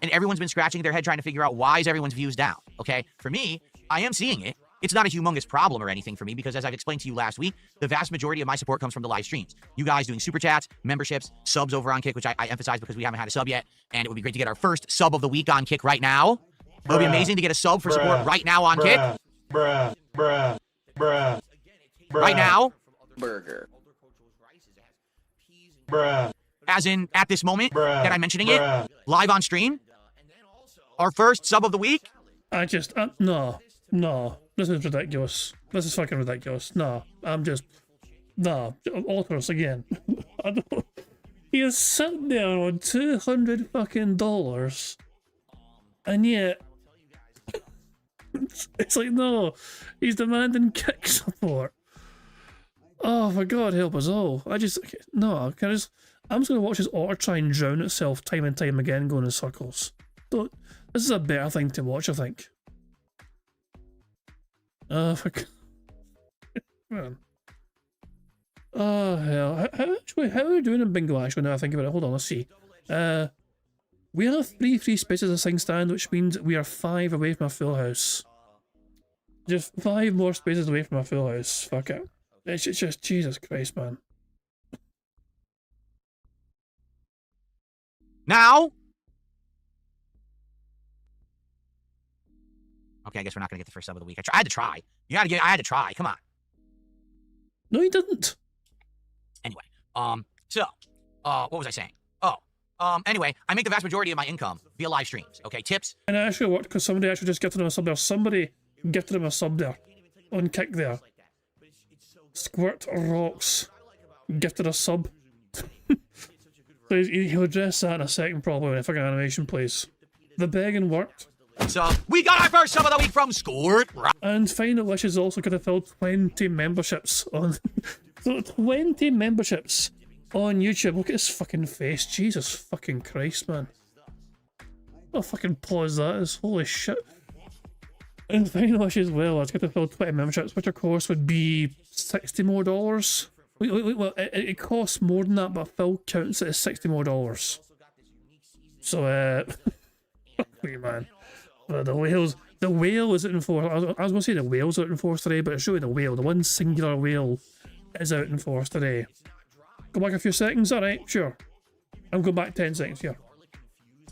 And everyone's been scratching their head trying to figure out why is everyone's views down, okay? For me, I am seeing it. It's not a humongous problem or anything for me because as I've explained to you last week, the vast majority of my support comes from the live streams. You guys doing super chats, memberships, subs over on Kick, which I emphasize because we haven't had a sub yet. And it would be great to get our first sub of the week on Kick right now. It would be amazing to get a sub for support right now on Kick. Right now. Burger. As in, at this moment that I'm mentioning it, live on stream. Our first sub of the week. No. This is ridiculous. This is fucking ridiculous. No. Authors again. I don't. He is sitting there on $200 fucking dollars. And yet, it's like, no. He's demanding Kick support. Oh, for God help us all. I'm just going to watch his otter try and drown itself time and time again going in circles. This is a better thing to watch, I think. Oh, for God. Man. Oh, hell. How are we doing in Bingo, actually, now I think about it? Hold on, let's see. We have 3 free spaces of Sing Stand, which means we are 5 away from a full house. Just 5 more spaces away from a full house. Fuck it. It's just, Jesus Christ, man. Now. Okay, I guess we're not gonna get the first sub of the week. I had to try. I had to try. Come on. No, you didn't. Anyway, what was I saying? Anyway, I make the vast majority of my income via live streams. Okay, tips. And it actually worked because somebody actually just gifted him a sub there. Somebody gifted him a sub there. On Kick there. Squirt Rocks gifted a sub. So he'll address that in a second probably when a fucking animation plays. The begging worked. So we got our first sub of the week from Squirt. And Final Wish is also going to fill 20 memberships on... so 20 memberships on YouTube. Look at his fucking face. Jesus fucking Christ, man. What a fucking pause that is. Holy shit. And Final Wish as well, it's going to fill 20 memberships, which of course would be $60 more. Wait, well, it costs more than that, but Phil counts it as $60 more. So, wait, man. The whale is out in force. I was going to say the whale's out in force today, but it's really the whale. The one singular whale is out in force today. Go back a few seconds, alright, sure. I'm going back 10 seconds here.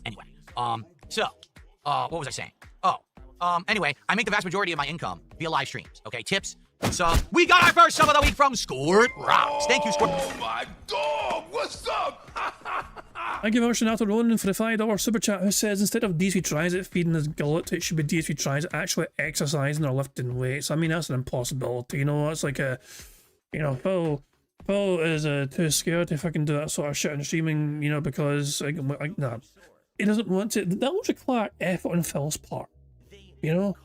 Anyway, what was I saying? Anyway, I make the vast majority of my income via live streams, okay? Tips. So, we got our first sub of the week from Squirt Rocks. Thank you, Squirt. Oh my dog, what's up? Thank you very much to Nathan Ronan for the $5 super chat, who says instead of DSP tries it feeding his gullet, it should be DSP tries it actually exercising or lifting weights. I mean, that's an impossibility, you know? It's like a, you know, Phil is too scared to fucking do that sort of shit in streaming, you know, because, nah. He doesn't want to. That would require effort on Phil's part, you know?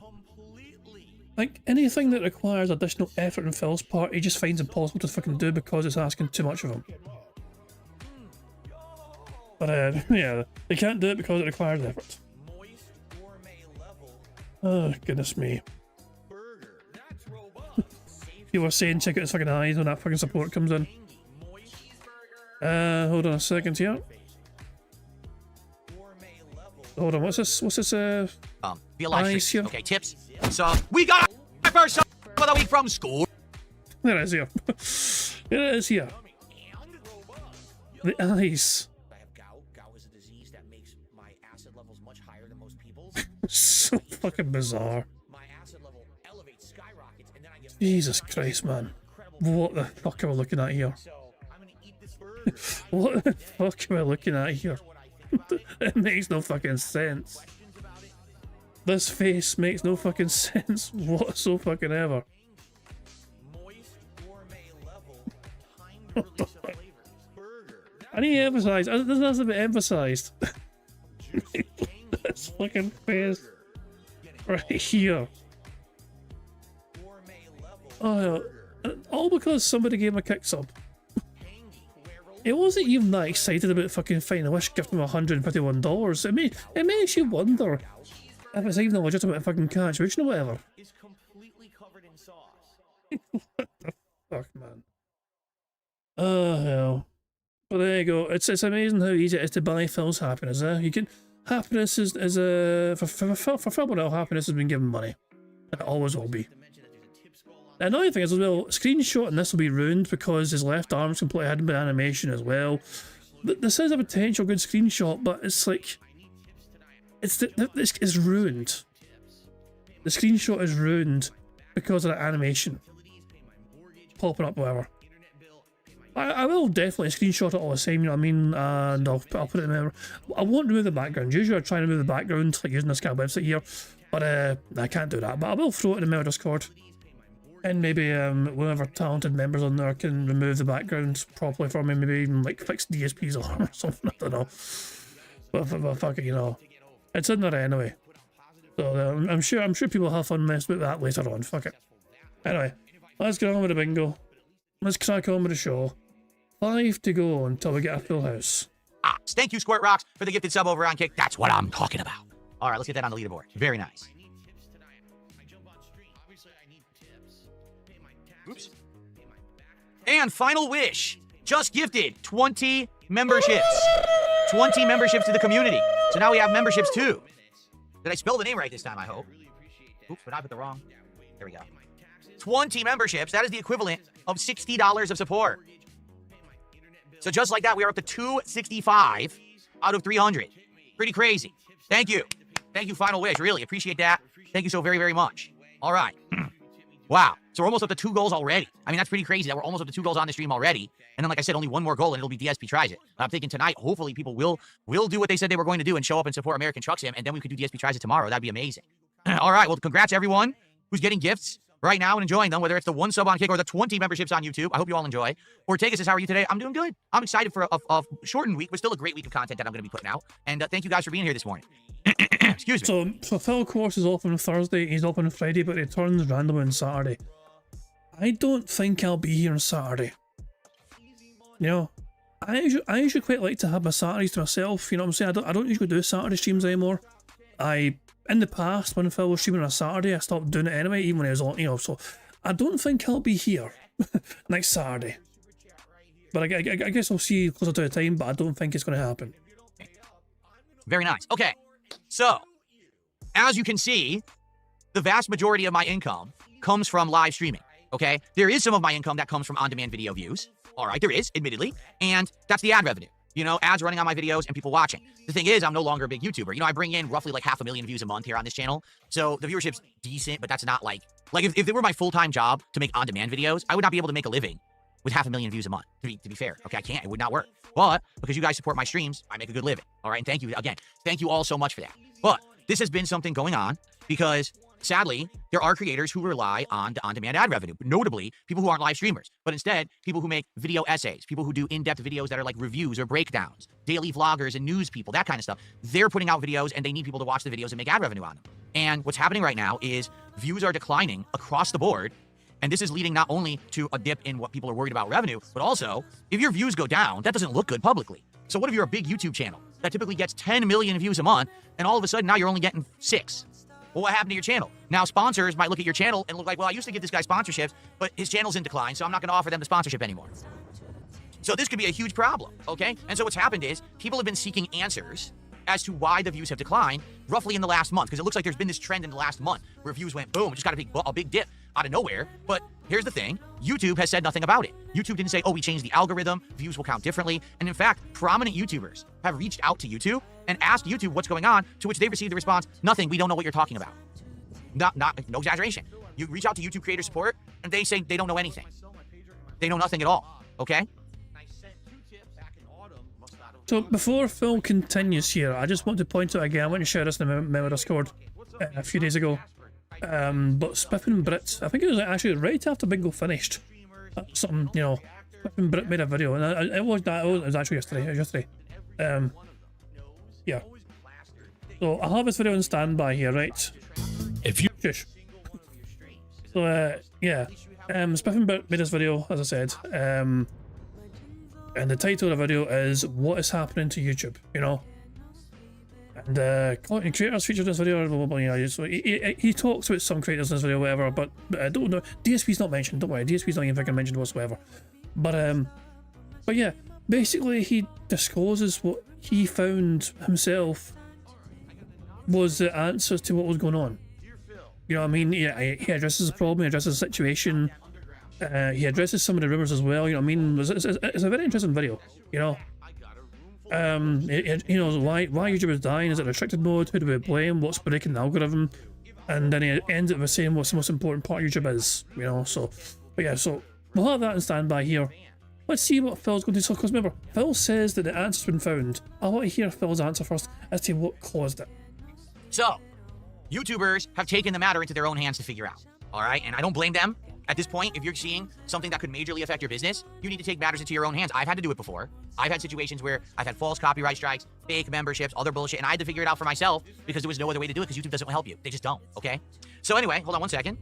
Like, anything that requires additional effort on Phil's part, he just finds impossible to fucking do because it's asking too much of him. But, yeah, they can't do it because it requires effort. Oh, goodness me. You were saying check out his fucking eyes when that fucking support comes in. Hold on a second here. Hold on, what's this? Be a live eyes stream. here? Okay, tips. So, we got our first sub of the week from Squirt. There it is here. There it is here. The eyes. So fucking bizarre. Jesus Christ, man. What the fuck are we looking at here? What the fuck am I looking at here? It makes no fucking sense. This face makes no fucking sense whatsoever. I need to emphasize. This has to be emphasized. This fucking face right here. Oh, all because somebody gave him a kick sub. It wasn't even that excited about fucking Final Wish gifting him $151. It makes you wonder if it's even a legitimate fucking contribution or whatever. What the fuck, man? Oh hell. But there you go. It's amazing how easy it is to buy Phil's happiness. You can happiness is for Phil Burnell, happiness has been given money. And it always will be. The annoying thing is as well, screenshot and this will be ruined because his left arm's completely hidden by animation as well. This is a potential good screenshot, but it's like it's ruined. The screenshot is ruined because of the animation popping up, whatever. I will definitely screenshot it all the same, you know what I mean, and I'll put it in there. I won't remove the background. Usually I try to remove the background, like using this kind of website here, but I can't do that. But I will throw it in the mail Discord, and maybe whoever talented members on there can remove the background properly for me, maybe even like fix DSP's alarm or something, I don't know. But fuck it, you know, it's in there anyway. So I'm sure people have fun messing with that later on. Fuck it. Anyway, let's get on with the bingo. Let's crack on with the show. 5 to go until we get a full house. Thank you, Squirt Rocks, for the gifted sub over on Kick. That's what I'm talking about. All right, let's get that on the leaderboard. Very nice. Oops. And Final Wish just gifted 20 memberships. 20 memberships to the community. So now we have memberships too. Did I spell the name right this time, I hope? Oops, but I put the wrong. There we go. 20 memberships. That is the equivalent of $60 of support. So just like that, we are up to 265 out of 300. Pretty crazy. Thank you. Thank you, Final Wish. Really appreciate that. Thank you so very, very much. All right. Wow. So we're almost up to 2 goals already. I mean, that's pretty crazy that we're almost up to 2 goals on the stream already. And then, like I said, only 1 more goal and it'll be DSP Tries It. I'm thinking tonight, hopefully people will do what they said they were going to do and show up and support American Truck Sim, and then we could do DSP Tries It tomorrow. That'd be amazing. All right. Well, congrats everyone who's getting gifts. right now and enjoying them, whether it's the 1 sub on Kick or the 20 memberships on YouTube. I hope you all enjoy. Ortegas says, how are you today? I'm doing good. I'm excited for a shortened week, but still a great week of content that I'm going to be putting out. And thank you guys for being here this morning. Excuse me. So Phil, of course, is off on Thursday. He's off on Friday, but he returns randomly on Saturday. I don't think I'll be here on Saturday. You know, I usually quite like to have my Saturdays to myself. You know what I'm saying? I don't usually do Saturday streams anymore. In the past, when Phil was streaming on a Saturday, I stopped doing it anyway, even when I was on, you know, so I don't think I'll be here next Saturday. But I guess I'll see closer to the time, but I don't think it's going to happen. Very nice. Okay, so as you can see, the vast majority of my income comes from live streaming, okay? There is some of my income that comes from on-demand video views. All right, there is, admittedly, and that's the ad revenue. You know, ads running on my videos and people watching. The thing is, I'm no longer a big YouTuber. You know, I bring in roughly like 500,000 views a month here on this channel. So the viewership's decent, but that's not like if it were my full-time job to make on-demand videos, I would not be able to make a living with 500,000 views a month, to be fair. Okay, I can't. It would not work. But because you guys support my streams, I make a good living. All right, and thank you again. Thank you all so much for that. But this has been something going on because sadly, there are creators who rely on the on-demand ad revenue, notably people who aren't live streamers, but instead people who make video essays, people who do in-depth videos that are like reviews or breakdowns, daily vloggers and news people, that kind of stuff. They're putting out videos and they need people to watch the videos and make ad revenue on them. And what's happening right now is views are declining across the board. And this is leading not only to a dip in what people are worried about revenue, but also if your views go down, that doesn't look good publicly. So what if you're a big YouTube channel that typically gets 10 million views a month and all of a sudden now you're only getting 6? Well, what happened to your channel? Now, sponsors might look at your channel and look like, well, I used to give this guy sponsorships, but his channel's in decline, so I'm not going to offer them the sponsorship anymore. So this could be a huge problem, okay? And so what's happened is people have been seeking answers as to why the views have declined roughly in the last month, because it looks like there's been this trend in the last month where views went boom, just got a big dip out of nowhere. But here's the thing, YouTube has said nothing about it. YouTube didn't say, oh, we changed the algorithm, views will count differently. And in fact, prominent YouTubers have reached out to YouTube and asked YouTube what's going on, to which they received the response, nothing, we don't know what you're talking about. No exaggeration. You reach out to YouTube creator support and they say they don't know anything. They know nothing at all, okay? So before Phil continues here, I just want to point out again, I went to share this in the memo Discord a few days ago. But Spiffin Brit, I think it was actually right after Bingo finished. Something, you know, Spiffin Brit made a video, and it was actually yesterday. It was yesterday. Yeah. So I have this video on standby here, right? If you shush. So yeah, Spiffin Brit made this video, as I said. And the title of the video is "What is happening to YouTube?" You know. And content creators featured in this video, blah, blah, blah, you know, so he talks about some creators in this video, whatever, but I don't know. DSP's not mentioned, don't worry, DSP's not even fucking mentioned whatsoever. But yeah, basically he discloses what he found himself was the answers to what was going on. You know what I mean? Yeah, he addresses the problem, he addresses the situation, he addresses some of the rumors as well, you know what I mean? It's a very interesting video, you know? You know, why YouTube is dying, is it restricted mode, who do we blame, what's breaking the algorithm, and then he ends it with saying what's the most important part of YouTube is, you know, so, but yeah, so, we'll have that in standby here. Let's see what Phil's going to say, because remember, Phil says that the answer's been found. I want to hear Phil's answer first as to what caused it. So, YouTubers have taken the matter into their own hands to figure out, alright, and I don't blame them. At this point, if you're seeing something that could majorly affect your business, you need to take matters into your own hands. I've had to do it before. I've had situations where I've had false copyright strikes, fake memberships, other bullshit, and I had to figure it out for myself because there was no other way to do it because YouTube doesn't help you. They just don't, okay? So anyway, hold on one second.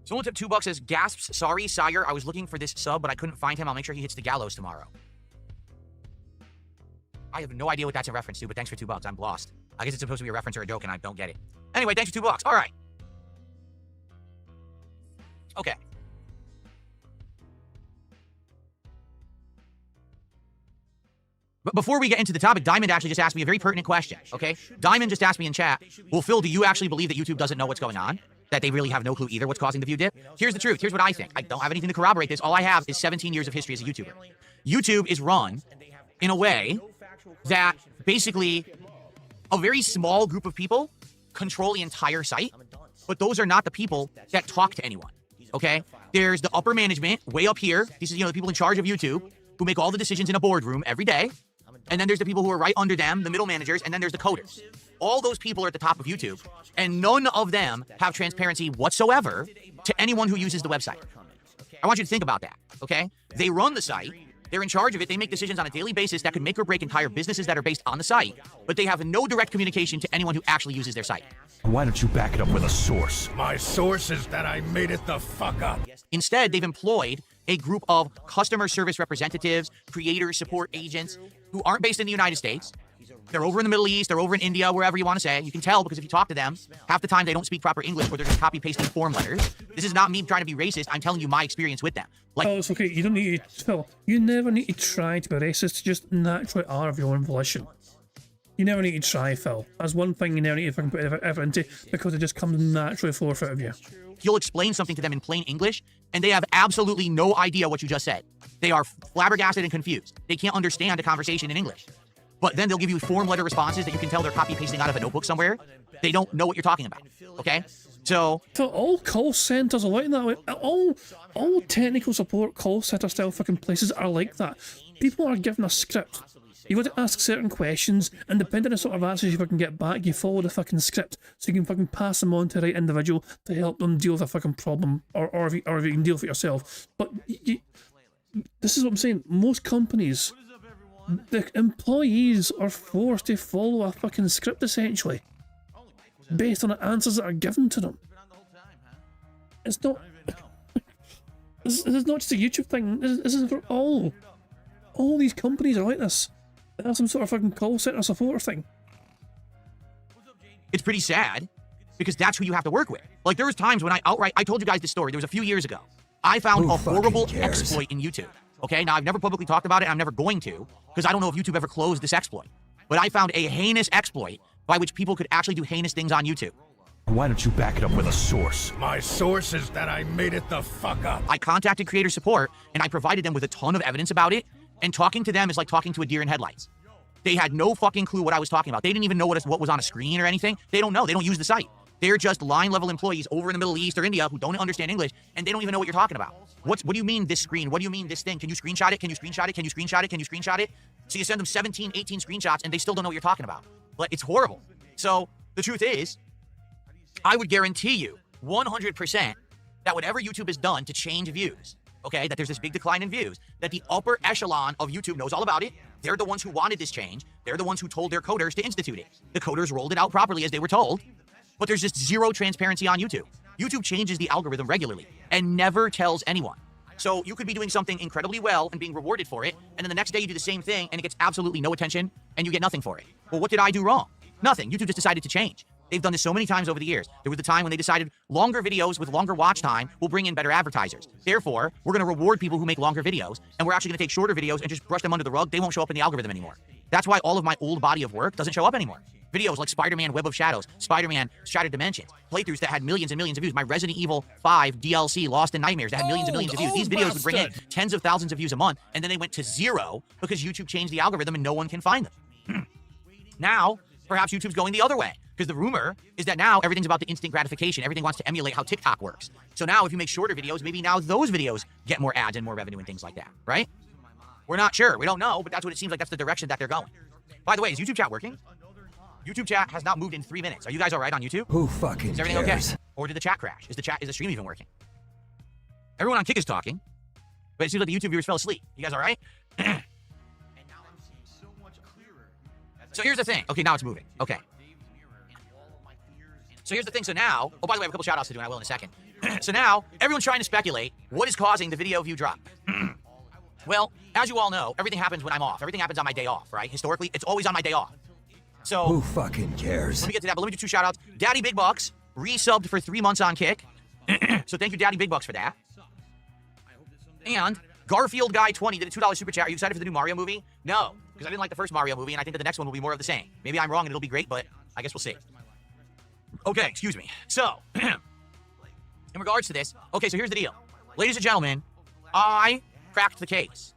Someone tipped $2 says, gasps, sorry, sire, I was looking for this sub, but I couldn't find him. I'll make sure he hits the gallows tomorrow. I have no idea what that's in reference to, but thanks for $2. I'm lost. I guess it's supposed to be a reference or a joke, and I don't get it. Anyway, thanks for $2. All right. Okay. But before we get into the topic, Diamond actually just asked me a very pertinent question, okay? Diamond just asked me in chat, well, Phil, do you actually believe that YouTube doesn't know what's going on? That they really have no clue either what's causing the view dip? Here's the truth. Here's what I think. I don't have anything to corroborate this. All I have is 17 years of history as a YouTuber. YouTube is run in a way that basically a very small group of people control the entire site, but those are not the people that talk to anyone, okay? There's the upper management way up here. These are, you know, the people in charge of YouTube who make all the decisions in a boardroom every day. and then there's the people who are right under them, the middle managers, and then there's the coders. All those people are at the top of YouTube, and none of them have transparency whatsoever to anyone who uses the website. I want you to think about that, okay? They run the site, they're in charge of it, they make decisions on a daily basis that could make or break entire businesses that are based on the site, but they have no direct communication to anyone who actually uses their site. Why don't you back it up with a source? My source is that I made it the fuck up. Instead, they've employed a group of customer service representatives, creator support agents who aren't based in the United States. They're over in the Middle East, they're over in India, wherever you want to say. You can tell because if you talk to them, half the time they don't speak proper English or they're just copy-pasting form letters. This is not me trying to be racist. I'm telling you my experience with them. Like, oh, it's okay. You don't need to, Phil. You never need to try to be racist. Just naturally are of your own volition. You never need to try, Phil. That's one thing you never need to fucking put effort into because it just comes naturally forth out of you. You'll explain something to them in plain English, and they have absolutely no idea what you just said. They are flabbergasted and confused. They can't understand a conversation in English. But then they'll give you form letter responses that you can tell they're copy-pasting out of a notebook somewhere. They don't know what you're talking about, okay? So all call centers are like that way. All technical support call center style fucking places are like that. People are given a script. You got to ask certain questions, and depending on the sort of answers you fucking get back, you follow the fucking script so you can fucking pass them on to the right individual to help them deal with a fucking problem, or if you can deal with it yourself. But this is what I'm saying. Most companies, the employees are forced to follow a fucking script essentially, based on the answers that are given to them. It's not. This is not just a YouTube thing. This is for all. All these companies are like this. They have some sort of fucking call center support thing. it's pretty sad because that's who you have to work with. Like, there was times when I told you guys this story. There was a few years ago. I found a horrible exploit in YouTube. Okay, now I've never publicly talked about it, and I'm never going to, because I don't know if YouTube ever closed this exploit. But I found a heinous exploit by which people could actually do heinous things on YouTube. Why don't you back it up with a source? My source is that I made it the fuck up. I contacted creator support, and I provided them with a ton of evidence about it, and talking to them is like talking to a deer in headlights. They had no fucking clue what I was talking about. They didn't even know what was on a screen or anything. They don't know. They don't use the site. They're just line-level employees over in the Middle East or India who don't understand English, and they don't even know what you're talking about. What do you mean this screen? What do you mean this thing? Can you screenshot it? Can you screenshot it? Can you screenshot it? Can you screenshot it? So you send them 17, 18 screenshots, and they still don't know what you're talking about. But it's horrible. So the truth is, I would guarantee you 100% that whatever YouTube has done to change views, okay, that there's this big decline in views, that the upper echelon of YouTube knows all about it. They're the ones who wanted this change. They're the ones who told their coders to institute it. The coders rolled it out properly as they were told, but there's just zero transparency on YouTube. YouTube changes the algorithm regularly and never tells anyone. So you could be doing something incredibly well and being rewarded for it, and then the next day you do the same thing and it gets absolutely no attention and you get nothing for it. Well, what did I do wrong? Nothing. YouTube just decided to change. They've done this so many times over the years. There was the time when they decided longer videos with longer watch time will bring in better advertisers. Therefore, we're going to reward people who make longer videos, and we're actually going to take shorter videos and just brush them under the rug. They won't show up in the algorithm anymore. That's why all of my old body of work doesn't show up anymore. Videos like Spider-Man Web of Shadows, Spider-Man Shattered Dimensions, playthroughs that had millions and millions of views, my Resident Evil 5 DLC Lost in Nightmares that had millions and millions of views. These videos would bring in tens of thousands of views a month, and then they went to zero because YouTube changed the algorithm and no one can find them. Now, perhaps YouTube's going the other way, because the rumor is that now everything's about the instant gratification. Everything wants to emulate how TikTok works. So now if you make shorter videos, maybe now those videos get more ads and more revenue and things like that, right? We're not sure. We don't know, but that's what it seems like. That's the direction that they're going. By the way, is YouTube chat working? YouTube chat has not moved in 3 minutes. Are you guys all right on YouTube? Who fucking Is everything cares? okay? Or did the chat crash? Is the stream even working? Everyone on Kick is talking, but it seems like the YouTube viewers fell asleep. You guys all right? So here's the thing. Okay, now it's moving. Okay. So here's the thing. So now, oh, by the way, I have a couple shout outs to do, and I will in a second. So now, everyone's trying to speculate what is causing the video view drop. Well, as you all know, everything happens when I'm off. Everything happens on my day off, right? Historically, it's always on my day off. So who fucking cares? Let me get to that, but let me do 2 shout outs. Daddy Big Bucks resubbed for 3 months on Kick. So thank you, Daddy Big Bucks, for that. And Garfield Guy 20 did a $2 super chat. Are you excited for the new Mario movie? No, because I didn't like the first Mario movie, and I think that the next one will be more of the same. Maybe I'm wrong and it'll be great, but I guess we'll see. Okay, excuse me. So, in regards to this, okay, so here's the deal. Ladies and gentlemen, I cracked the case.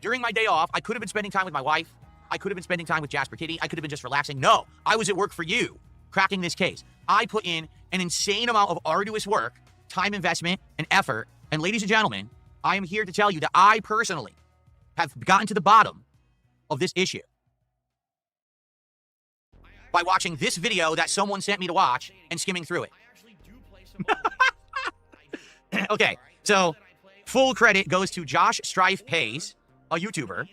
During my day off, I could have been spending time with my wife. I could have been spending time with Jasper Kitty. I could have been just relaxing. No, I was at work for you, cracking this case. I put in an insane amount of arduous work, time investment, and effort. And ladies and gentlemen, I am here to tell you that I personally have gotten to the bottom of this issue by watching this video that someone sent me to watch and skimming through it. Okay, so full credit goes to Josh Strife Hayes, a YouTuber,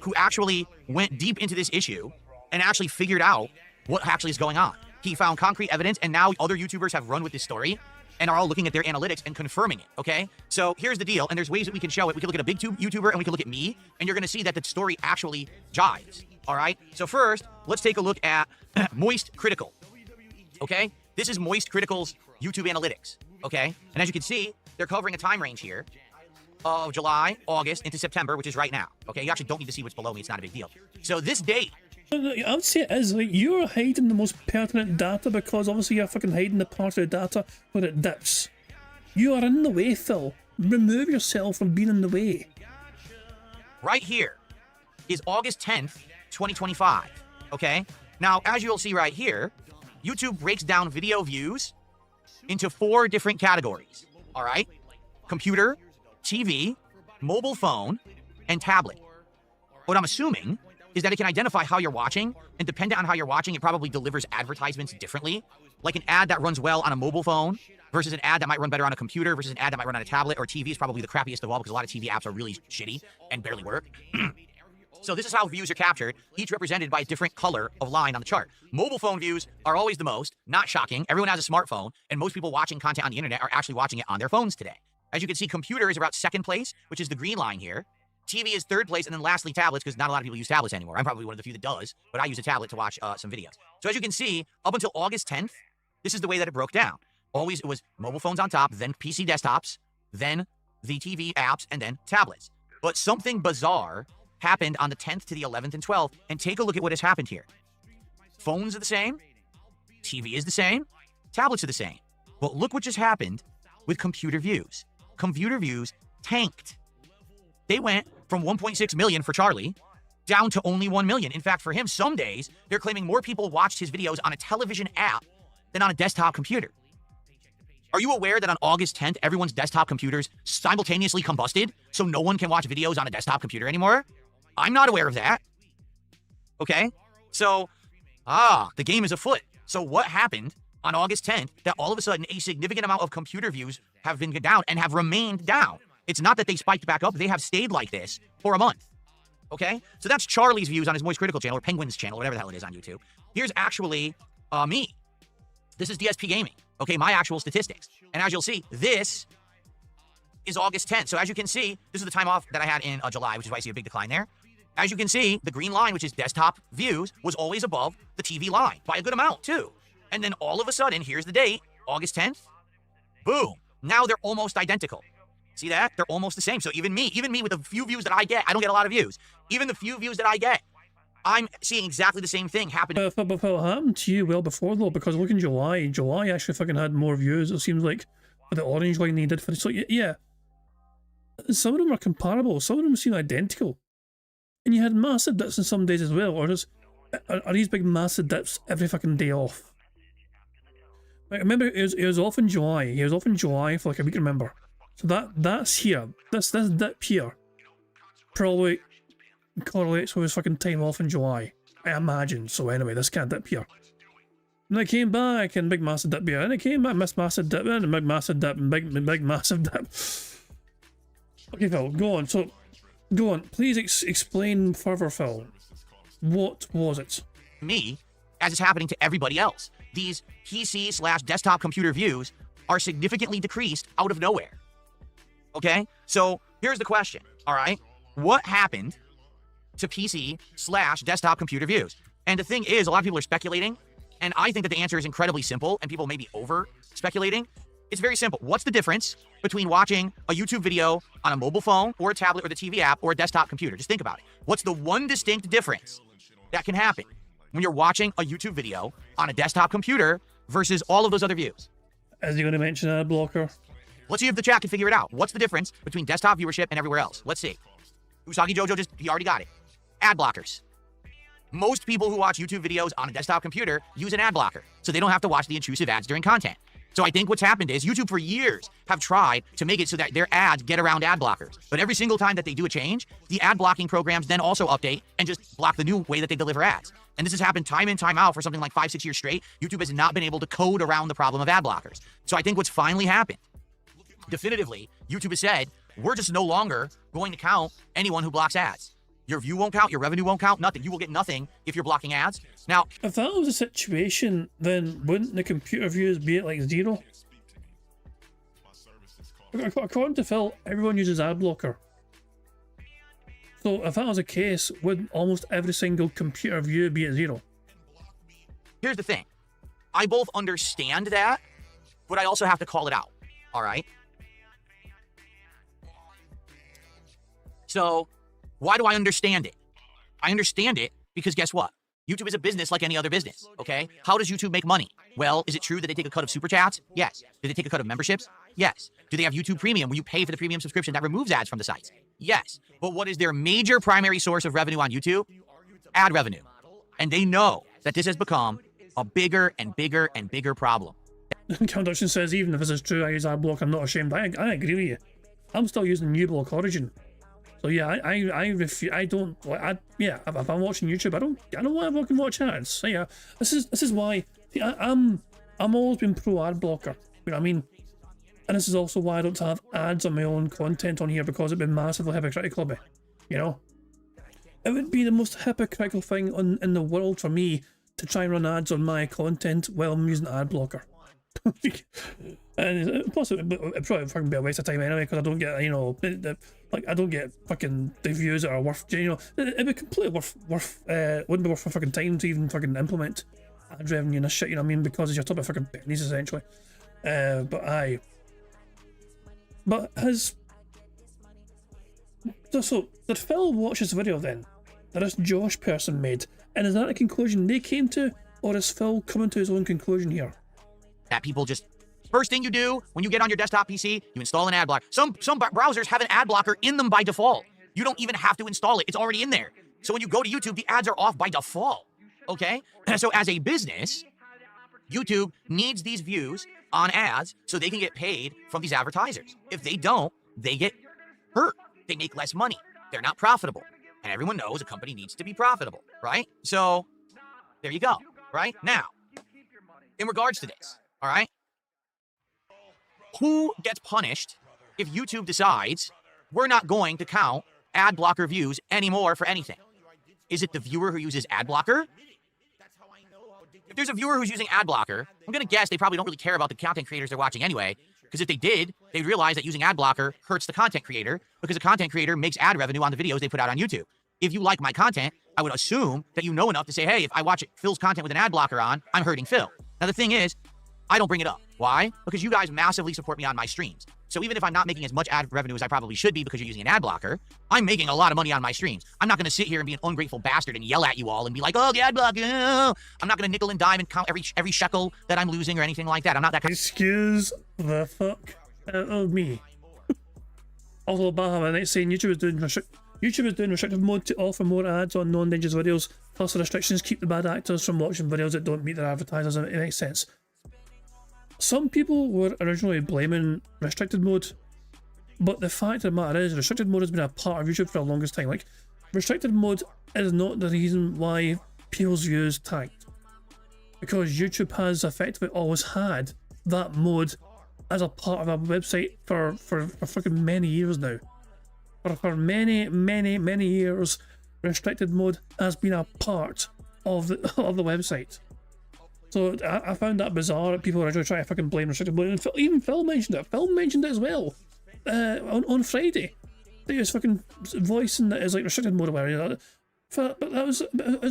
who actually went deep into this issue and actually figured out what actually is going on. He found concrete evidence, and now other YouTubers have run with this story and are all looking at their analytics and confirming it, okay? So here's the deal, and there's ways that we can show it. We can look at a big YouTuber, and we can look at me, and you're gonna see that the story actually jives, all right? So first, let's take a look at Moist Critical, okay? This is Moist Critical's YouTube analytics, okay? And as you can see, they're covering a time range here of July, August, into September, which is right now, okay? You actually don't need to see what's below me. It's not a big deal. So this date... I would say it is, like, you're hiding the most pertinent data because obviously you're fucking hiding the part of the data where it dips. You are in the way, Phil. Remove yourself from being in the way. Right here is August 10th, 2025, okay? Now, as you'll see right here, YouTube breaks down video views into 4 different categories, all right? Computer, TV, mobile phone, and tablet. What I'm assuming is that it can identify how you're watching, and depending on how you're watching, it probably delivers advertisements differently. Like an ad that runs well on a mobile phone versus an ad that might run better on a computer versus an ad that might run on a tablet, or TV is probably the crappiest of all because a lot of TV apps are really shitty and barely work. So this is how views are captured, each represented by a different color of line on the chart. Mobile phone views are always the most, not shocking. Everyone has a smartphone, and most people watching content on the internet are actually watching it on their phones today. As you can see, computer is about 2nd place, which is the green line here. TV is 3rd place, and then lastly, tablets, because not a lot of people use tablets anymore. I'm probably one of the few that does, but I use a tablet to watch some videos. So as you can see, up until August 10th, this is the way that it broke down. Always, it was mobile phones on top, then PC desktops, then the TV apps, and then tablets. But something bizarre happened on the 10th to the 11th and 12th, and take a look at what has happened here. Phones are the same, TV is the same, tablets are the same. But look what just happened with computer views. Computer views tanked. They went from 1.6 million for Charlie down to only 1 million. In fact, for him, some days, they're claiming more people watched his videos on a television app than on a desktop computer. Are you aware that on August 10th, everyone's desktop computers simultaneously combusted, so no one can watch videos on a desktop computer anymore? I'm not aware of that. Okay? So, the game is afoot. So what happened on August 10th that all of a sudden a significant amount of computer views have been down and have remained down? It's not that they spiked back up. They have stayed like this for a month. Okay? So that's Charlie's views on his Moist Critical channel, or Penguin's channel, whatever the hell it is on YouTube. Here's actually me. This is DSP Gaming. Okay, my actual statistics. And as you'll see, this is August 10th. So as you can see, this is the time off that I had in July, which is why I see a big decline there. As you can see, the green line, which is desktop views, was always above the TV line by a good amount, too. And then all of a sudden, here's the date, August 10th. Boom. Now they're almost identical. See that? They're almost the same. So even me with the few views that I get, I don't get a lot of views. Even the few views that I get, I'm seeing exactly the same thing happen. But what happened to you well before, though? Because look in July. July actually fucking had more views, it seems like, for the orange line they did for it. So, yeah. Some of them are comparable. Some of them seem identical. And you had massive dips in some days as well. Or are these big massive dips every fucking day off? Like, remember, it was off in July. It was off in July for like a week, remember? So that's here. This dip here probably correlates with his fucking time off in July, I imagine. So anyway, this kind of dip here. And I came back and big massive dip here. And I came back, massive dip, and big massive dip, and big massive dip. Okay, Phil, go on. So, go on. Please explain further, Phil. What was it? Me, as is happening to everybody else. These PC/desktop computer views are significantly decreased out of nowhere. Okay? So, here's the question, all right? What happened to PC/desktop computer views? And the thing is, a lot of people are speculating, and I think that the answer is incredibly simple, and people may be over-speculating. It's very simple. What's the difference between watching a YouTube video on a mobile phone, or a tablet, or the TV app, or a desktop computer? Just think about it. What's the one distinct difference that can happen when you're watching a YouTube video on a desktop computer versus all of those other views? Is he going to mention ad blocker? Let's see if the chat can figure it out. What's the difference between desktop viewership and everywhere else? Let's see. Usagi Jojo he already got it. Ad blockers. Most people who watch YouTube videos on a desktop computer use an ad blocker, so they don't have to watch the intrusive ads during content. So I think what's happened is YouTube for years have tried to make it so that their ads get around ad blockers. But every single time that they do a change, the ad blocking programs then also update and just block the new way that they deliver ads. And this has happened time in, time out for something like 5-6 years straight. YouTube has not been able to code around the problem of ad blockers. So I think what's finally happened, definitively, YouTube has said, we're just no longer going to count anyone who blocks ads. Your view won't count, your revenue won't count, nothing. You will get nothing if you're blocking ads. Now, if that was the situation, then wouldn't the computer views be at like 0? According to Phil, everyone uses ad blocker. So if that was the case, would almost every single computer view be at 0? Here's the thing. I both understand that, but I also have to call it out. All right? So, why do I understand it? I understand it because guess what? YouTube is a business like any other business, okay? How does YouTube make money? Well, is it true that they take a cut of super chats? Yes. Do they take a cut of memberships? Yes. Do they have YouTube Premium where you pay for the premium subscription that removes ads from the sites? Yes. But what is their major primary source of revenue on YouTube? Ad revenue. And they know that this has become a bigger and bigger and bigger problem. Conduction says, even if this is true, I use ad block, I'm not ashamed. I agree with you. I'm still using uBlock Origin. So yeah, I refuse. I don't. Yeah, if I'm watching YouTube, I don't want to fucking watch ads. So yeah, this is why. See, I'm always been pro ad blocker. You know what I mean? And this is also why I don't have ads on my own content on here, because it'd be massively hypocritical of me. You know, it would be the most hypocritical thing in the world for me to try and run ads on my content while I'm using ad blocker. And plus it probably fucking be a waste of time anyway, because I don't get, you know, I don't get fucking the views that are worth, you know, it'd be completely wouldn't be worth my fucking time to even fucking implement ad revenue and this shit, you know what I mean, because you're talking about fucking pennies essentially. But so did Phil watch this video then that this Josh person made, and is that a conclusion they came to, or is Phil coming to his own conclusion here? That people just, first thing you do when you get on your desktop PC, you install an ad blocker. Some browsers have an ad blocker in them by default. You don't even have to install it. It's already in there. So when you go to YouTube, the ads are off by default. Okay? So as a business, YouTube needs these views on ads so they can get paid from these advertisers. If they don't, they get hurt. They make less money. They're not profitable. And everyone knows a company needs to be profitable, right? So there you go, right? Now, in regards to this, all right? Who gets punished if YouTube decides we're not going to count ad blocker views anymore for anything? Is it the viewer who uses ad blocker? If there's a viewer who's using ad blocker, I'm going to guess they probably don't really care about the content creators they're watching anyway, because if they did, they'd realize that using ad blocker hurts the content creator, because the content creator makes ad revenue on the videos they put out on YouTube. If you like my content, I would assume that you know enough to say, hey, if I watch Phil's content with an ad blocker on, I'm hurting Phil. Now, the thing is, I don't bring it up. Why? Because you guys massively support me on my streams. So even if I'm not making as much ad revenue as I probably should be because you're using an ad blocker, I'm making a lot of money on my streams. I'm not going to sit here and be an ungrateful bastard and yell at you all and be like, oh, the ad blocker. Oh. I'm not going to nickel and dime and count every shekel that I'm losing or anything like that. I'm not that kind of... Excuse the fuck out of me. Also, Baha saying YouTube is doing restrictive mode to offer more ads on non-dangerous videos. Plus, the restrictions keep the bad actors from watching videos that don't meet their advertisers. It makes sense. Some people were originally blaming restricted mode, but the fact of the matter is, restricted mode has been a part of YouTube for the longest time. Like, restricted mode is not the reason why people's views tanked, because YouTube has effectively always had that mode as a part of our website for fucking many years now. For many years, restricted mode has been a part of the website. So I found that bizarre that people are actually trying to fucking blame restricted mode. And even Phil mentioned it. Phil mentioned it as well on Friday. He was fucking voicing that as like restricted mode or whatever. But that was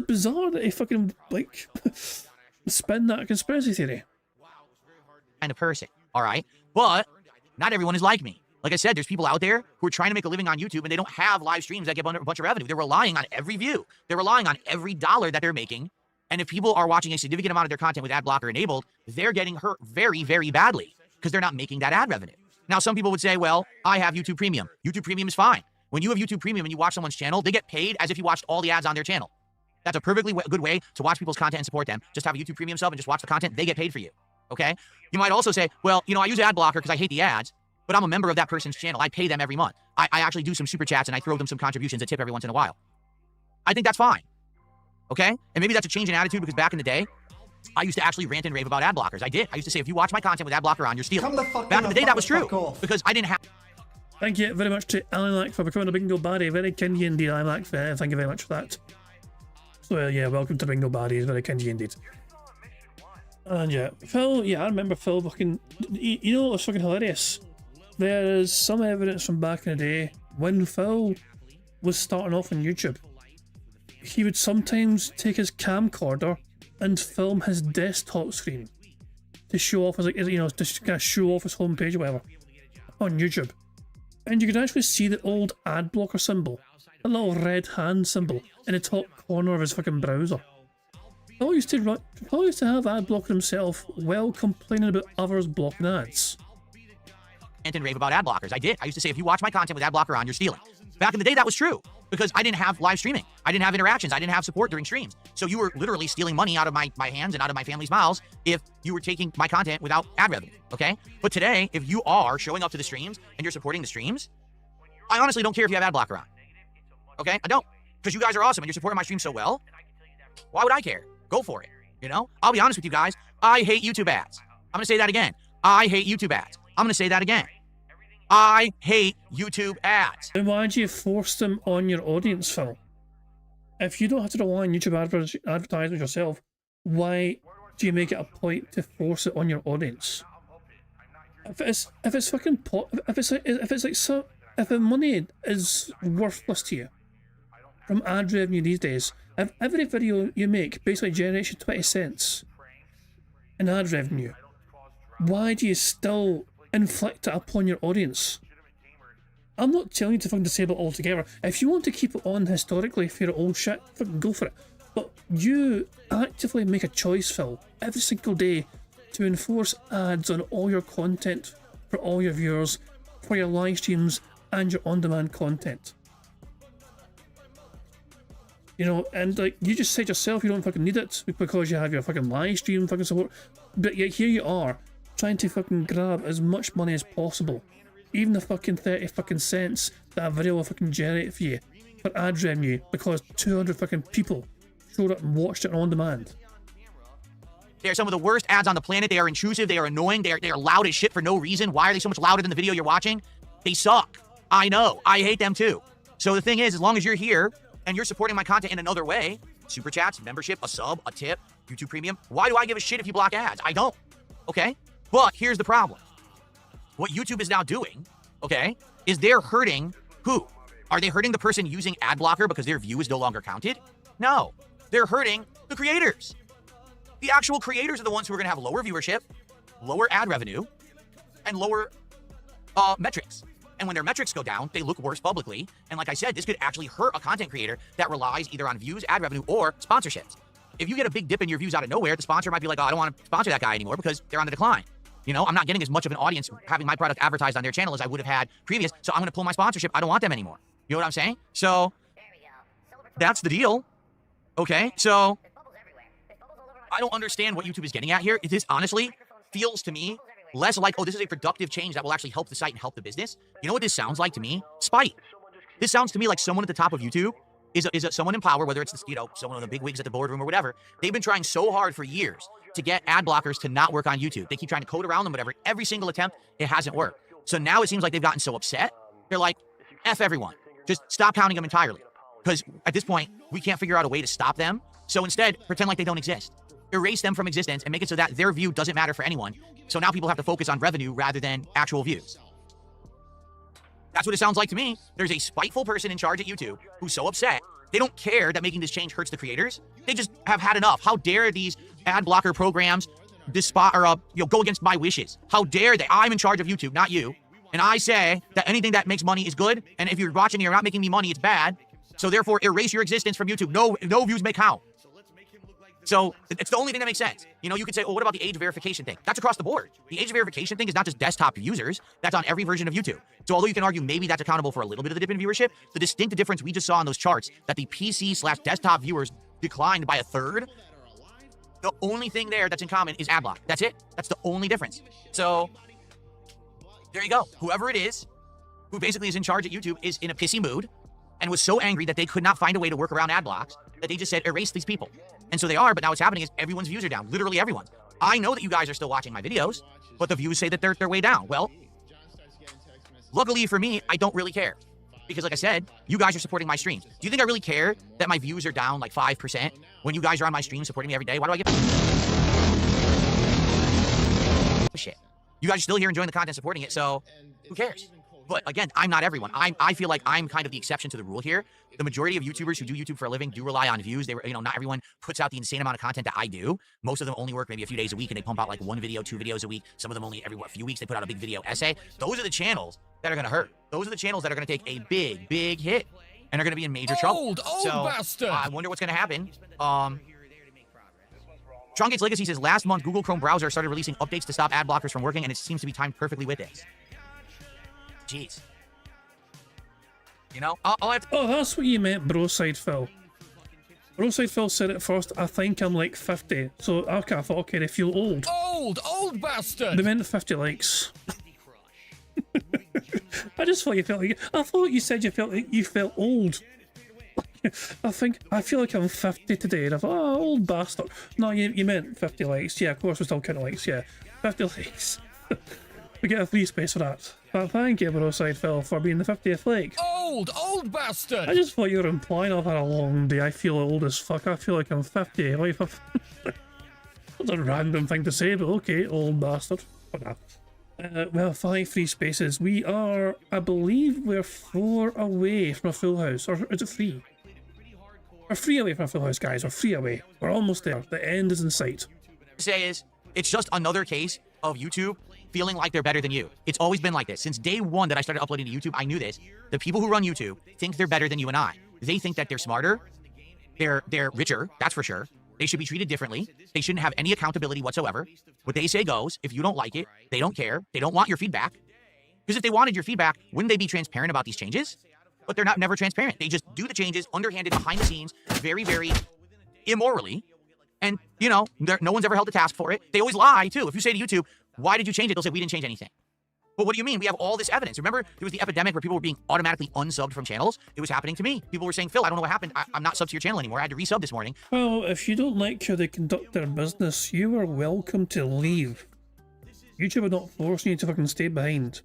bizarre that he fucking like spin that conspiracy theory. Kind of person, all right? But not everyone is like me. Like I said, there's people out there who are trying to make a living on YouTube and they don't have live streams that get a bunch of revenue. They're relying on every view. They're relying on every dollar that they're making. And if people are watching a significant amount of their content with ad blocker enabled, they're getting hurt very, very badly because they're not making that ad revenue. Now, some people would say, well, I have YouTube Premium. YouTube Premium is fine. When you have YouTube Premium and you watch someone's channel, they get paid as if you watched all the ads on their channel. That's a perfectly good way to watch people's content and support them. Just have a YouTube Premium sub and just watch the content. They get paid for you. okay? You might also say, well, you know, I use ad blocker because I hate the ads, but I'm a member of that person's channel. I pay them every month. I actually do some super chats and I throw them some contributions, a tip every once in a while. I think that's fine, okay? And maybe that's a change in attitude because back in the day, I used to actually rant and rave about ad blockers. I did. I used to say, if you watch my content with ad blocker on, you're stealing. Back in the day, that was true because I didn't have... Thank you very much to Alilac for becoming a Bingo Baddie. Very kindy indeed, Alilac. Thank you very much for that. So yeah, welcome to Bingo Baddie. It's very kindy indeed. And yeah, Phil, yeah, I remember Phil fucking... You know what's fucking hilarious? There is some evidence from back in the day when Phil was starting off on YouTube. He would sometimes take his camcorder and film his desktop screen to show off, as like, you know, to kind of show off his homepage or whatever on YouTube. And you could actually see the old ad blocker symbol, a little red hand symbol in the top corner of his fucking browser. Phil used to have ad blocker himself while complaining about others blocking ads. And rave about ad blockers. I did. I used to say, if you watch my content with ad blocker on, you're stealing. Back in the day, that was true because I didn't have live streaming. I didn't have interactions. I didn't have support during streams. So you were literally stealing money out of my hands and out of my family's mouths if you were taking my content without ad revenue, okay? But today, if you are showing up to the streams and you're supporting the streams, I honestly don't care if you have ad blocker on, okay? I don't, because you guys are awesome and you're supporting my stream so well. Why would I care? Go for it, you know? I'll be honest with you guys. I hate YouTube ads. I'm going to say that again. I hate YouTube ads. I'm going to say that again. I hate YouTube ads. Then why do you force them on your audience, Phil? If you don't have to rely on YouTube advertisements yourself, why do you make it a point to force it on your audience? If the money is worthless to you from ad revenue these days, if every video you make basically generates you 20 cents in ad revenue, why do you still inflict it upon your audience? I'm not telling you to fucking disable it altogether. If you want to keep it on historically for your old shit, fucking go for it. But you actively make a choice, Phil, every single day to enforce ads on all your content for all your viewers, for your live streams and your on-demand content. You know, and like you just said yourself, you don't fucking need it because you have your fucking live stream fucking support. But yet here you are, trying to fucking grab as much money as possible. Even the fucking 30 fucking cents that a video will fucking generate for you for ad revenue because 200 fucking people showed up and watched it on demand. They are some of the worst ads on the planet. They are intrusive. They are annoying. They are loud as shit for no reason. Why are they so much louder than the video you're watching? They suck. I know. I hate them too. So the thing is, as long as you're here and you're supporting my content in another way, super chats, membership, a sub, a tip, YouTube Premium, why do I give a shit if you block ads? I don't. Okay? But here's the problem. What YouTube is now doing, okay, is they're hurting who? Are they hurting the person using ad blocker because their view is no longer counted? No. They're hurting the creators. The actual creators are the ones who are going to have lower viewership, lower ad revenue, and lower metrics. And when their metrics go down, they look worse publicly. And like I said, this could actually hurt a content creator that relies either on views, ad revenue, or sponsorships. If you get a big dip in your views out of nowhere, the sponsor might be like, oh, I don't want to sponsor that guy anymore because they're on the decline. You know, I'm not getting as much of an audience having my product advertised on their channel as I would have had previous, so I'm going to pull my sponsorship. I don't want them anymore. You know what I'm saying? So that's the deal. Okay, so I don't understand what YouTube is getting at here. This honestly feels to me less like, oh, this is a productive change that will actually help the site and help the business. You know what this sounds like to me? Spite. This sounds to me like someone at the top of YouTube is someone in power, whether it's this, you know, someone of the big wigs at the boardroom or whatever. They've been trying so hard for years to get ad blockers to not work on YouTube. They keep trying to code around them, whatever. Every single attempt, it hasn't worked. So now it seems like they've gotten so upset. They're like, F everyone. Just stop counting them entirely. Because at this point, we can't figure out a way to stop them. So instead, pretend like they don't exist. Erase them from existence and make it so that their view doesn't matter for anyone. So now people have to focus on revenue rather than actual views. That's what it sounds like to me. There's a spiteful person in charge at YouTube who's so upset. They don't care that making this change hurts the creators. They just have had enough. How dare these ad blocker programs go against my wishes? How dare they? I'm in charge of YouTube, not you. And I say that anything that makes money is good. And if you're watching and you're not making me money, it's bad. So therefore, erase your existence from YouTube. No views may count. So it's the only thing that makes sense. You know, you could say, oh, what about the age verification thing? That's across the board. The age verification thing is not just desktop users. That's on every version of YouTube. So although you can argue maybe that's accountable for a little bit of the dip in viewership, the distinct difference we just saw on those charts, that the PC/desktop viewers declined by 1/3, The only thing there that's in common is ad block. That's it. That's the only difference. So there you go. Whoever it is who basically is in charge at YouTube is in a pissy mood and was so angry that they could not find a way to work around ad blocks that they just said erase these people. And so they are, but now what's happening is everyone's views are down. Literally everyone's. I know that you guys are still watching my videos, but the views say that they're way down. Well, luckily for me, I don't really care. Because like I said, you guys are supporting my streams. Do you think I really care that my views are down like 5% when you guys are on my stream supporting me every day? Why do I give a shit? You guys are still here enjoying the content, supporting it, so who cares? But again, I'm not everyone. I feel like I'm kind of the exception to the rule here. The majority of YouTubers who do YouTube for a living do rely on views. They, not everyone puts out the insane amount of content that I do. Most of them only work maybe a few days a week, and they pump out like 1 video, 2 videos a week. Some of them only every few weeks they put out a big video essay. Those are the channels that are gonna hurt. Those are the channels that are gonna take a big hit and are gonna be in major trouble. So bastard. I wonder what's gonna happen. Truncate's Legacy says last month Google Chrome browser started releasing updates to stop ad blockers from working, and it seems to be timed perfectly with this. Jeez. You know, I'll have to... Oh, that's what you meant, Broside Phil. Broside Phil said it first. I think I'm like 50. So okay, I thought, okay, they feel old. Old bastard. They meant 50 likes. I just thought you felt like... I thought you said you felt old. I feel like I'm 50 today, and I thought, oh, old bastard. No, you meant 50 likes. Yeah, of course we still count likes, yeah. 50 likes. We get a free space for that. But thank you, Broside Phil, for being the 50th like. Old bastard. I just thought you were implying I've had a long day. I feel old as fuck. I feel like I'm 50. Like, that's a random thing to say, but okay, old bastard. Whatever. Well, 5 free spaces. We are, I believe we're 4 away from a full house. Or is it 3? We're 3 away from a full house, guys. We're 3 away. We're almost there. The end is in sight. Say is, it's just another case of YouTube feeling like they're better than you. It's always been like this. Since day 1 that I started uploading to YouTube, I knew this. The people who run YouTube think they're better than you and I. They think that they're smarter, they're richer, that's for sure. They should be treated differently. They shouldn't have any accountability whatsoever. What they say goes. If you don't like it, they don't care. They don't want your feedback. Because if they wanted your feedback, wouldn't they be transparent about these changes? But they're never transparent. They just do the changes underhanded behind the scenes, very immorally. And, no one's ever held a task for it. They always lie, too. If you say to YouTube, why did you change it? They'll say, we didn't change anything. But what do you mean? We have all this evidence. Remember, there was the epidemic where people were being automatically unsubbed from channels? It was happening to me. People were saying, Phil, I don't know what happened. I'm not subbed to your channel anymore. I had to resub this morning. Well, if you don't like how they conduct their business, you are welcome to leave. YouTube are not forcing you to fucking stay behind.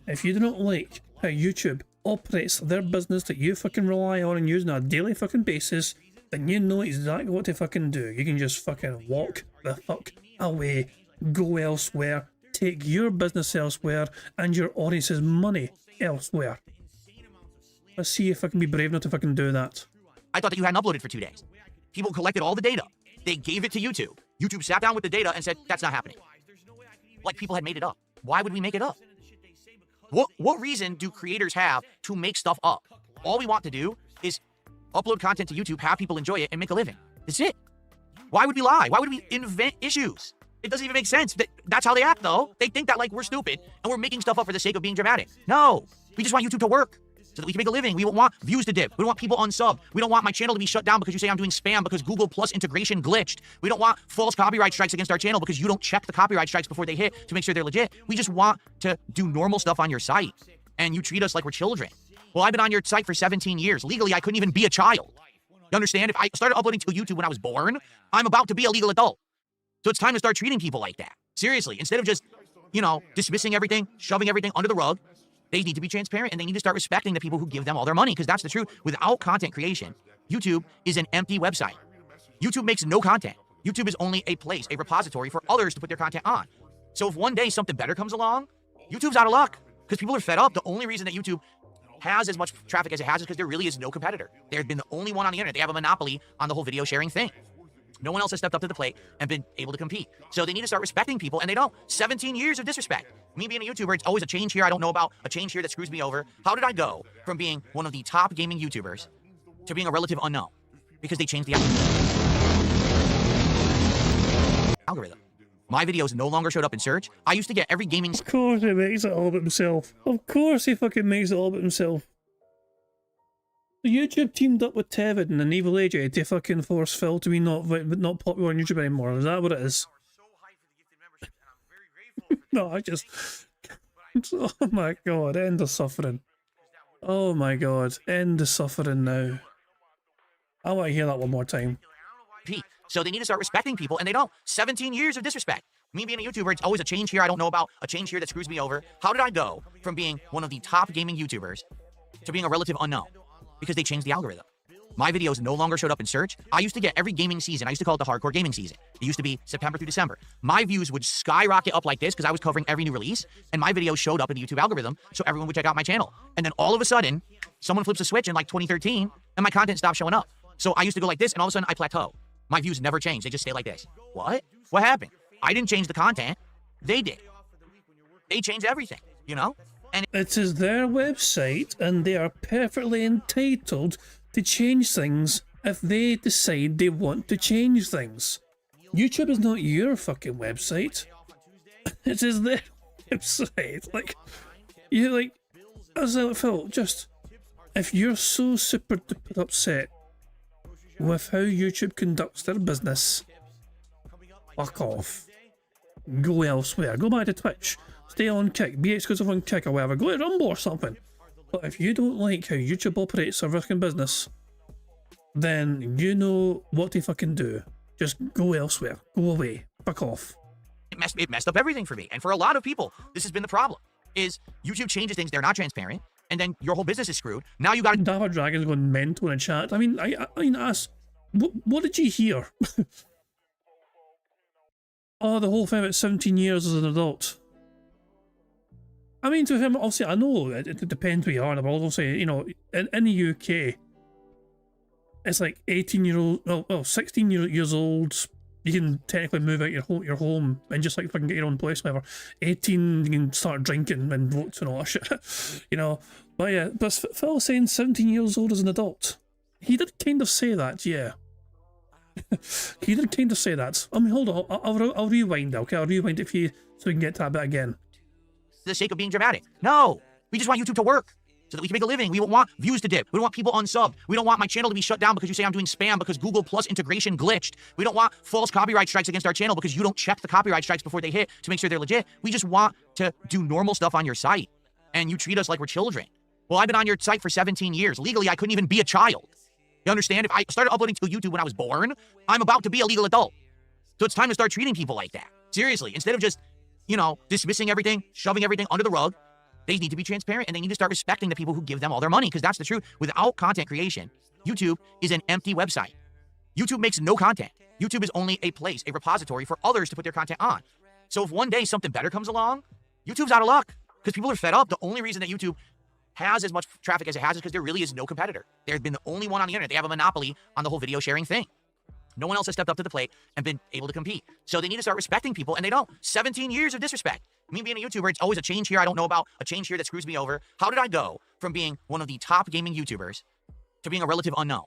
If you do not like how YouTube operates their business that you fucking rely on and use on a daily fucking basis, then you know exactly what to fucking do. You can just fucking walk the fuck away, go elsewhere, take your business elsewhere, and your audience's money elsewhere. Let's see if I can be brave enough to fucking do that. I thought that you hadn't uploaded for 2 days. People collected all the data. They gave it to YouTube. YouTube sat down with the data and said, that's not happening. Like people had made it up. Why would we make it up? What reason do creators have to make stuff up? All we want to do is upload content to YouTube, have people enjoy it, and make a living. That's it. Why would we lie? Why would we invent issues? It doesn't even make sense. That's how they act, though. They think that, like, we're stupid, and we're making stuff up for the sake of being dramatic. No. We just want YouTube to work so that we can make a living. We don't want views to dip. We don't want people unsubbed. We don't want my channel to be shut down because you say I'm doing spam because Google Plus integration glitched. We don't want false copyright strikes against our channel because you don't check the copyright strikes before they hit to make sure they're legit. We just want to do normal stuff on your site, and you treat us like we're children. Well, I've been on your site for 17 years. Legally, I couldn't even be a child. You understand? If I started uploading to YouTube when I was born, I'm about to be a legal adult. So it's time to start treating people like that. Seriously, instead of just, dismissing everything, shoving everything under the rug, they need to be transparent and they need to start respecting the people who give them all their money, because that's the truth. Without content creation, YouTube is an empty website. YouTube makes no content. YouTube is only a place, a repository for others to put their content on. So if one day something better comes along, YouTube's out of luck because people are fed up. The only reason that YouTube has as much traffic as it has is because there really is no competitor. They've been the only one on the internet. They have a monopoly on the whole video sharing thing. No one else has stepped up to the plate and been able to compete. So they need to start respecting people, and they don't. 17 years of disrespect. Me being a YouTuber, it's always a change here I don't know about, a change here that screws me over. How did I go from being one of the top gaming YouTubers to being a relative unknown? Because they changed the algorithm. My videos no longer showed up in search. I used to get every gaming... Of course he makes it all about himself. Of course he fucking makes it all about himself. So YouTube teamed up with Tevin and Evil AJ to fucking force Phil to be not popular on YouTube anymore. Is that what it is? No, I just... Oh my god, end of suffering. Oh my god, end of suffering now. I want to hear that one more time. So they need to start respecting people, and they don't. 17 years of disrespect. Me being a YouTuber, it's always a change here I don't know about, a change here that screws me over. How did I go from being one of the top gaming YouTubers to being a relative unknown? Because they changed the algorithm. My videos no longer showed up in search. I used to get every gaming season. I used to call it the hardcore gaming season. It used to be September through December. My views would skyrocket up like this because I was covering every new release, and my videos showed up in the YouTube algorithm, so everyone would check out my channel. And then all of a sudden, someone flips a switch in like 2013, and my content stopped showing up. So I used to go like this, and all of a sudden I plateau. My views never change. They just stay like this. What? What happened? I didn't change the content. They did. They changed everything, you know? And it is their website, and they are perfectly entitled to change things if they decide they want to change things. YouTube is not your fucking website. It is their website. Like, you like, as I felt, just, if you're so super duper upset with how YouTube conducts their business, fuck off. Go elsewhere. Go back to Twitch. Stay on Kick. Be exclusive on Kick or whatever. Go to Rumble or something. But if you don't like how YouTube operates their fucking business, then you know what to fucking do. Just go elsewhere. Go away. Fuck off. it messed up everything for me. And for a lot of people, this has been the problem, is YouTube changes things, they're not transparent, and then your whole business is screwed. Now you got Dapper Dragon's going mental in chat. I mean, ask, what did you hear? Oh, the whole thing about 17 years as an adult. I mean, to him, obviously, I know it depends where you are in the world. Obviously, you know, in the UK, it's like 18-year-old, well, 16 years old. You can technically move out your home and just like fucking get your own place, whatever. 18, you can start drinking and votes and all that shit, you know. But yeah, but Phil saying 17 years old as an adult. He did kind of say that, yeah. He did kind of say that. I mean, hold on, I'll rewind, okay? I'll rewind it for you so we can get to that bit again. For the sake of being dramatic. No, we just want YouTube to work so that we can make a living. We don't want views to dip. We don't want people unsubbed. We don't want my channel to be shut down because you say I'm doing spam because Google Plus integration glitched. We don't want false copyright strikes against our channel because you don't check the copyright strikes before they hit to make sure they're legit. We just want to do normal stuff on your site, and you treat us like we're children. Well, I've been on your site for 17 years. Legally, I couldn't even be a child. You understand? If I started uploading to YouTube when I was born, I'm about to be a legal adult. So it's time to start treating people like that. Seriously, instead of just, you know, dismissing everything, shoving everything under the rug, they need to be transparent and they need to start respecting the people who give them all their money, because that's the truth. Without content creation, YouTube is an empty website. YouTube makes no content. YouTube is only a place, a repository for others to put their content on. So if one day something better comes along, YouTube's out of luck because people are fed up. The only reason that YouTube has as much traffic as it has is because there really is no competitor. They've been the only one on the internet. They have a monopoly on the whole video sharing thing. No one else has stepped up to the plate and been able to compete. So they need to start respecting people, and they don't. 17 years of disrespect. Me being a YouTuber, it's always a change here I don't know about, a change here that screws me over. How did I go from being one of the top gaming YouTubers to being a relative unknown?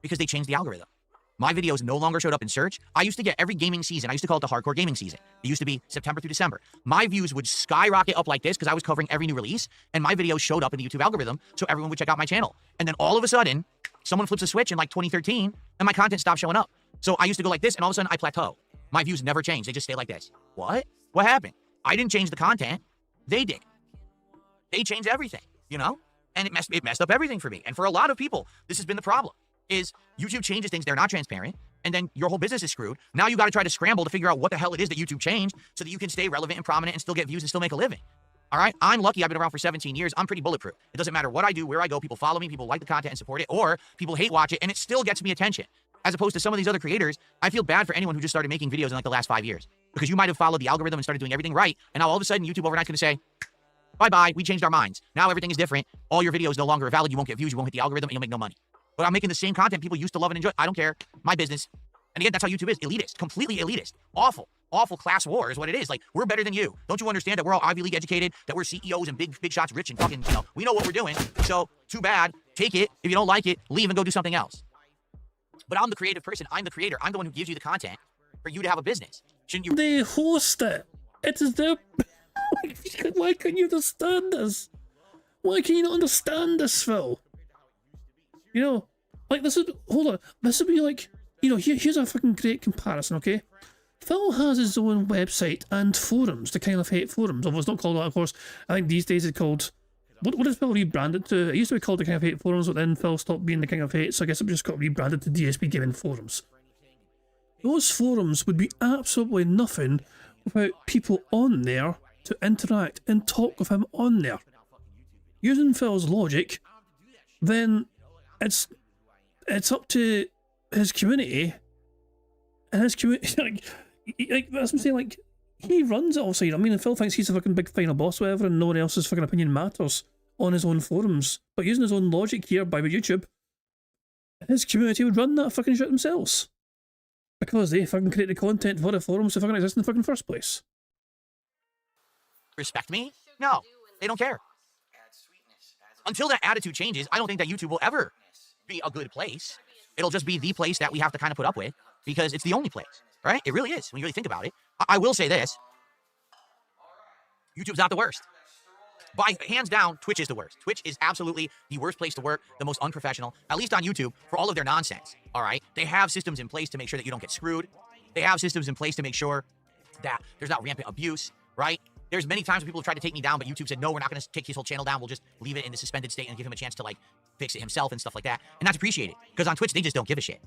Because they changed the algorithm. My videos no longer showed up in search. I used to get every gaming season. I used to call it the hardcore gaming season. It used to be September through December. My views would skyrocket up like this because I was covering every new release, and my videos showed up in the YouTube algorithm, so everyone would check out my channel. And then all of a sudden, someone flips a switch in like 2013, and my content stopped showing up. So I used to go like this, and all of a sudden I plateau. My views never change. They just stay like this. What? What happened? I didn't change the content. They did. They changed everything, you know? And it messed up everything for me. And for a lot of people, this has been the problem, is YouTube changes things, they're not transparent, and then your whole business is screwed. Now you got to try to scramble to figure out what the hell it is that YouTube changed so that you can stay relevant and prominent and still get views and still make a living. All right? I'm lucky I've been around for 17 years. I'm pretty bulletproof. It doesn't matter what I do, where I go, people follow me, people like the content and support it, or people hate watch it, and it still gets me attention. As opposed to some of these other creators, I feel bad for anyone who just started making videos in like the last 5 years. Because you might have followed the algorithm and started doing everything right, and now all of a sudden YouTube overnight's going to say, bye-bye, we changed our minds. Now everything is different. All your videos no longer are valid. You won't get views, you won't hit the algorithm, and you'll make no money. But I'm making the same content people used to love and enjoy. I don't care. My business. And again, that's how YouTube is. Elitist. Completely elitist. Awful. Awful class war is what it is. Like, we're better than you. Don't you understand that we're all Ivy League educated, that we're CEOs and big shots rich and fucking, you know, we know what we're doing. So, too bad. Take it. If you don't like it, leave and go do something else. But I'm the creative person. I'm the creator. I'm the one who gives you the content for you to have a business. Shouldn't you? They host it. It is their... Why can't you understand this? Why can you not understand this, Phil? You know, like this is, hold on, this would be like, you know, here's a fucking great comparison, okay? Phil has his own website and forums, the Kind of Hate forums, although it's not called that, of course. I think these days it's called, what does Phil rebrand it to? It used to be called the Kind of Hate forums, but then Phil stopped being the Kind of Hate, so I guess it just got rebranded to DSP Gaming forums. Those forums would be absolutely nothing without people on there to interact and talk with him on there. Using Phil's logic, then it's up to his community, and his community, like that's what I'm saying, like, he runs it all side. I mean, Phil thinks he's a fucking big final boss or whatever, and no one else's fucking opinion matters on his own forums. But using his own logic here by YouTube, his community would run that fucking shit themselves. Because they fucking create the content for the forums to fucking exist in the fucking first place. Respect me? No, they don't care. Until that attitude changes, I don't think that YouTube will ever be a good place. It'll just be the place that we have to kind of put up with because it's the only place, right? It really is when you really think about it. I will say this. YouTube's not the worst. By hands down, Twitch is the worst. Twitch is absolutely the worst place to work, the most unprofessional, at least on YouTube, for all of their nonsense, all right? They have systems in place to make sure that you don't get screwed. They have systems in place to make sure that there's not rampant abuse, right? There's many times when people have tried to take me down, but YouTube said, no, we're not going to take his whole channel down. We'll just leave it in the suspended state and give him a chance to, like, fix it himself and stuff like that. And that's appreciated, because on Twitch, they just don't give a shit.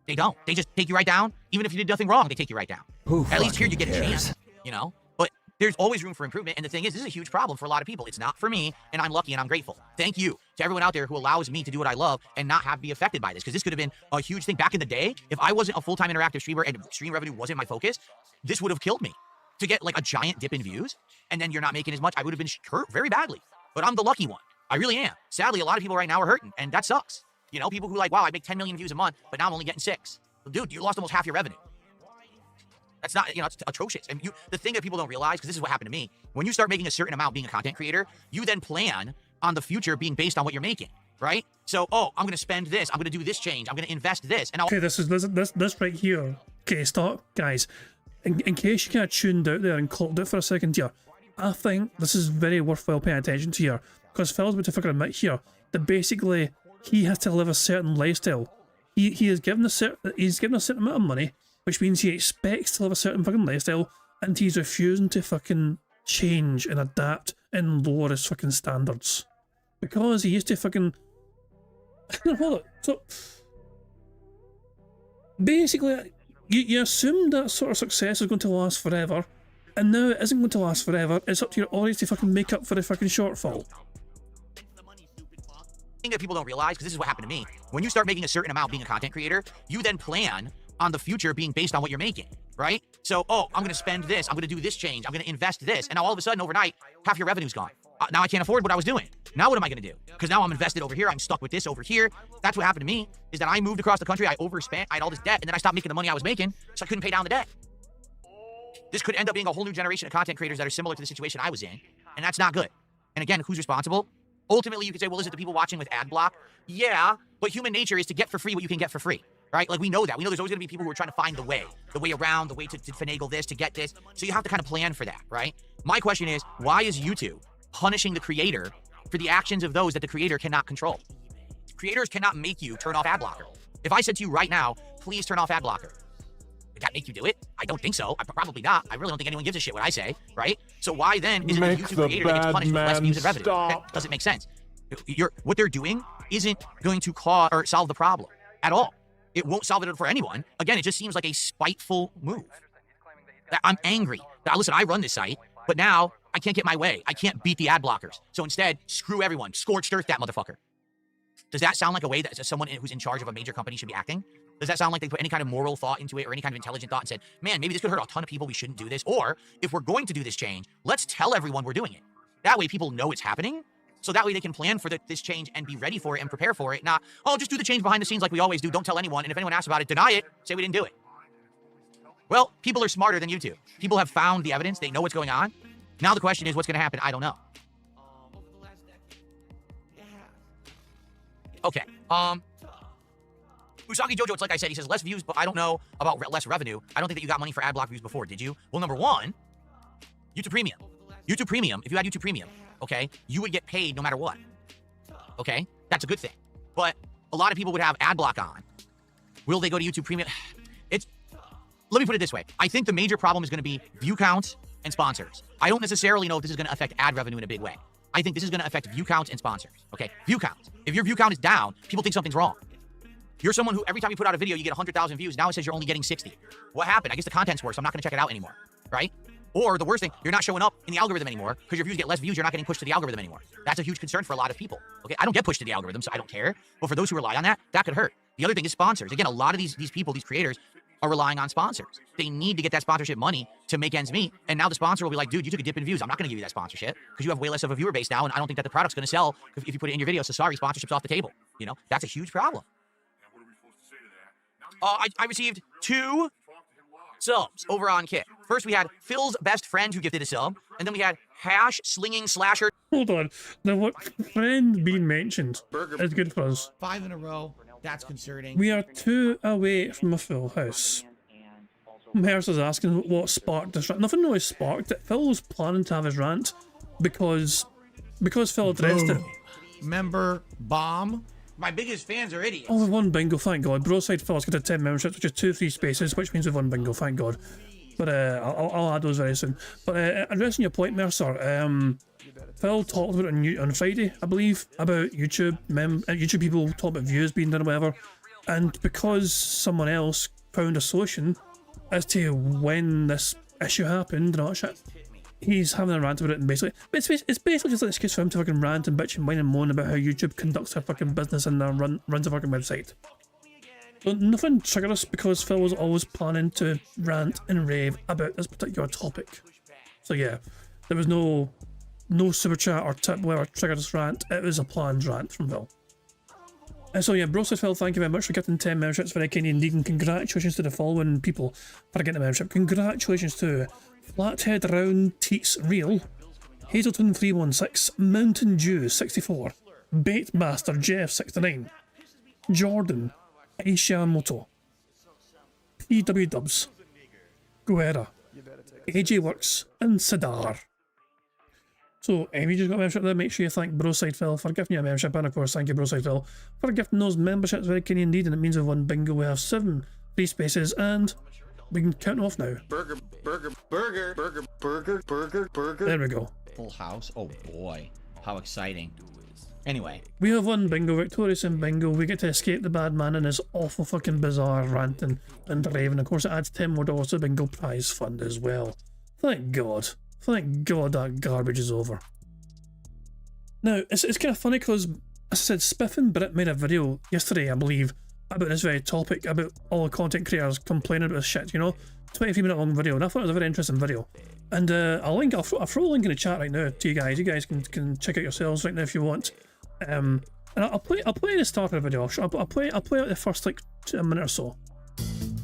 They don't. They just take you right down. Even if you did nothing wrong, they take you right down. At least here you get a chance, you know? But there's always room for improvement, and the thing is, this is a huge problem for a lot of people. It's not for me, and I'm lucky and I'm grateful. Thank you to everyone out there who allows me to do what I love and not have to be affected by this, because this could have been a huge thing. Back in the day, if I wasn't a full-time interactive streamer and stream revenue wasn't my focus, this would have killed me. To get like a giant dip in views, and then you're not making as much, I would have been hurt very badly. But I'm the lucky one. I really am. Sadly, a lot of people right now are hurting, and that sucks. You know, people who are like, wow, I make 10 million views a month, but now I'm only getting 6. Well, dude, you lost almost half your revenue. That's not, you know, it's atrocious. And the thing that people don't realize, because this is what happened to me, when you start making a certain amount being a content creator, you then plan on the future being based on what you're making, right? So, oh, I'm going to spend this, I'm going to do this change, I'm going to invest this, and I'll... Okay, this right here. Okay, stop, guys. In case you kind of tuned out there and clocked out for a second here, I think this is very worthwhile paying attention to here, because Phil's about to fucking admit here that basically he has to live a certain lifestyle. He is given a certain amount of money, which means he expects to live a certain fucking lifestyle, and he's refusing to fucking change and adapt and lower his fucking standards because he used to fucking hold it. So basically, you assumed that sort of success is going to last forever, and now it isn't going to last forever. It's up to your audience to fucking make up for the fucking shortfall. Thing that people don't realize, because this is what happened to me, when you start making a certain amount being a content creator, you then plan on the future being based on what you're making, right? So, oh, I'm going to spend this, I'm going to do this change, I'm going to invest this, and now all of a sudden, overnight, half your revenue's gone. Now I can't afford what I was doing. Now what am I going to do? Because now I'm invested over here, I'm stuck with this over here. That's what happened to me, is that I moved across the country, I overspent, I had all this debt, and then I stopped making the money I was making, so I couldn't pay down the debt. This could end up being a whole new generation of content creators that are similar to the situation I was in, and that's not good. And again, who's responsible? Ultimately, you could say, well, is it the people watching with ad block? Yeah, but human nature is to get for free what you can get for free, right? Like, we know that. We know there's always going to be people who are trying to find the way around, the way to finagle this, to get this. So you have to kind of plan for that, right? My question is, why is YouTube punishing the creator for the actions of those that the creator cannot control? Creators cannot make you turn off ad blocker. If I said to you right now, please turn off ad blocker, would that make you do it? I don't think so. Probably not. I really don't think anyone gives a shit what I say, right? So why then is it the YouTube creator that gets punished with less views and revenue? That doesn't make sense. What they're doing isn't going to cause or solve the problem at all. It won't solve it for anyone. Again, it just seems like a spiteful move. I'm angry. Now, listen, I run this site, but now I can't get my way. I can't beat the ad blockers. So instead, screw everyone. Scorched earth that motherfucker. Does that sound like a way that someone who's in charge of a major company should be acting? Does that sound like they put any kind of moral thought into it or any kind of intelligent thought and said, man, maybe this could hurt a ton of people, we shouldn't do this? Or if we're going to do this change, let's tell everyone we're doing it. That way people know it's happening. So that way they can plan for this change and be ready for it and prepare for it. Not, oh, just do the change behind the scenes like we always do. Don't tell anyone. And if anyone asks about it, deny it. Say we didn't do it. Well, people are smarter than YouTube. People have found the evidence. They know what's going on. Now the question is, what's going to happen? I don't know. Okay. Usagi Jojo, it's like I said, he says less views, but I don't know about less revenue. I don't think that you got money for ad block views before, did you? Well, number one, YouTube Premium. YouTube Premium, if you had YouTube Premium, okay, you would get paid no matter what. Okay? That's a good thing. But a lot of people would have ad block on. Will they go to YouTube Premium? Let me put it this way. I think the major problem is going to be view count and sponsors. I don't necessarily know if this is going to affect ad revenue in a big way. I think this is going to affect view count and sponsors. Okay, view count. If your view count is down, people think something's wrong. You're someone who every time you put out a video, you get 100,000 views. Now it says you're only getting 60. What happened? I guess the content's worse, so I'm not going to check it out anymore, right? Or the worst thing, you're not showing up in the algorithm anymore because your views get less views. You're not getting pushed to the algorithm anymore. That's a huge concern for a lot of people. Okay, I don't get pushed to the algorithm, so I don't care. But for those who rely on that, that could hurt. The other thing is sponsors. Again, a lot of these people, these creators, are relying on sponsors. They need to get that sponsorship money to make ends meet. And now the sponsor will be like, dude, you took a dip in views. I'm not going to give you that sponsorship because you have way less of a viewer base now. And I don't think that the product's going to sell if you put it in your video. So sorry, sponsorship's off the table. You know, that's a huge problem. I received 2 subs over on Kick. First, we had Phil's best friend who gifted a sub. And then we had Hash Slinging Slasher. Hold on. Now, what friend being mentioned is good for us. 5 in a row. That's concerning. We are 2 away from a full house. Merce is asking what sparked this rant. Nothing really sparked it. Phil was planning to have his rant because Phil addressed it. Member bomb. My biggest fans are idiots. Oh, we've won bingo, thank God. Broside Phil's got a 10 memberships, which is 2 free spaces, which means we've won bingo, thank God. But I'll add those very soon. But addressing your point, Mercer, Phil talked about it on Friday, I believe, about YouTube. YouTube people talk about views being done or whatever. And because someone else found a solution as to when this issue happened and all that shit, he's having a rant about it, and basically, it's basically just an excuse for him to fucking rant and bitch and whine and moan about how YouTube conducts their fucking business and runs a fucking website. So nothing triggered us because Phil was always planning to rant and rave about this particular topic. So yeah, there was no super chat or tip whatever triggered this rant. It was a planned rant from Phil. And so yeah, Brosted Phil, thank you very much for getting 10 memberships for Kenny indeed, and congratulations to the following people for getting a membership. Congratulations to Flathead Round Teats Real, Hazelton 316, Mountain Dew 64, Baitmaster Jeff 69, Jordan, Aisha Moto, PW Dubs, Guerra, AJ Works, and Sadar. So if you just got a membership there, make sure you thank Broside Phil for gifting you a membership, and of course thank you Broside Phil for gifting those memberships. Very Kenny indeed, and it means we've won bingo. We have 7 free spaces and we can count off now. Burger. There we go. Full house. Oh boy, how exciting. Anyway, we have won bingo, victorious in bingo. We get to escape the bad man and his awful fucking bizarre ranting and raving. Of course, it adds $10 more to the bingo prize fund as well. Thank God. Thank God that garbage is over. Now, it's kind of funny because, as I said, Spiff and Brit made a video yesterday, I believe, about this very topic, about all the content creators complaining about this shit, you know? 23-minute long video, and I thought it was a very interesting video. And I'll throw a link in the chat right now to you guys. You guys can check it yourselves right now if you want. And I'll play the start of the video. I'll play out the first like a minute or so.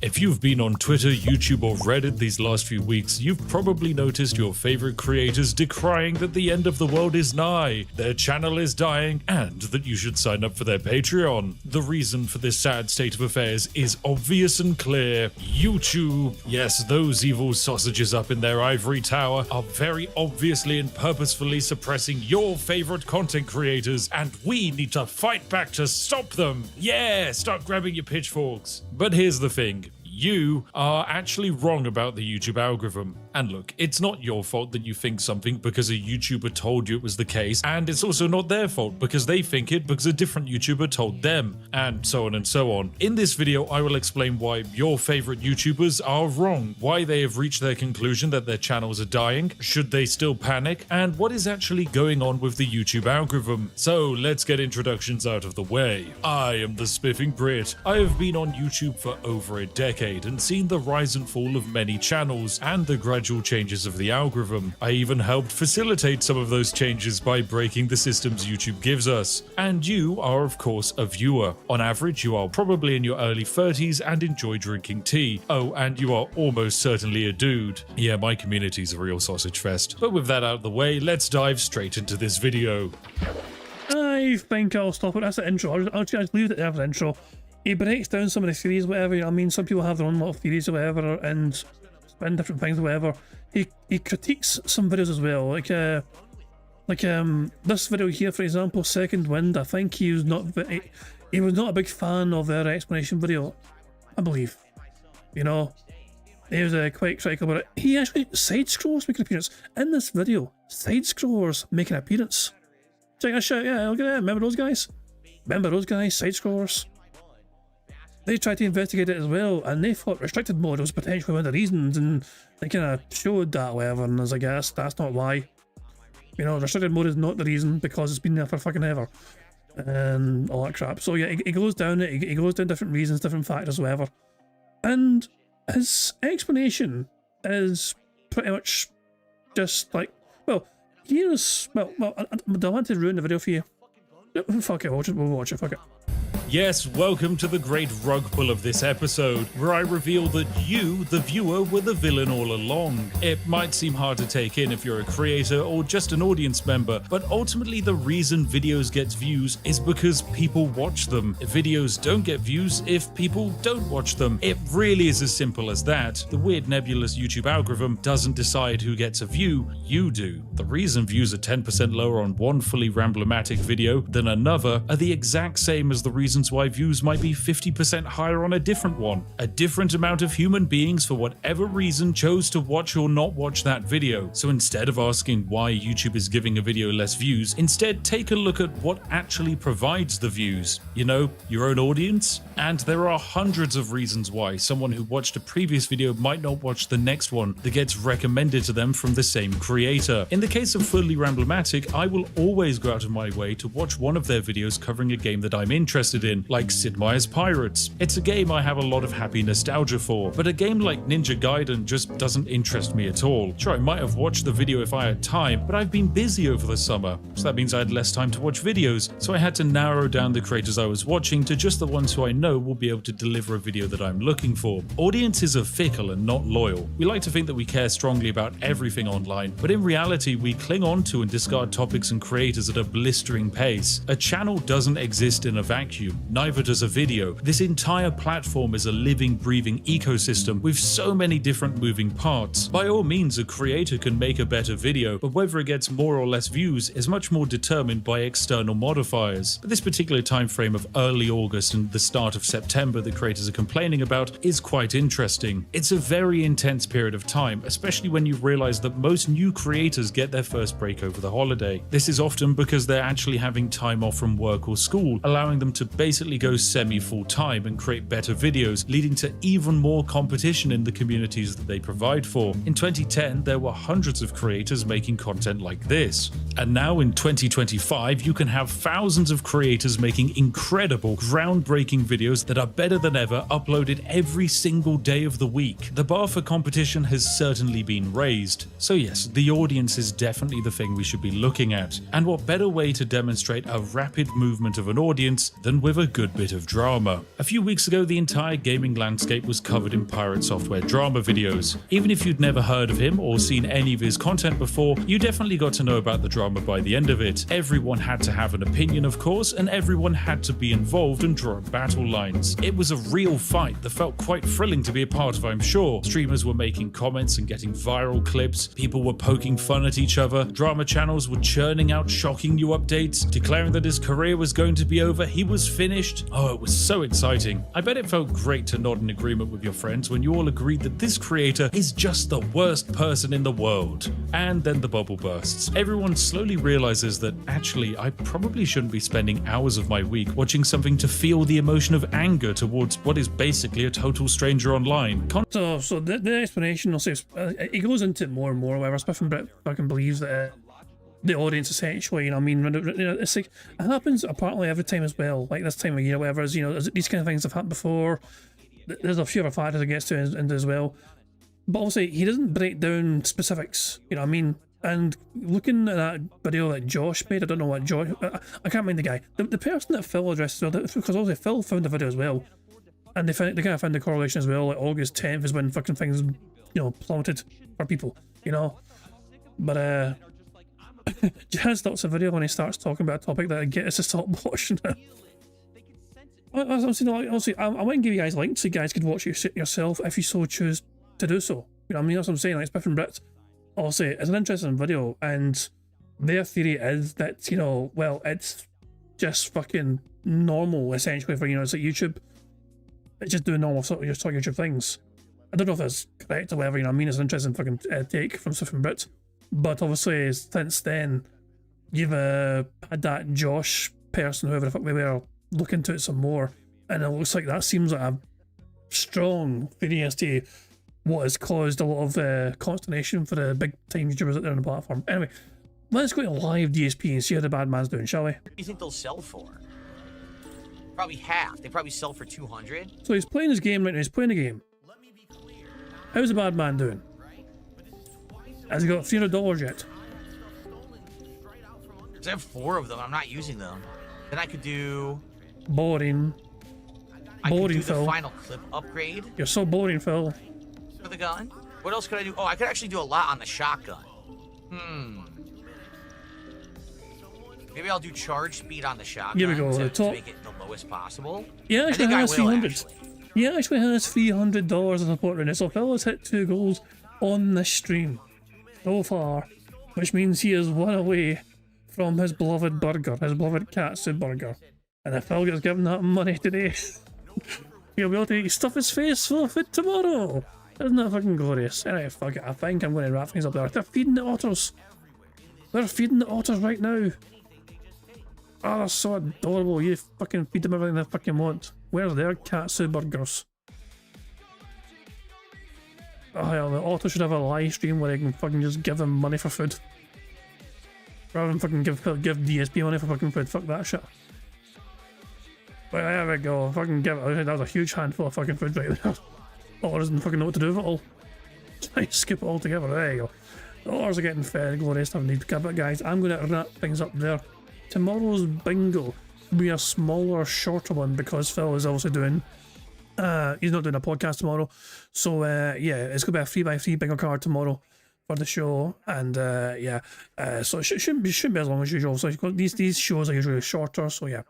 If you've been on Twitter, YouTube or Reddit these last few weeks, you've probably noticed your favorite creators decrying that the end of the world is nigh, their channel is dying, and that you should sign up for their Patreon. The reason for this sad state of affairs is obvious and clear. YouTube, yes, those evil sausages up in their ivory tower, are very obviously and purposefully suppressing your favorite content creators, and we need to fight back to stop them. Yeah, start grabbing your pitchforks. But here's the thing. You are actually wrong about the YouTube algorithm. And look, it's not your fault that you think something because a YouTuber told you it was the case, and it's also not their fault because they think it because a different YouTuber told them, and so on and so on. In this video, I will explain why your favorite YouTubers are wrong, why they have reached their conclusion that their channels are dying, should they still panic, and what is actually going on with the YouTube algorithm. So let's get introductions out of the way. I am the Spiffing Brit. I have been on YouTube for over a decade and seen the rise and fall of many channels and the gradual changes of the algorithm. I even helped facilitate some of those changes by breaking the systems YouTube gives us. And you are of course a viewer. On average, you are probably in your early 30s and enjoy drinking tea. Oh, and you are almost certainly a dude. Yeah, my community's a real sausage fest. But with that out of the way, let's dive straight into this video. I think I'll stop it. That's the intro. I'll just leave it there for the intro. He breaks down some of the theories, whatever. You know, I mean, some people have their own little theories or whatever, and spin different things or whatever. He critiques some videos as well. Like, Like this video here, for example, Second Wind. I think he was not a big fan of their explanation video, I believe. You know, he was quite critical about it. He actually side scrollers make an appearance in this video. Side scrollers make an appearance. Check that shit. Yeah, look at that. Remember those guys? Remember those guys? Side scrollers. They tried to investigate it as well, and they thought restricted mode was potentially one of the reasons, and they kind of showed that, whatever. And I was like, yes, that's not why. You know, restricted mode is not the reason because it's been there for fucking ever, and all that crap. So yeah, it goes down it. It goes down different reasons, different factors, whatever. And his explanation is pretty much just like, well, here's well, I don't want to ruin the video for you. Fuck it, we'll watch it. Fuck it. Yes, welcome to the great rug pull of this episode, where I reveal that you, the viewer, were the villain all along. It might seem hard to take in if you're a creator or just an audience member, but ultimately the reason videos get views is because people watch them. Videos don't get views if people don't watch them. It really is as simple as that. The weird nebulous YouTube algorithm doesn't decide who gets a view, you do. The reason views are 10% lower on one fully ramblomatic video than another are the exact same as the reason why views might be 50% higher on a different one. A different amount of human beings, for whatever reason, chose to watch or not watch that video. So instead of asking why YouTube is giving a video less views, instead take a look at what actually provides the views. You know, your own audience? And there are hundreds of reasons why someone who watched a previous video might not watch the next one that gets recommended to them from the same creator. In the case of Fully Ramblomatic, I will always go out of my way to watch one of their videos covering a game that I'm interested in, like Sid Meier's Pirates. It's a game I have a lot of happy nostalgia for, but a game like Ninja Gaiden just doesn't interest me at all. Sure, I might have watched the video if I had time, but I've been busy over the summer, so that means I had less time to watch videos, so I had to narrow down the creators I was watching to just the ones who I know will be able to deliver a video that I'm looking for. Audiences are fickle and not loyal. We like to think that we care strongly about everything online, but in reality we cling on to and discard topics and creators at a blistering pace. A channel doesn't exist in a vacuum. Neither does a video. This entire platform is a living, breathing ecosystem with so many different moving parts. By all means, a creator can make a better video, but whether it gets more or less views is much more determined by external modifiers. But this particular time frame of early August and the start of September that creators are complaining about is quite interesting. It's a very intense period of time, especially when you realize that most new creators get their first break over the holiday. This is often because they're actually having time off from work or school, allowing them to basically go semi-full-time and create better videos, leading to even more competition in the communities that they provide for. In 2010, there were hundreds of creators making content like this. And now in 2025, you can have thousands of creators making incredible, groundbreaking videos that are better than ever, uploaded every single day of the week. The bar for competition has certainly been raised. So yes, the audience is definitely the thing we should be looking at. And what better way to demonstrate a rapid movement of an audience than with a good bit of drama. A few weeks ago, the entire gaming landscape was covered in Pirate Software drama videos. Even if you'd never heard of him or seen any of his content before, you definitely got to know about the drama by the end of it. Everyone had to have an opinion, of course, and everyone had to be involved and draw up battle lines. It was a real fight that felt quite thrilling to be a part of, I'm sure. Streamers were making comments and getting viral clips, people were poking fun at each other, drama channels were churning out shocking new updates, declaring that his career was going to be over, he was finished. Oh, it was so exciting. I bet it felt great to nod in agreement with your friends when you all agreed that this creator is just the worst person in the world. And then the bubble bursts. Everyone slowly realizes that actually I probably shouldn't be spending hours of my week watching something to feel the emotion of anger towards what is basically a total stranger online. So the explanation, I'll say, it goes into it more and more, wherever Smith and Britt fucking believes that the audience essentially, you know, I mean, it's like, it happens apparently every time as well, like this time of year, whatever, you know, these kind of things have happened before. There's a few other factors it gets to into as well, but obviously he doesn't break down specifics, you know what I mean. And looking at that video that Josh made, I don't know what Josh, I can't mind the guy, the person that Phil addressed as well, because obviously Phil found the video as well, and they kind of found the correlation as well, like August 10th is when fucking things, you know, plummeted for people, you know. But Jazz stops the video when he starts talking about a topic that gets us to stop watching it. Honestly, I wouldn't give you guys links so you guys could watch it yourself if you so choose to do so. You know what I mean? That's what I'm saying, like Spiff and Brit. Obviously, it's an interesting video, and their theory is that, you know, well, it's just fucking normal essentially for, you know, it's like YouTube. It's just doing normal sort of YouTube things. I don't know if that's correct or whatever, you know, I mean, it's an interesting fucking take from Swift Brit. But obviously, since then, you've had that Josh person, whoever the fuck they were, look into it some more, and it looks like that seems like a strong theory as to what has caused a lot of consternation for the big time YouTubers out there on the platform. Anyway, let's go to live DSP and see how the bad man's doing, shall we? What do you think they'll sell for? Probably half. They probably sell for 200. So he's playing his game right now, he's playing the game. How's the bad man doing? Has he got $300 yet? Because I have 4 of them. I'm not using them. Then I could do... Boring. I could Boring, do the Phil. final clip upgrade. You're so boring, Phil. For the gun. What else could I do? Oh, I could actually do a lot on the shotgun. Maybe I'll do charge speed on the shotgun. Here we go, to, the top. to make it the lowest possible. Yeah, I actually think I has will, 300. actually. Yeah, actually has $300 of support right now. So Phil has hit 2 goals on this stream so far, which means he is 1 away from his beloved burger, his beloved katsu burger. And if Phil gets given that money today, he'll be able to stuff his face full of food tomorrow. Isn't that fucking glorious? Anyway, fuck it, I think I'm going to wrap things up there. They're feeding the otters. They're feeding the otters right now. Oh, they're so adorable. You fucking feed them everything they fucking want. Where's their katsu burgers? Oh hell, the otter should have a live stream where they can fucking just give them money for food. Rather than fucking give DSP money for fucking food. Fuck that shit. Well, there we go. Fucking give it. That was a huge handful of fucking food right there. Otter doesn't fucking know what to do with it all. Try to skip it all together. There you go. The otters are getting fed. Glorious stuff. But guys, I'm going to wrap things up there. Tomorrow's bingo will be a smaller, shorter one because Phil is obviously doing. He's not doing a podcast tomorrow, so yeah, it's gonna be a 3x3 bingo card tomorrow for the show, and yeah, so it shouldn't be as long as usual. So these shows are usually shorter, so yeah.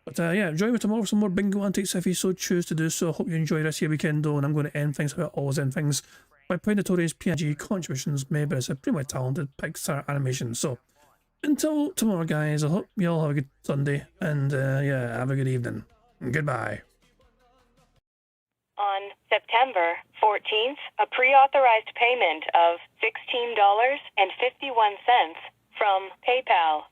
But yeah, join me tomorrow for some more bingo antics if you so choose to do so. Hope you enjoy the rest of your weekend though, and I'm going to end things how I always end things by playing Notorious PNG contributions made by a pretty talented Pixar animation. So. Until tomorrow, guys, I hope you all have a good Sunday, and yeah, have a good evening. Goodbye. On September 14th, a pre-authorized payment of $16.51 from PayPal.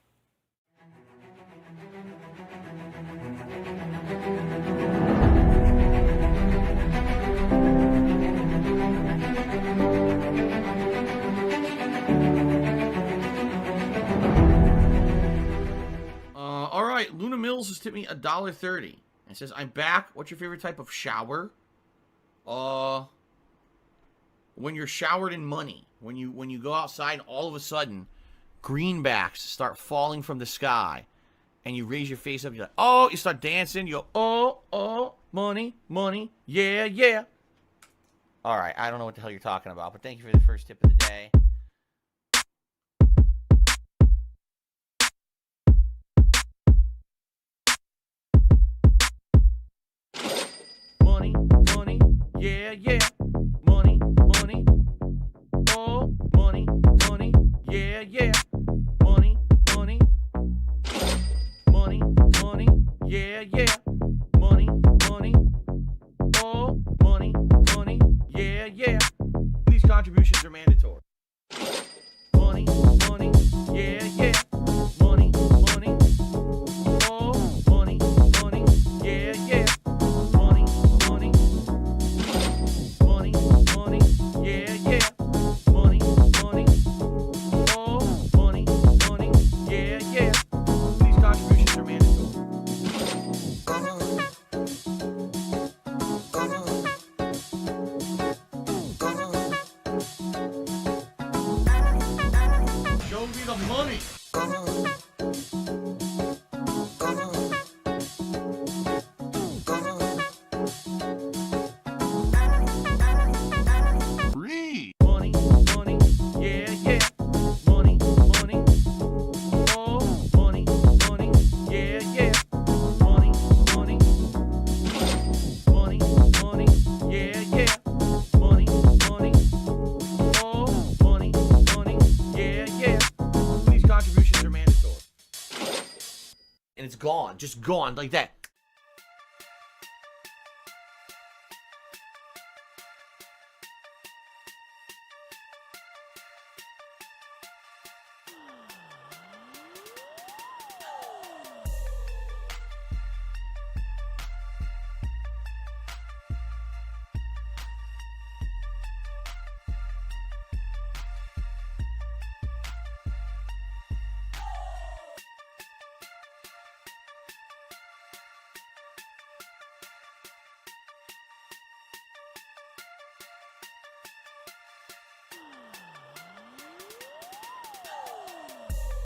Alright, Luna Mills has tipped me $1.30. It says, I'm back. What's your favorite type of shower? When you're showered in money. When you go outside, all of a sudden, greenbacks start falling from the sky. And you raise your face up, you're like, oh, you start dancing, you go, oh, money, money, yeah, yeah. Alright, I don't know what the hell you're talking about, but thank you for the first tip of the day. Money, money, yeah, yeah. Money, money. Oh, money, money, yeah, yeah. Money, money. Money, money, yeah, yeah. Money, money. Oh, money, money, yeah, yeah. These contributions are mandatory. Money, money, yeah, yeah. Money, money. Oh, money, money, yeah, yeah. Money, money. Money, money, yeah, yeah. Money, money. Oh, money, money, yeah, yeah. These contributions are mandatory. it's gone. Just gone like that.